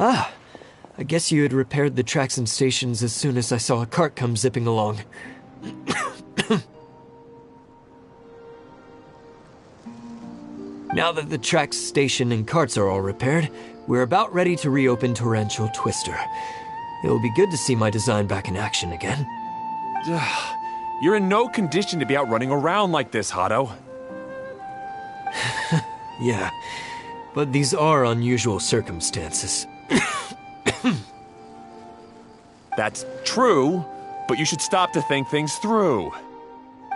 B: Ah, I guess you had repaired the tracks and stations as soon as I saw a cart come zipping along. Now that the tracks, station, and carts are all repaired, we're about ready to reopen Torrential Twister. It will be good to see my design back in action again.
K: You're in no condition to be out running around like this, Hado.
B: Yeah, but these are unusual circumstances.
K: That's true, but you should stop to think things through.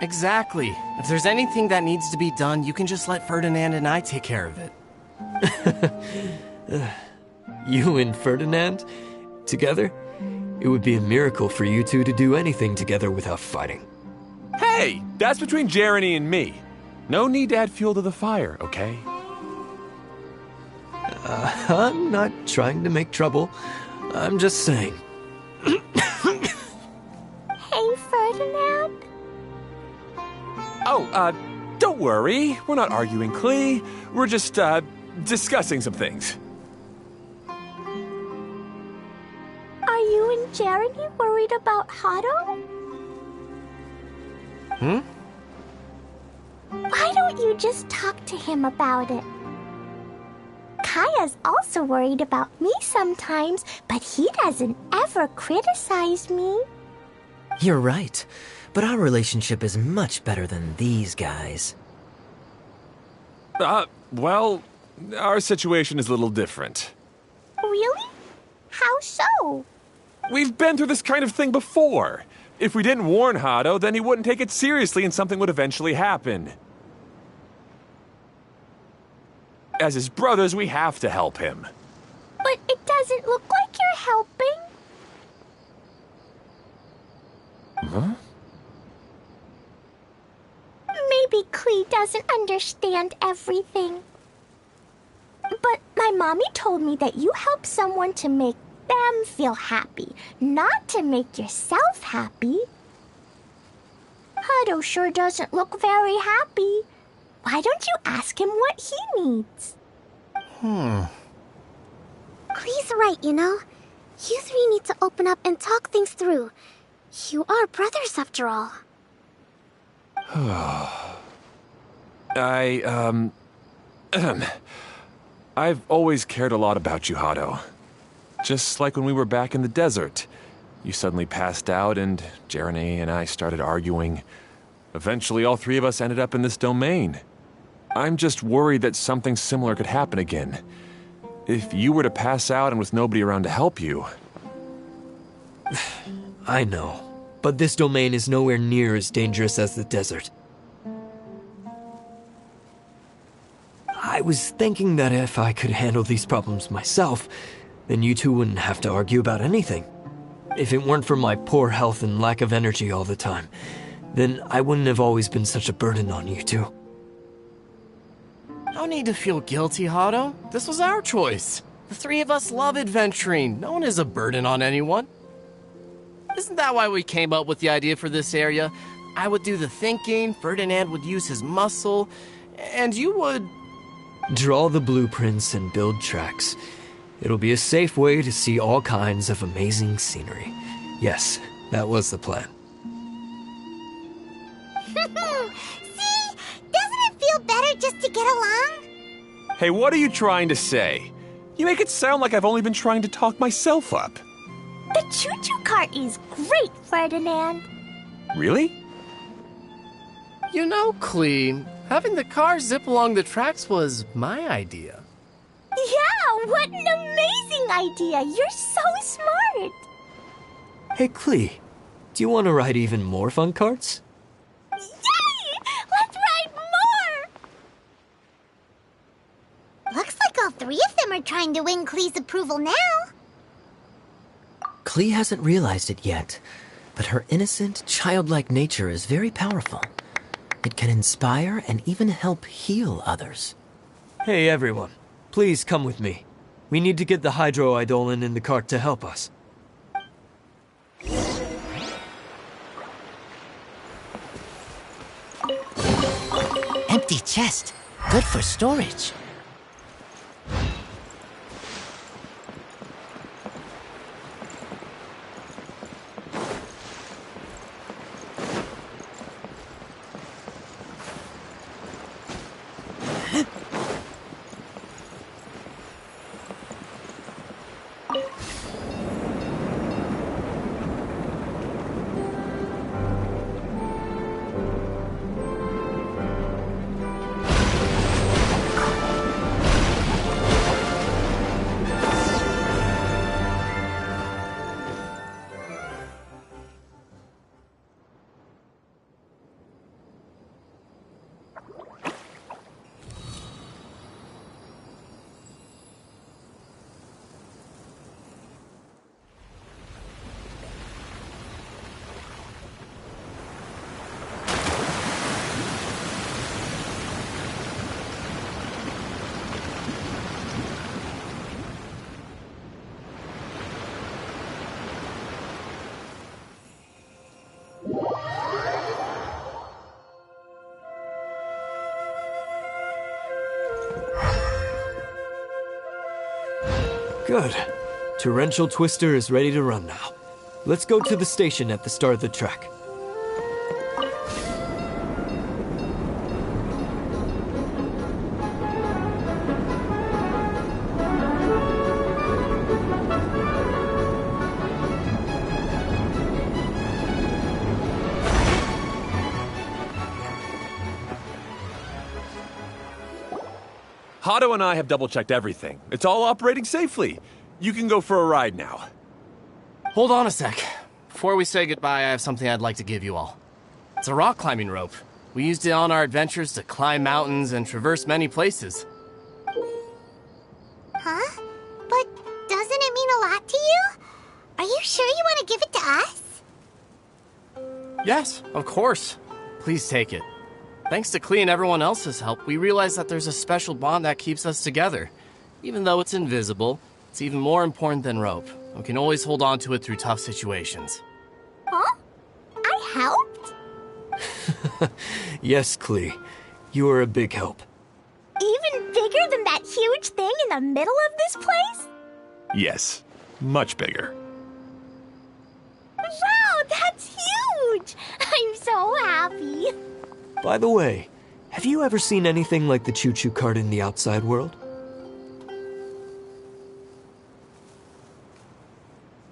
L: Exactly. If there's anything that needs to be done, you can just let Ferdinand and I take care of it.
B: You and Ferdinand? Together? It would be a miracle for you two to do anything together without fighting.
K: Hey, that's between Jeremy and me. No need to add fuel to the fire, okay?
B: I'm not trying to make trouble. I'm just saying.
A: Hey, Ferdinand.
K: Oh, don't worry. We're not arguing, Klee. We're just, discussing some things.
A: Are you and Jeremy worried about Hado? Why don't you just talk to him about it? Kaya's also worried about me sometimes, but he doesn't ever criticize me.
B: You're right, but our relationship is much better than these guys.
K: Well, our situation is a little different.
A: Really? How so?
K: We've been through this kind of thing before. If we didn't warn Hado, then he wouldn't take it seriously and something would eventually happen. As his brothers, we have to help him.
A: But it doesn't look like you're helping.
K: Huh?
A: Maybe Klee doesn't understand everything. But my mommy told me that you help someone to make them feel happy, not to make yourself happy. Hado sure doesn't look very happy. Why don't you ask him what he needs?
I: Klee's right, you know. You three need to open up and talk things through. You are brothers after all.
K: I've always cared a lot about you, Hado. Just like when we were back in the desert. You suddenly passed out and Jeremy and I started arguing. Eventually, all three of us ended up in this domain. I'm just worried that something similar could happen again. If you were to pass out and with nobody around to help you...
B: I know, but this domain is nowhere near as dangerous as the desert. I was thinking that if I could handle these problems myself, then you two wouldn't have to argue about anything. If it weren't for my poor health and lack of energy all the time, then I wouldn't have always been such a burden on you two.
L: No need to feel guilty, Hado. This was our choice. The three of us love adventuring. No one is a burden on anyone. Isn't that why we came up with the idea for this area? I would do the thinking, Ferdinand would use his muscle, and you would...
B: Draw the blueprints and build tracks. It'll be a safe way to see all kinds of amazing scenery. Yes, that was the plan.
D: See? Doesn't it feel better just to get along?
K: Hey, what are you trying to say? You make it sound like I've only been trying to talk myself up.
A: The choo-choo cart is great, Ferdinand.
K: Really?
L: You know, Clee, having the car zip along the tracks was my idea.
A: Yeah, what an amazing idea! You're so smart!
B: Hey, Clee, do you want to ride even more fun carts?
A: Yay! Let's ride more!
D: Looks like all three of them are trying to win Clee's approval now.
B: Clee hasn't realized it yet, but her innocent, childlike nature is very powerful. It can inspire and even help heal others. Hey, everyone. Please come with me. We need to get the hydro-idolin in the cart to help us.
H: Empty chest. Good for storage.
B: Good. Torrential Twister is ready to run now. Let's go to the station at the start of the track.
K: Hado and I have double-checked everything. It's all operating safely. You can go for a ride now.
L: Hold on a sec. Before we say goodbye, I have something I'd like to give you all. It's a rock climbing rope. We used it on our adventures to climb mountains and traverse many places.
D: Huh? But doesn't it mean a lot to you? Are you sure you want to give it to us?
L: Yes, of course. Please take it. Thanks to Clee and everyone else's help, we realized that there's a special bond that keeps us together. Even though it's invisible, it's even more important than rope. We can always hold on to it through tough situations.
D: Huh? I helped?
B: Yes, Clee. You are a big help.
A: Even bigger than that huge thing in the middle of this place?
K: Yes. Much bigger.
A: Wow, that's huge! I'm so happy.
B: By the way, have you ever seen anything like the choo-choo cart in the outside world?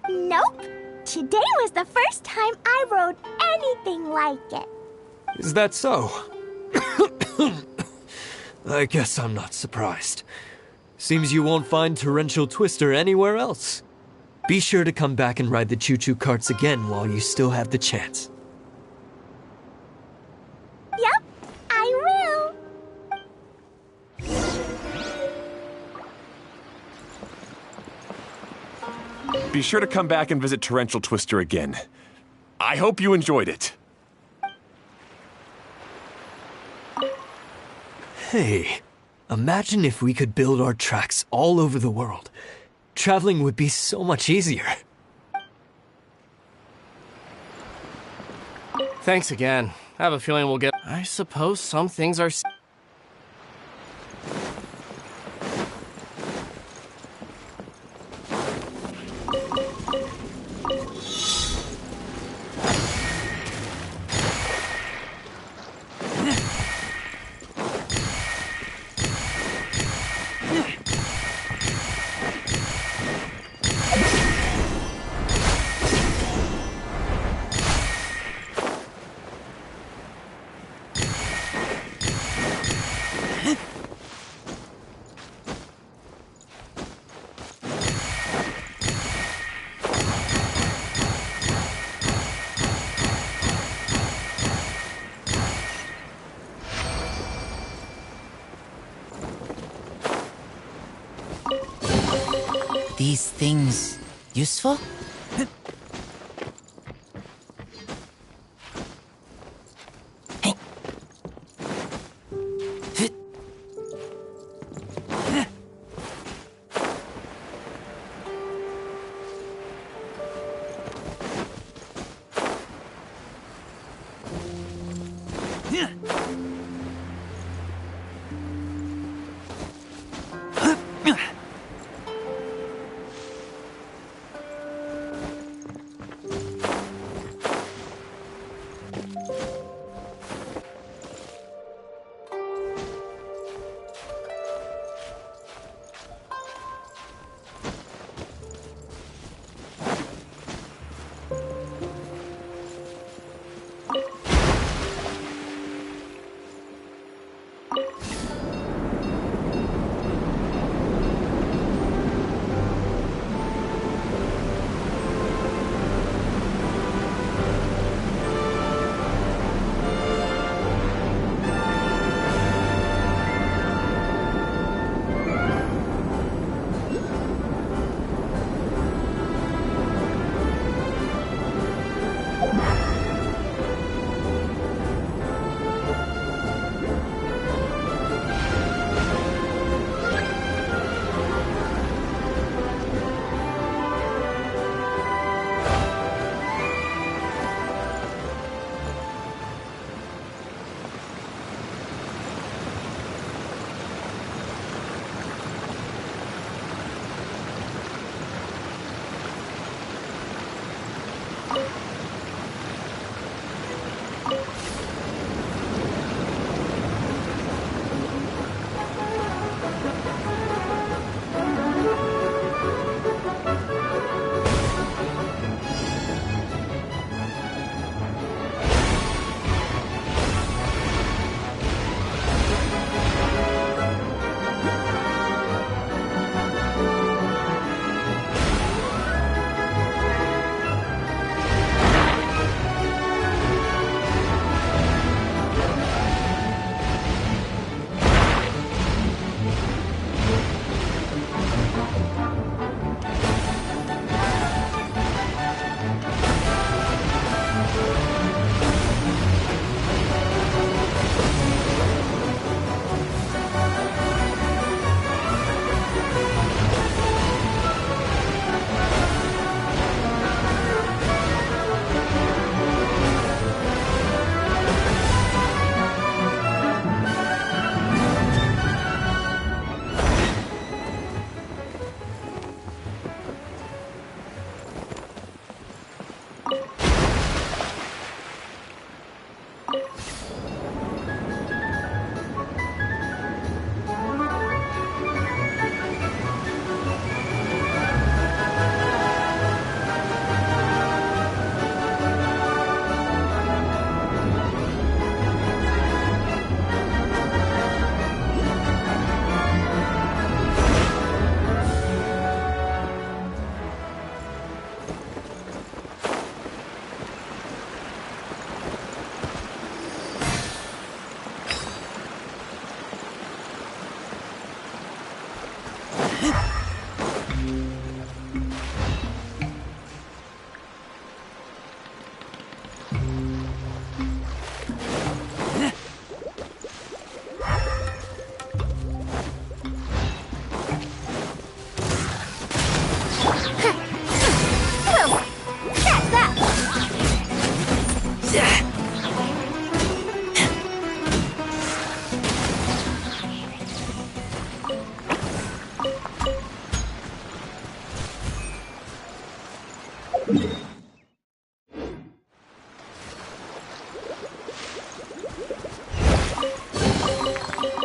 A: Nope. Today was the first time I rode anything like it.
B: Is that so? I guess I'm not surprised. Seems you won't find Torrential Twister anywhere else. Be sure to come back and ride the choo-choo carts again while you still have the chance.
A: Yep, I will.
K: Be sure to come back and visit Torrential Twister again. I hope you enjoyed it.
B: Hey, imagine if we could build our tracks all over the world. Traveling would be so much easier.
L: Thanks again. I have a feeling we'll get... I suppose some things are...
H: These things useful?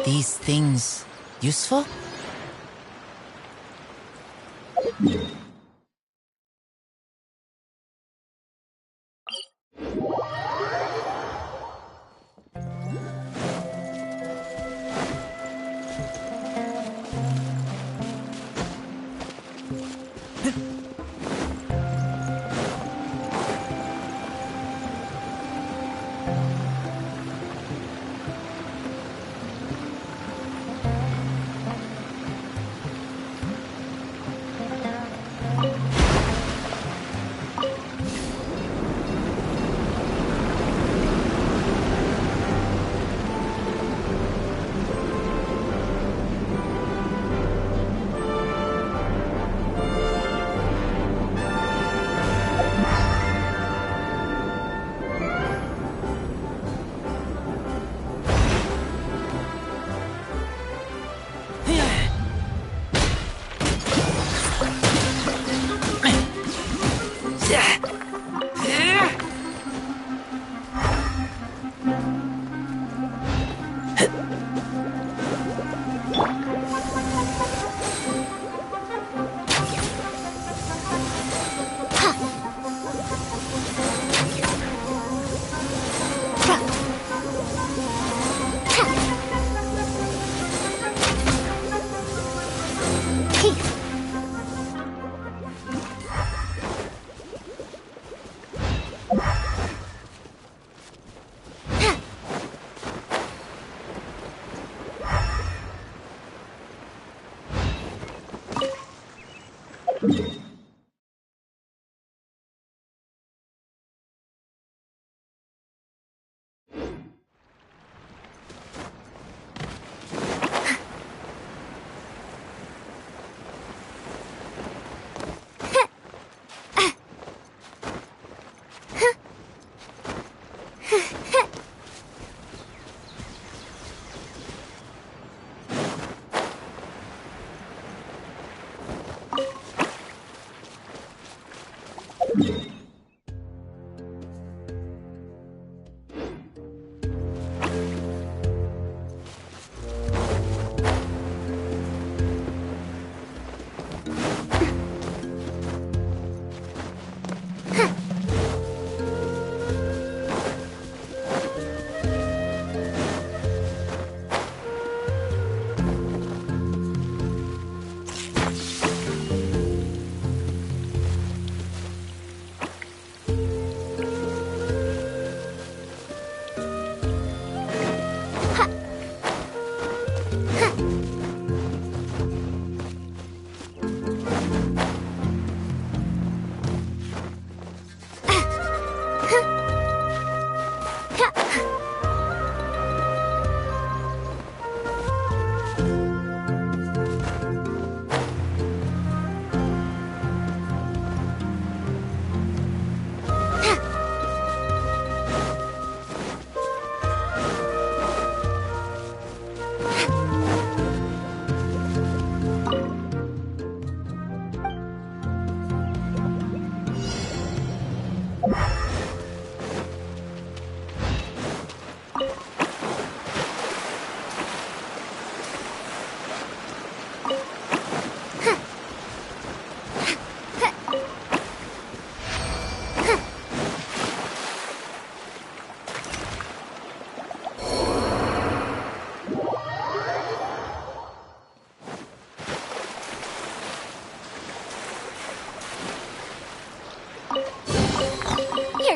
H: These things useful?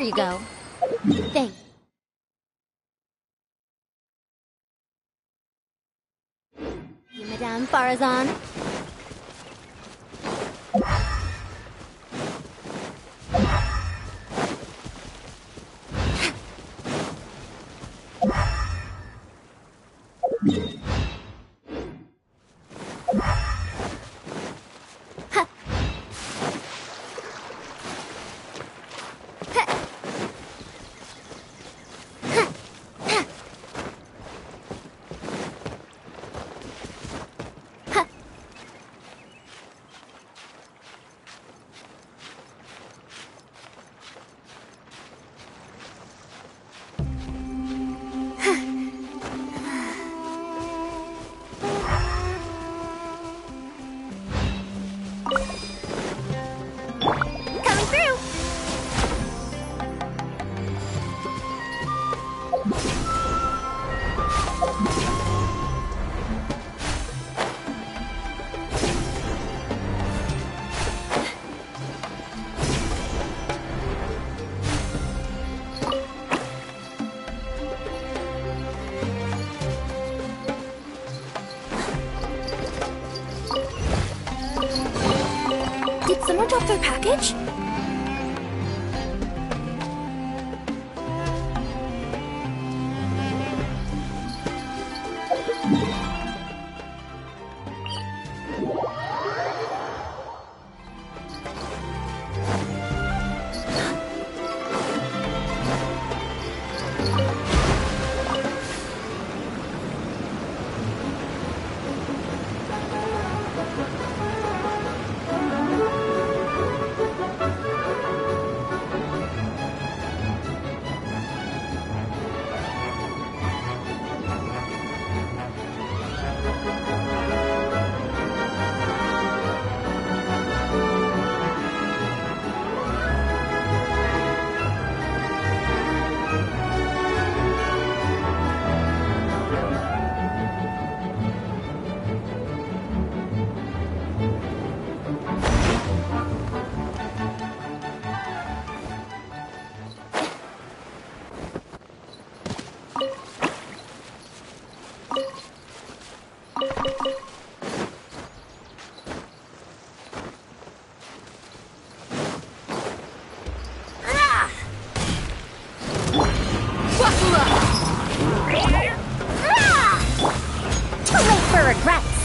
F: Here you go. Thanks. You, Madame Farazan.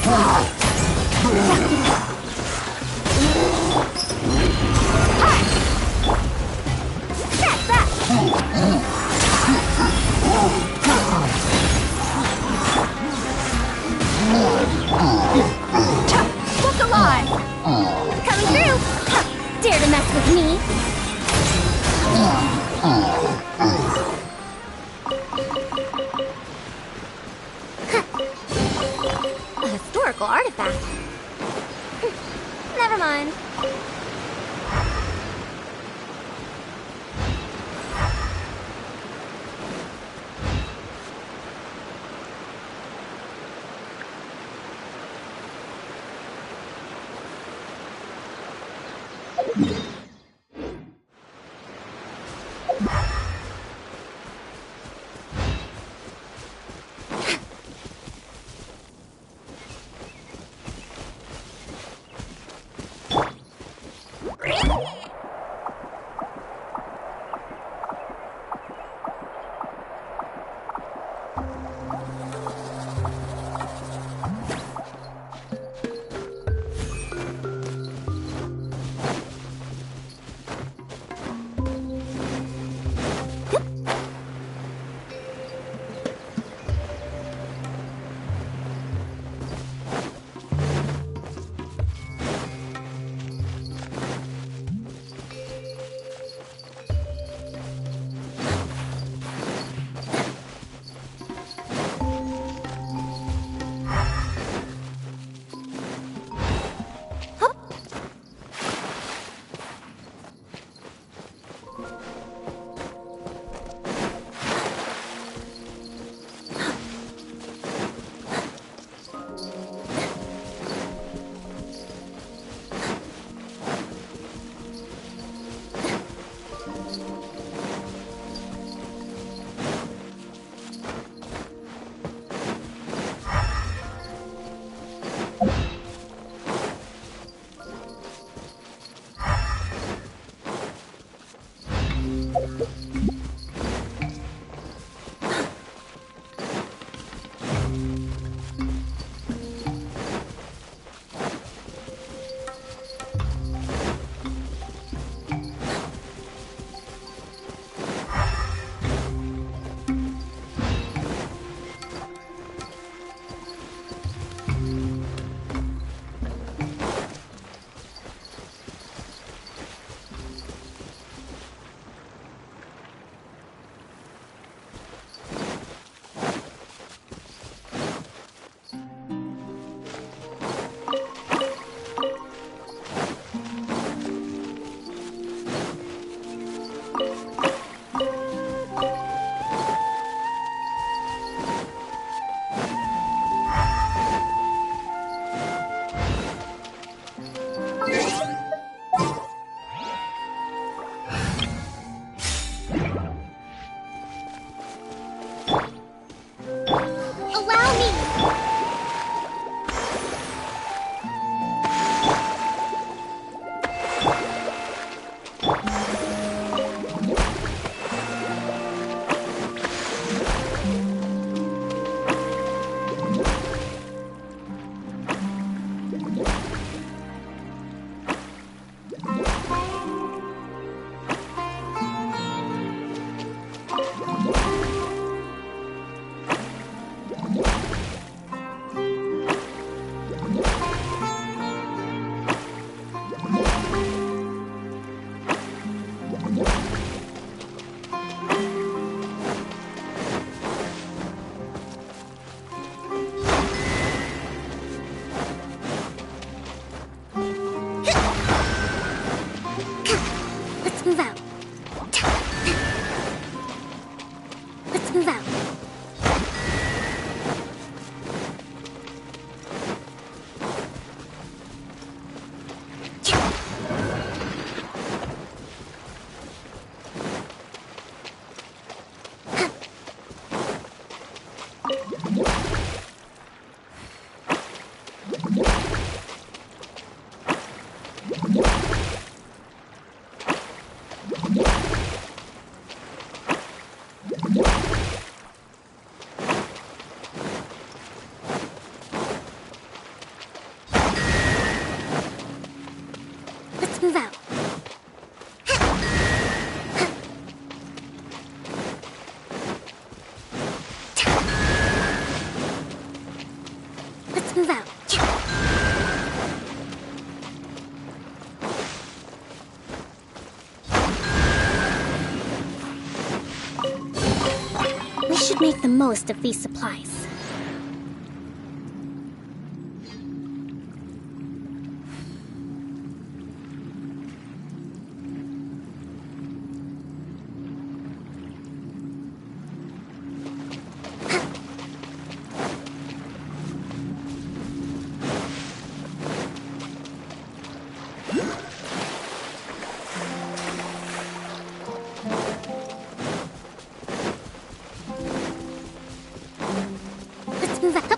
E: Look alive! Coming through! Dare to mess with me? A historical artifact. Never mind.
I: should make the most of these supplies. Let's move up.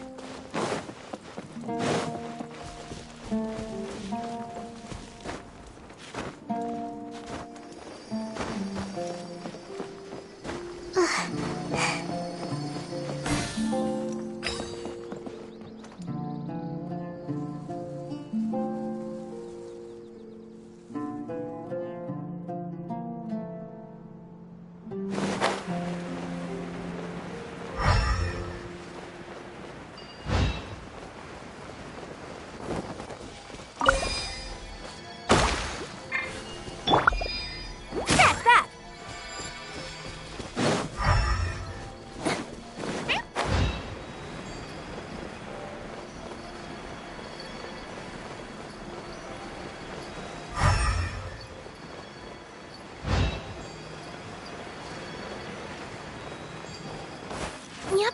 I: Yep.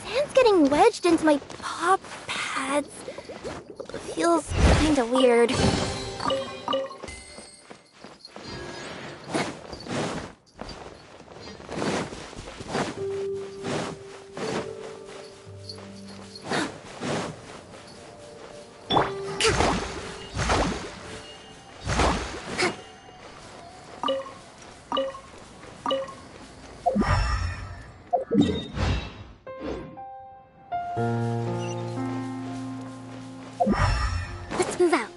I: Sand's getting wedged into my paw pads. Feels kinda weird. Let's move out.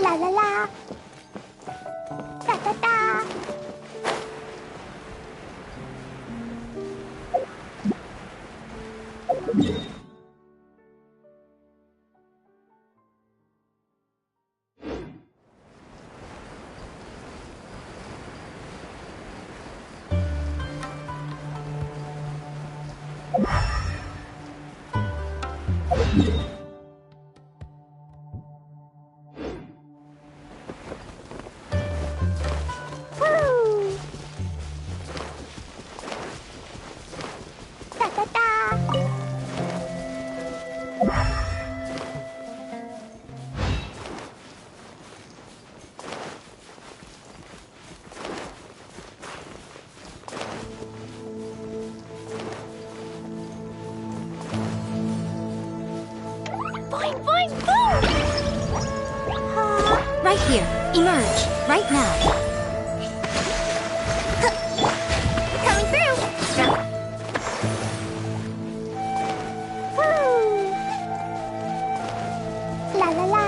A: La la la. Da da da. Woo! Da da da. Boing, boing, boom!
J: Right here. Emerge. Right now.
D: Coming through.
A: Woo! La la la.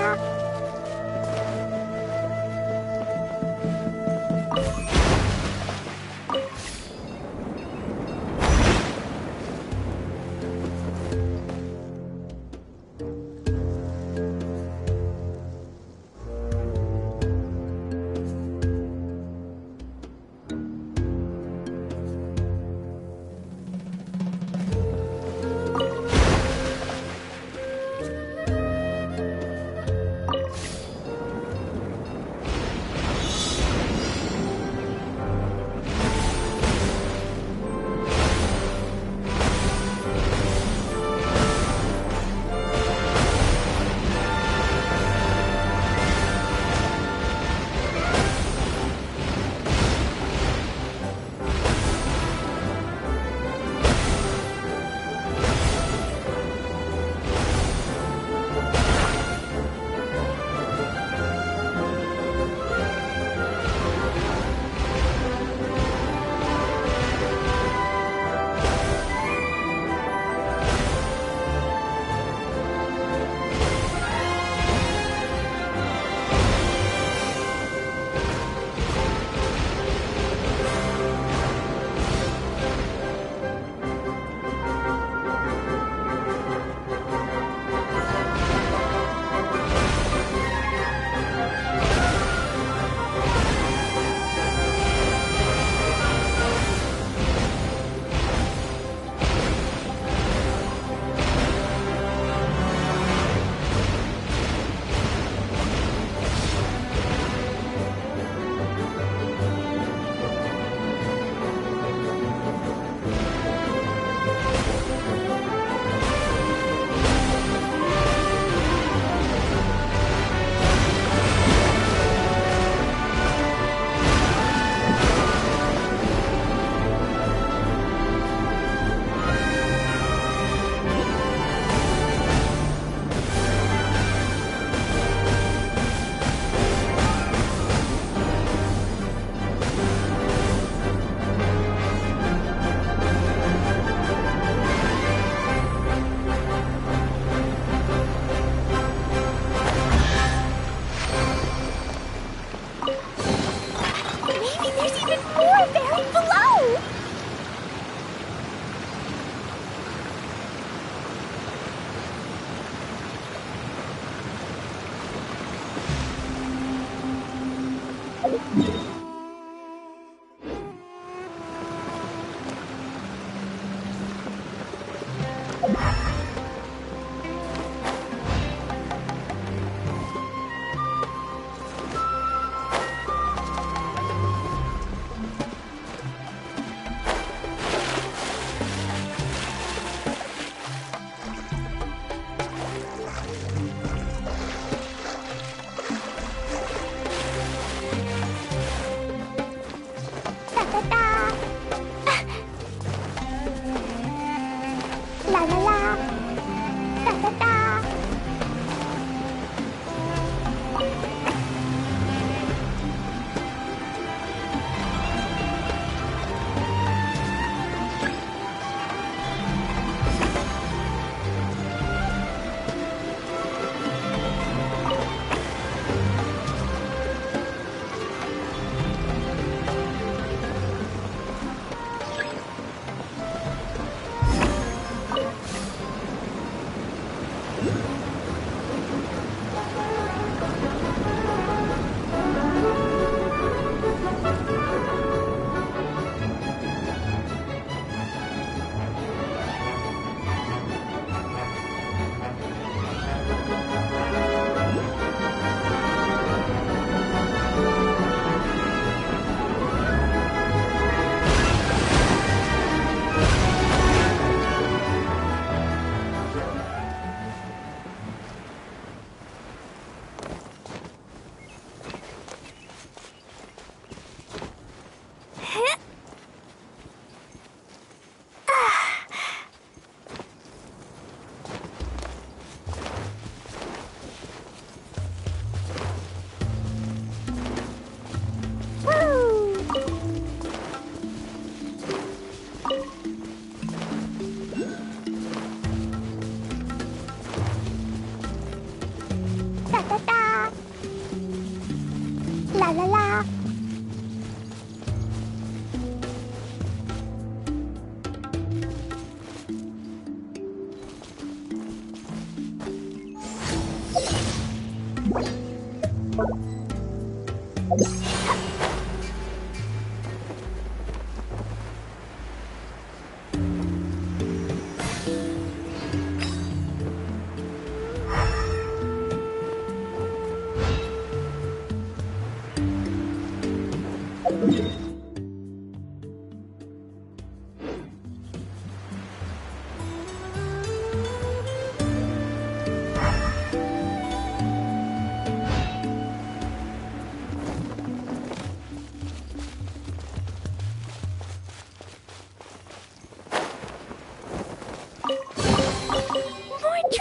A: La la la.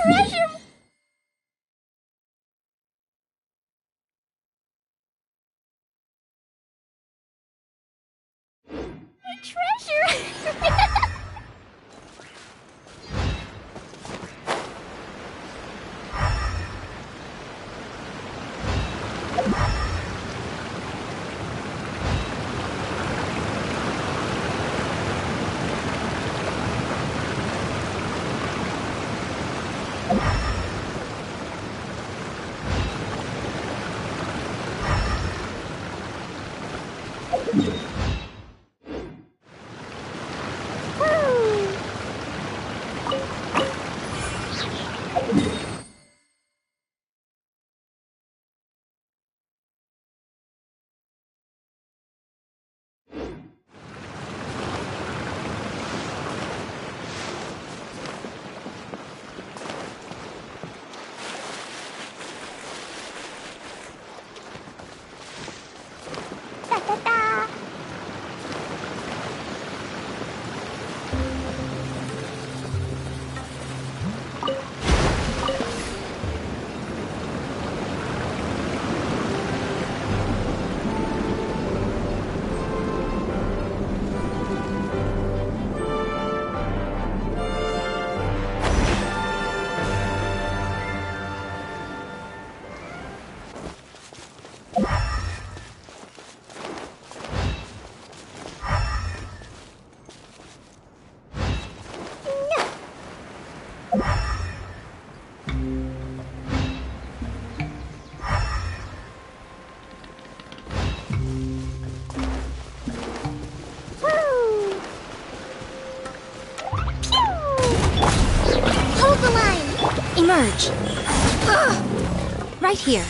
E: treasure! Treasure!
J: Emerge. Right here.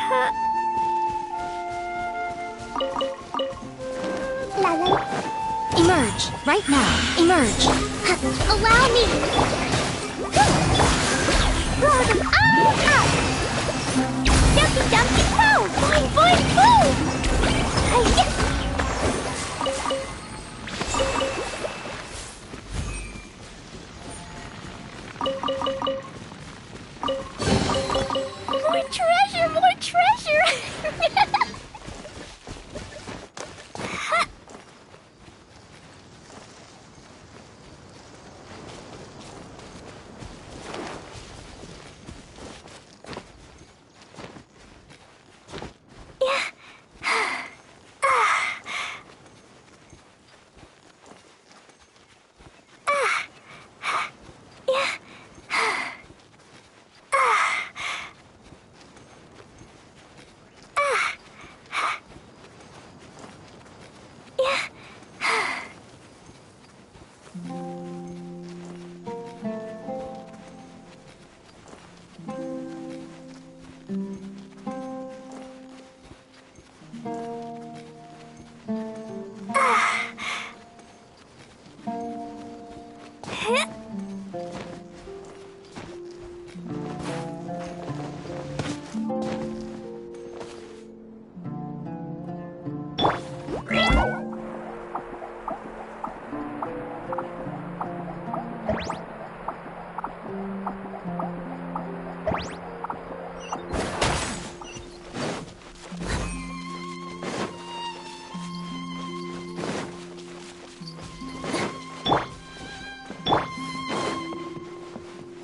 I: La la.
J: Emerge, right now. Emerge.
I: Allow me. Blow them all out. Dumpty dumpty pow. Boing boing boom. Hi-ya. More treasure, more treasure.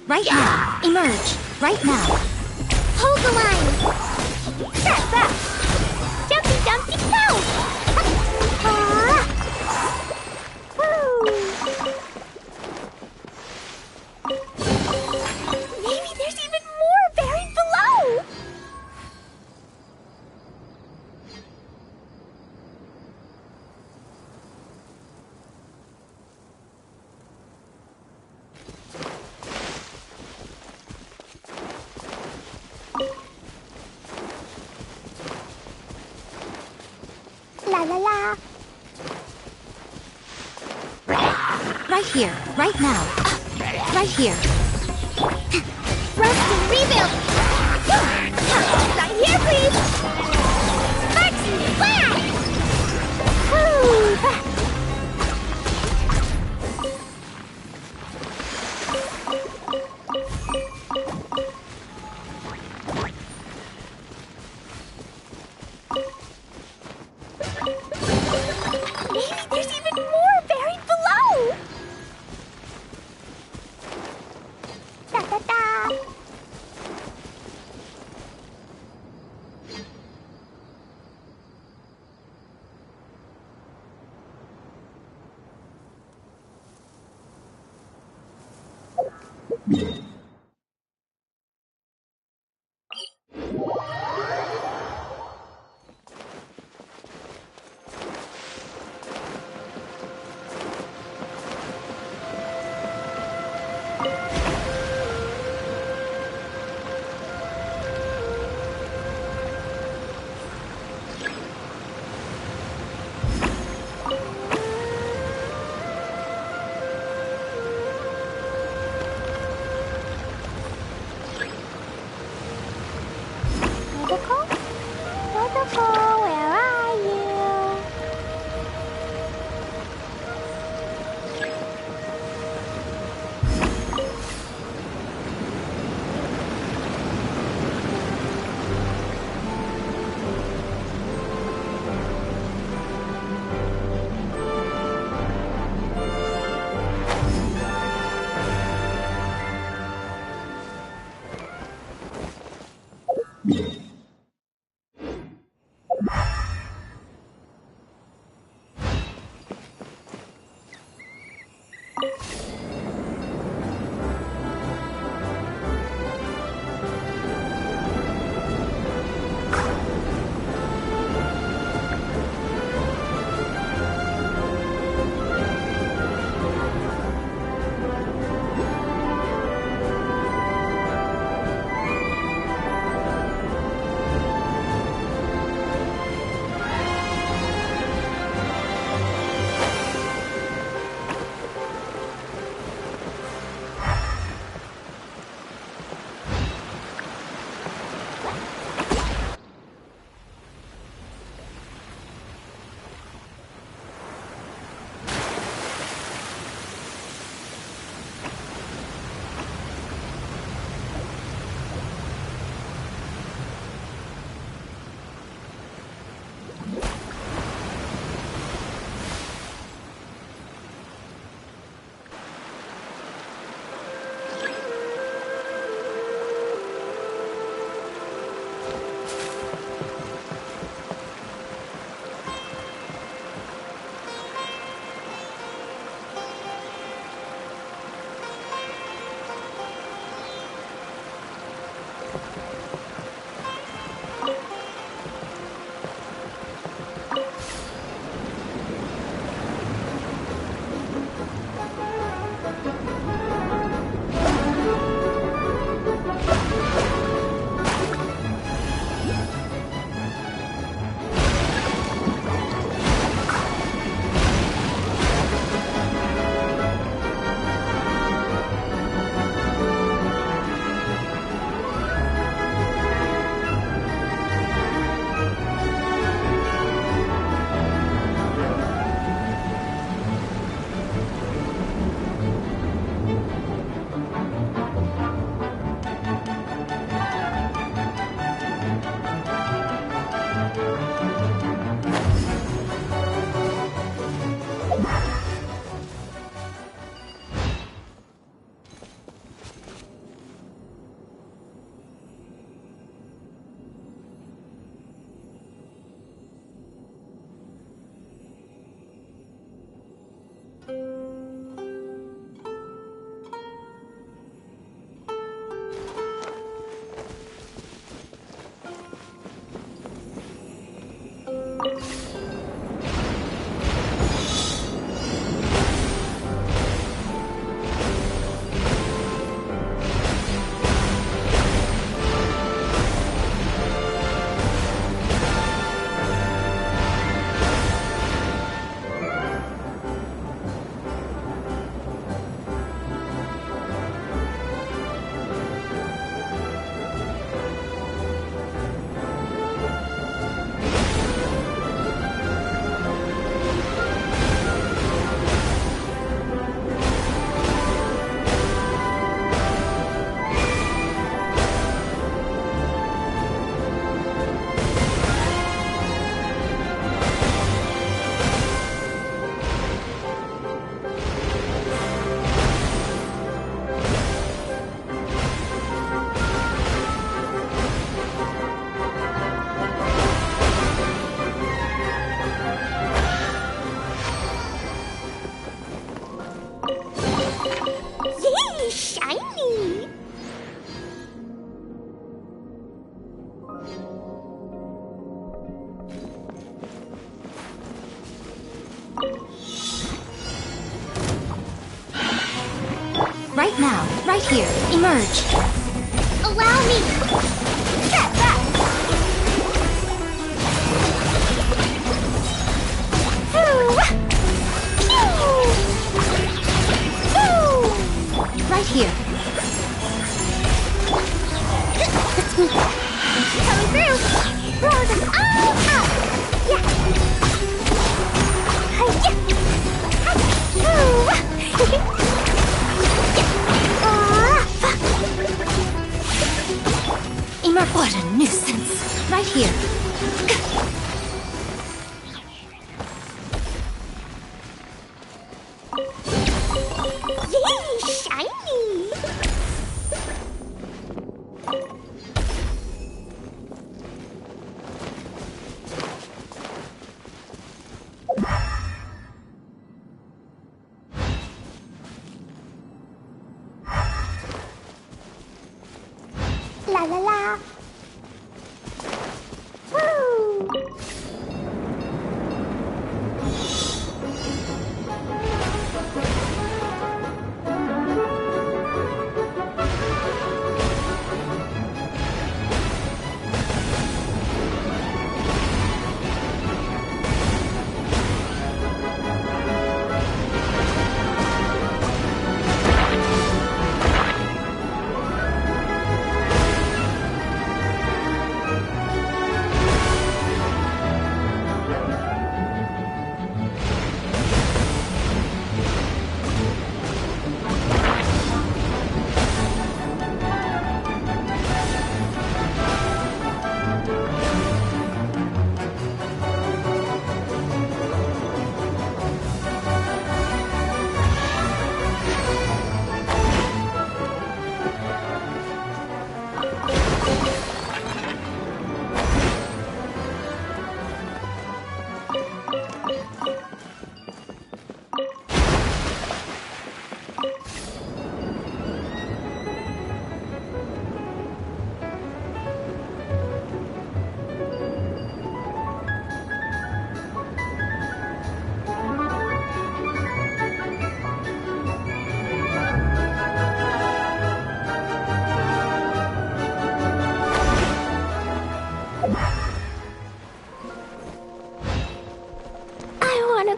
J: Right now. Emerge, right now.
I: Hold the line. That's that. Dumpty dumpty pow. Maybe there's even more buried below. La la la.
J: Right here, right now. Right here.
I: Rust and rebuild. Right here, please. Sparks and flash. Woo. Maybe there's even more buried below. Da da da.
J: Right here. Emerge.
D: Allow me. Step back.
J: Right here.
D: That's me. Coming through. Roll them all up. Yeah. Hi-ya.
J: What a nuisance. Right here.
D: Yay, shiny. La la la. Woo!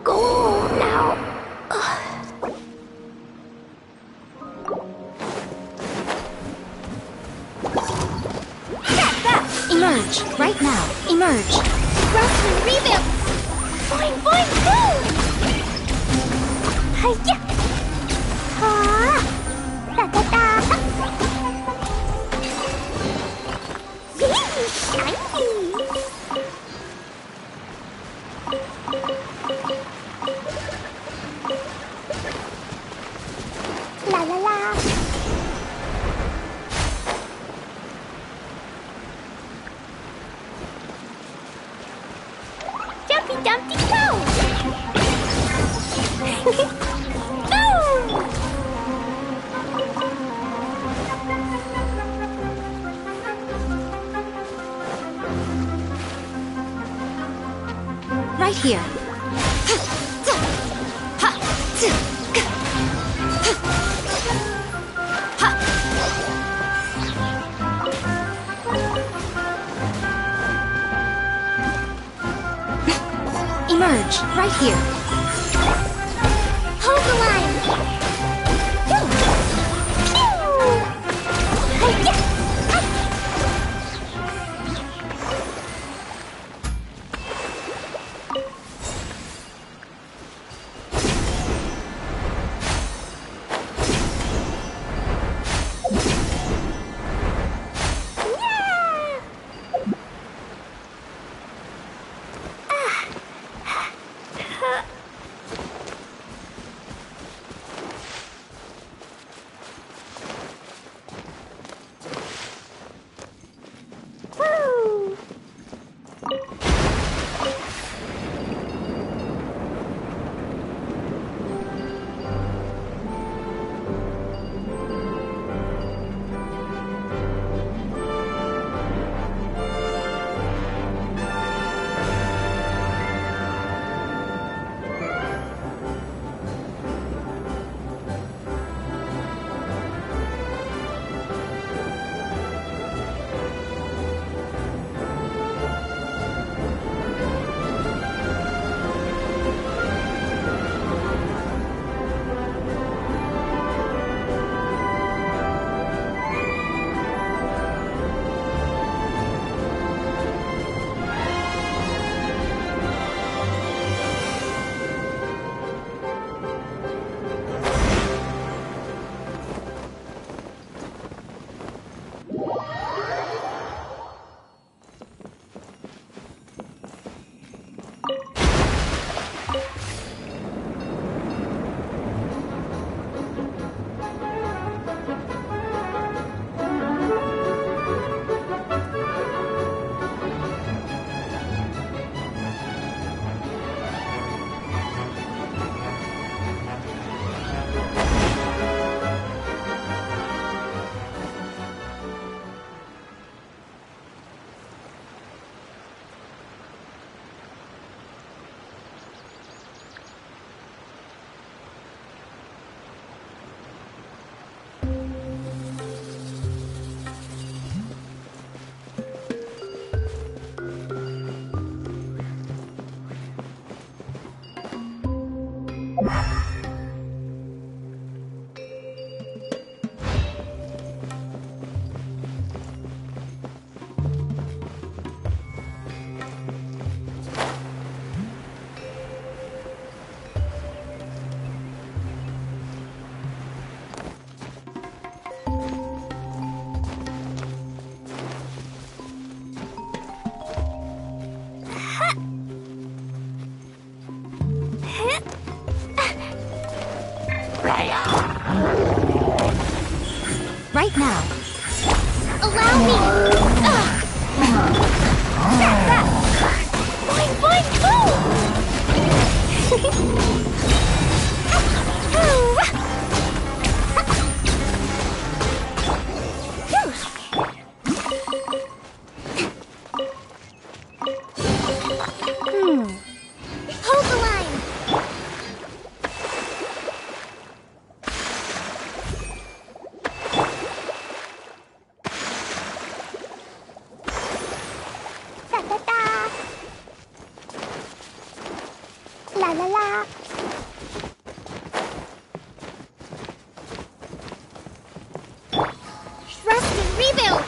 A: Go home now.
J: Emerge. Right now. Emerge.
D: Rushman rebuild. Boing, boing, boom. Hi-ya. Ha. Da-da-da. Yay, shiny. La la la. Jumpy Dumpty go! Boom!
J: Right here. Emerge. Right here.
D: Hold the line! Yeah!
J: right now.
D: Allow me!
E: That! Boing, boing,
D: Hold the line!
A: Da-da-da. La la la.
D: Rest and rebuild!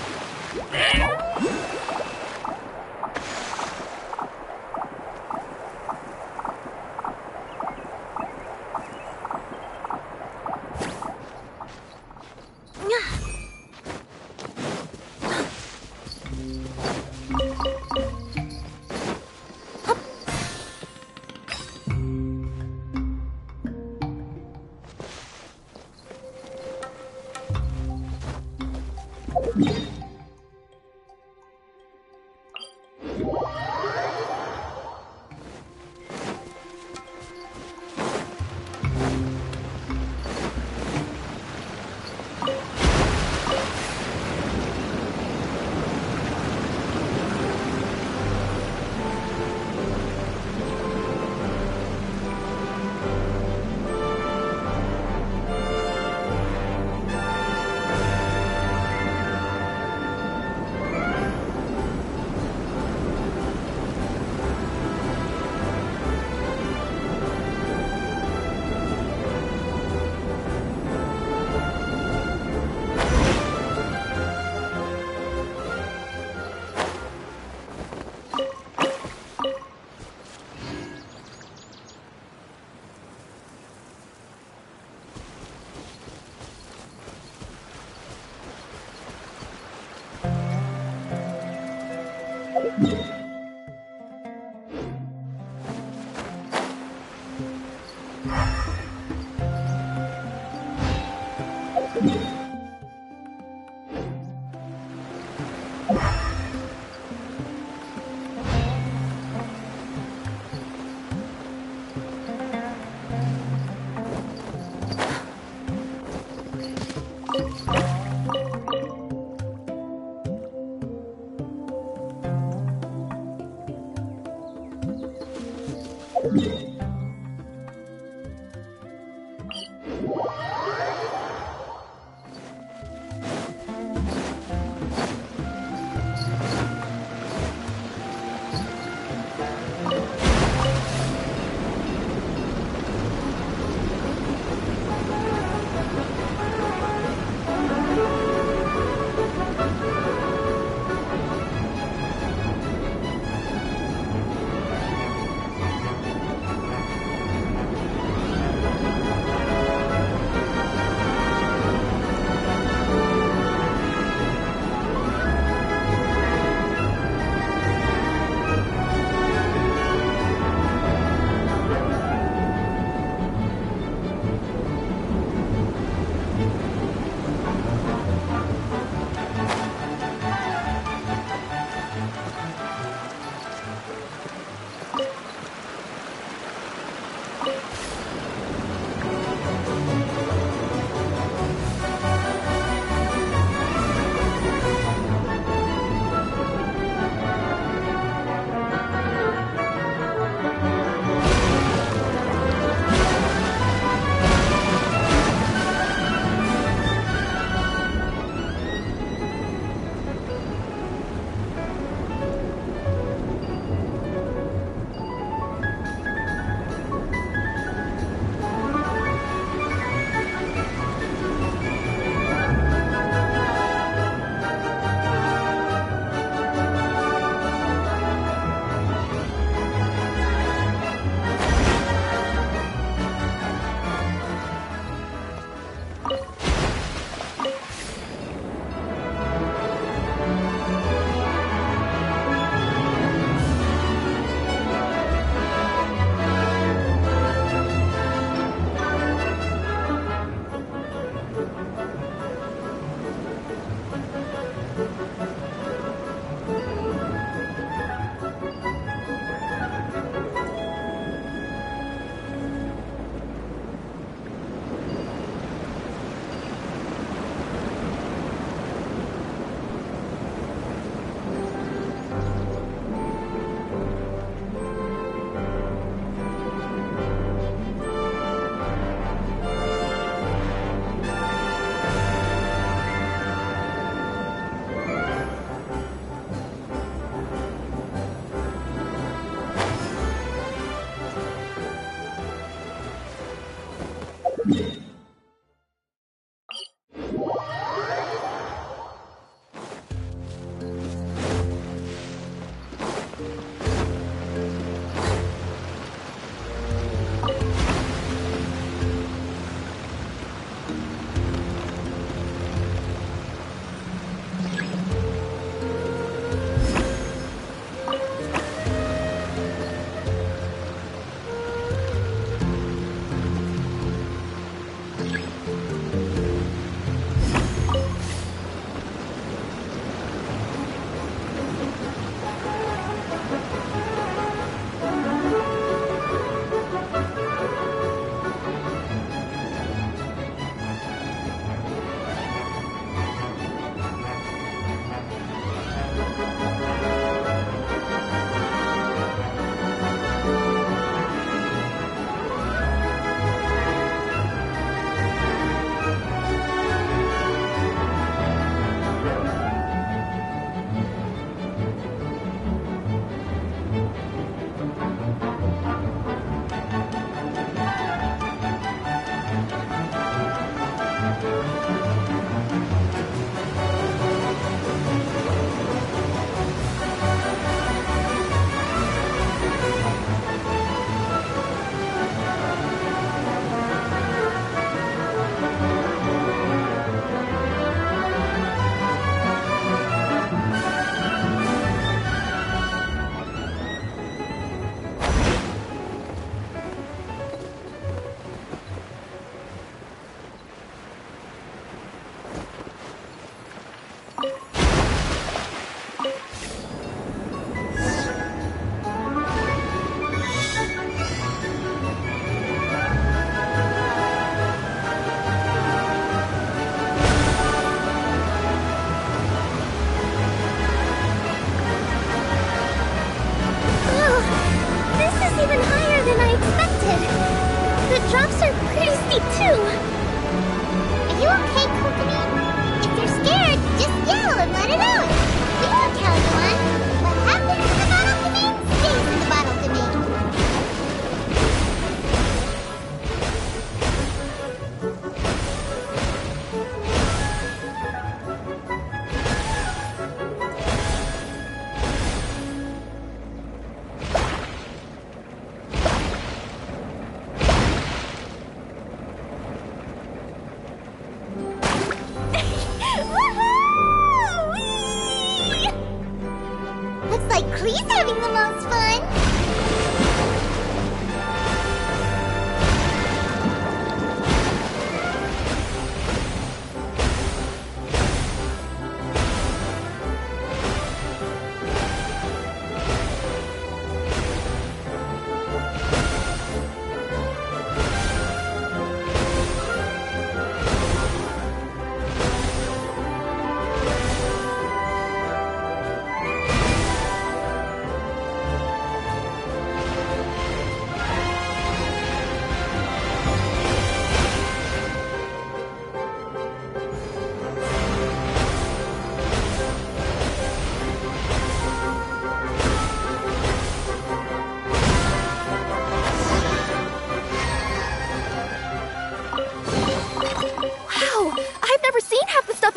D: like Klee's having the most fun.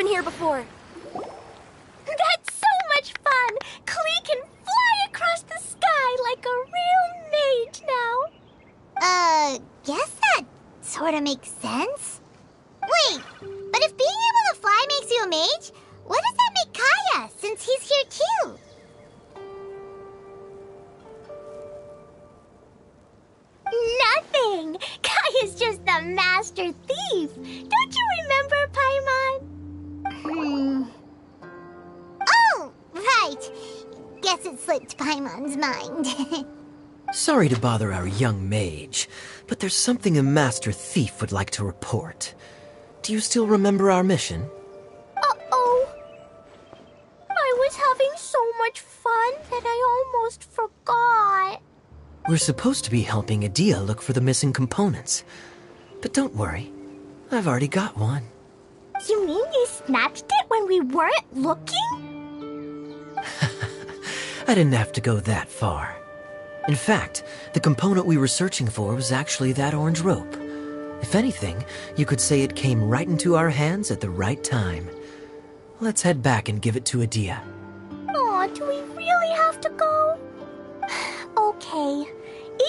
E: Here before. That's so much fun! Klee can fly across the sky like a real mage now.
D: Guess that sort of makes sense. Wait, but if being able to fly makes you a mage, what does that make Kaya, since he's here too?
A: Nothing! Kaya's just the master thief. Don't you remember, Paimon?
D: Oh, right. Guess it slipped Paimon's mind.
B: Sorry to bother our young mage, but there's something a master thief would like to report. Do you still remember our mission?
A: Uh-oh. I was having so much fun that I almost forgot.
B: We're supposed to be helping Adia look for the missing components. But don't worry, I've already got one.
A: You mean you snatched it when we weren't looking?
B: I didn't have to go that far. In fact, the component we were searching for was actually that orange rope. If anything, you could say it came right into our hands at the right time. Let's head back and give it to Adia.
A: Aw, do we really have to go? Okay.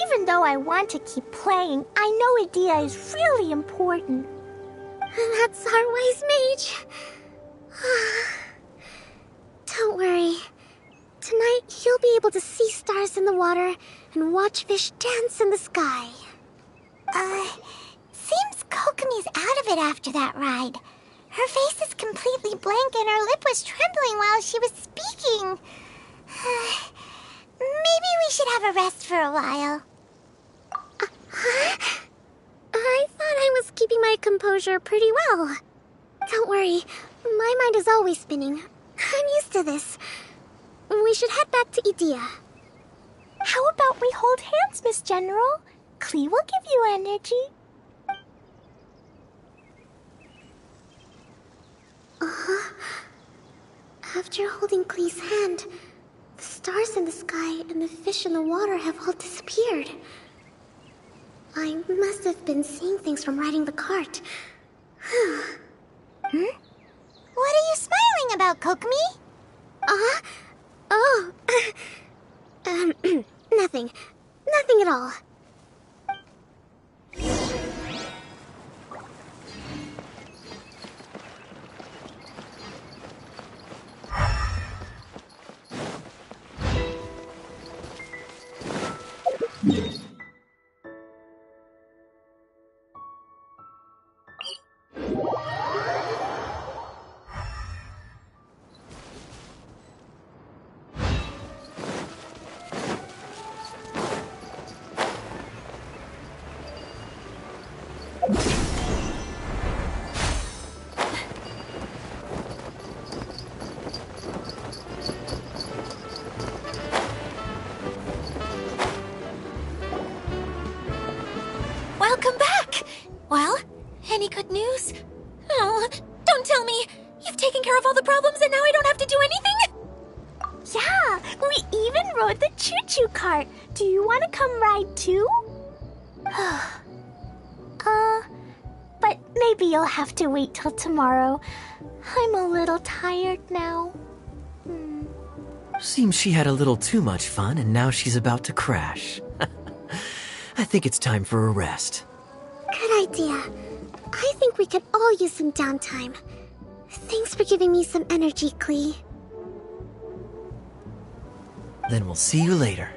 A: Even though I want to keep playing, I know Adia is really important.
I: That's our wise mage. Don't worry. Tonight, you'll be able to see stars in the water and watch fish dance in the sky.
D: Seems Kokomi's out of it after that ride. Her face is completely blank and her lip was trembling while she was speaking. Maybe we should have a rest for a while.
I: I thought I was keeping my composure pretty well. Don't worry, my mind is always spinning. I'm used to this. We should head back to Idia.
A: How about we hold hands, Miss General? Klee will give you energy.
I: After holding Klee's hand, the stars in the sky and the fish in the water have all disappeared. I must have been seeing things from riding the cart.
D: What are you smiling about, Kokomi?
I: Oh. Nothing. Nothing at all.
J: Welcome back! Well, any good news? Oh, don't tell me! You've taken care of all the problems and now I don't have to do anything?
A: Yeah, we even rode the choo-choo cart. Do you want to come ride too? But maybe you'll have to wait till tomorrow. I'm a little tired now.
B: Seems she had a little too much fun and now she's about to crash. I think it's time for a rest.
I: Good idea. I think we could all use some downtime. Thanks for giving me some energy, Klee.
B: Then we'll see you later.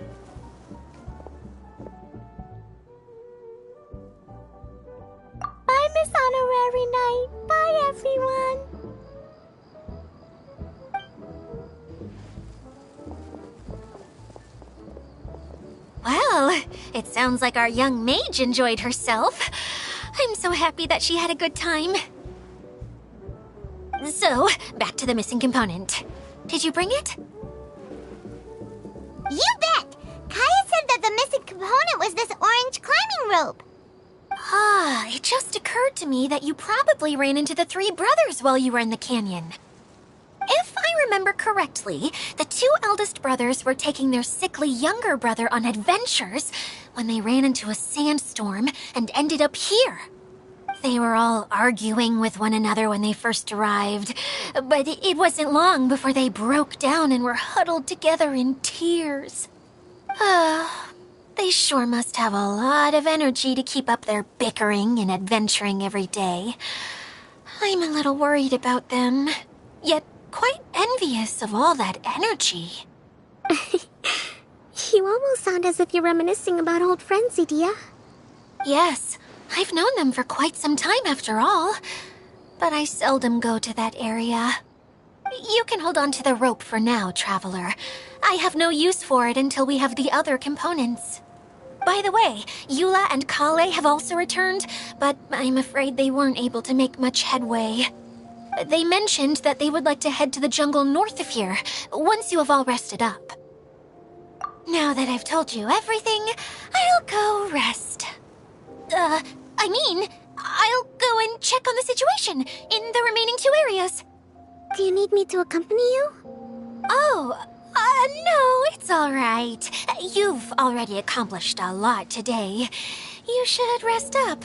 A: Bye, Miss Honorary Knight. Bye, everyone.
J: Well, it sounds like our young mage enjoyed herself. I'm so happy that she had a good time. So, back to the missing component. Did you bring it?
D: You bet! Kaya said that the missing component was this orange climbing rope.
J: Ah, it just occurred to me that you probably ran into the three brothers while you were in the canyon. If I remember correctly, the two eldest brothers were taking their sickly younger brother on adventures when they ran into a sandstorm and ended up here. They were all arguing with one another when they first arrived, but it wasn't long before they broke down and were huddled together in tears. They sure must have a lot of energy to keep up their bickering and adventuring every day. I'm a little worried about them, yet quite envious of all that energy.
I: You almost sound as if you're reminiscing about old friends, Idia.
J: Yes, I've known them for quite some time after all, but I seldom go to that area. You can hold on to the rope for now, Traveler. I have no use for it until we have the other components. By the way, Eula and Kale have also returned, but I'm afraid they weren't able to make much headway. They mentioned that they would like to head to the jungle north of here, once you have all rested up. Now that I've told you everything, I'll go rest. I'll go and check on the situation in the remaining two areas.
I: Do you need me to accompany you?
J: Oh, no, it's all right. You've already accomplished a lot today. You should rest up.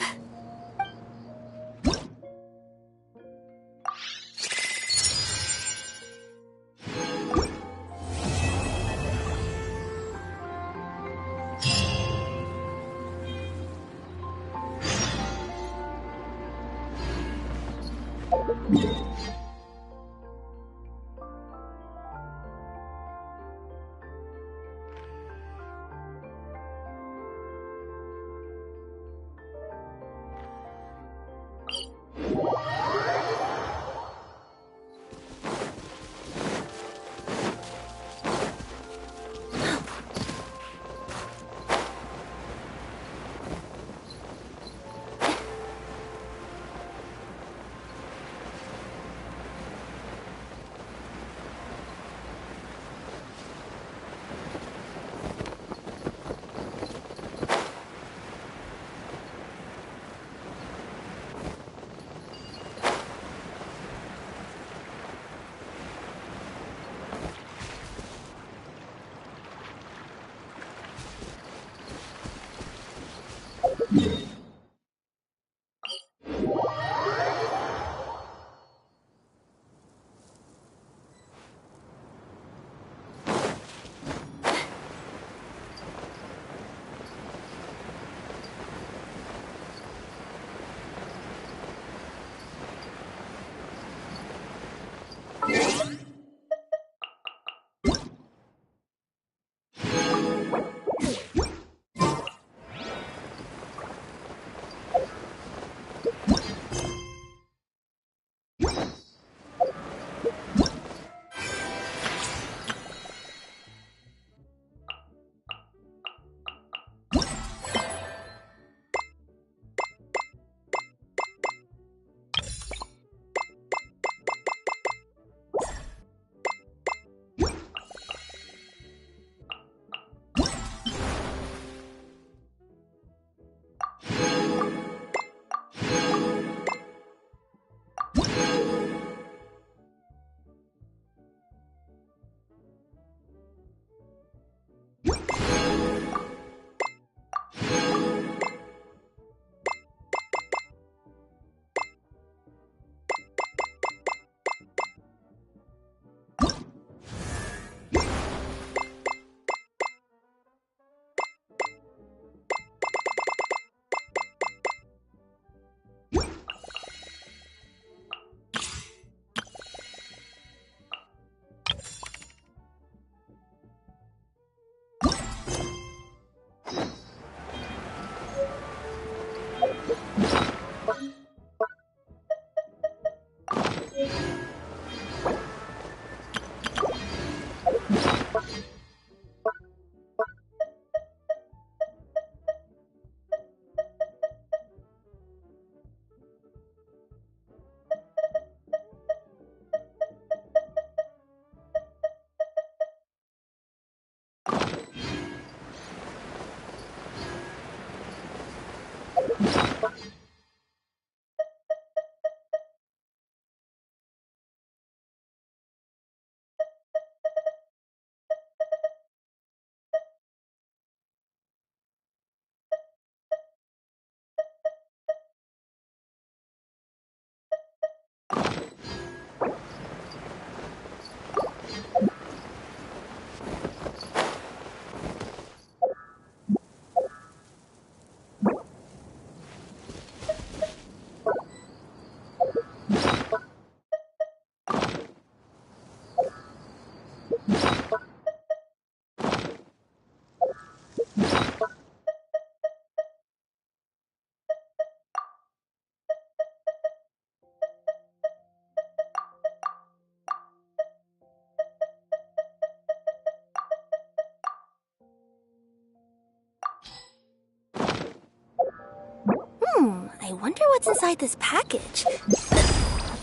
J: I wonder what's inside this package.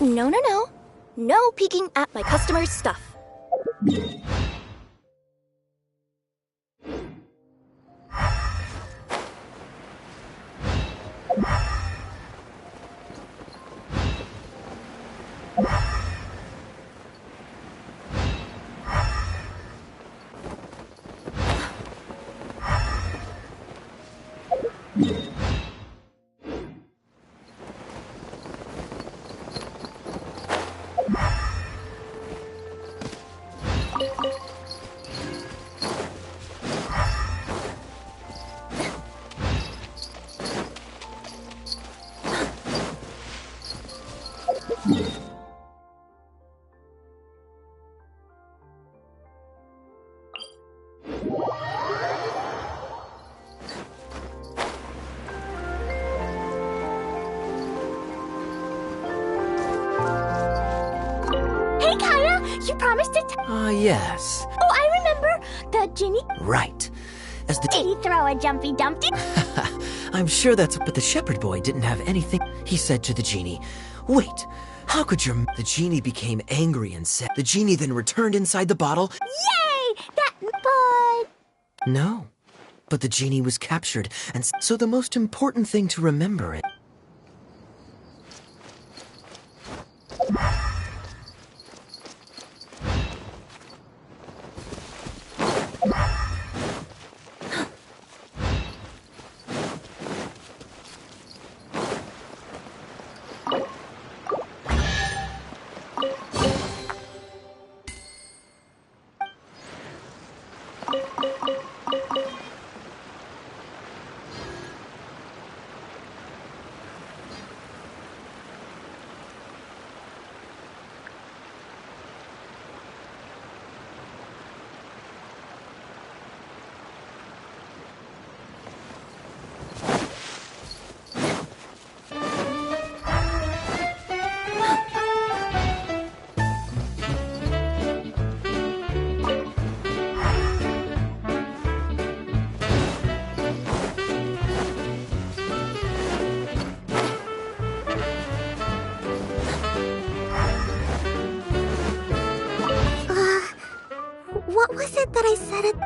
J: No. No peeking at my customers' stuff.
A: Hey, Kaya, you promised to
B: Yes.
A: Oh, I remember. The genie
B: Right. As the
A: did he throw a jumpy dumpty?
B: I'm sure that's... But the shepherd boy didn't have anything. He said to the genie, "Wait, how could your..." The genie became angry and said... The genie then returned inside the bottle.
A: Yay! But...
B: No. But the genie was captured, and so the most important thing to remember it...
I: What was it that I said at...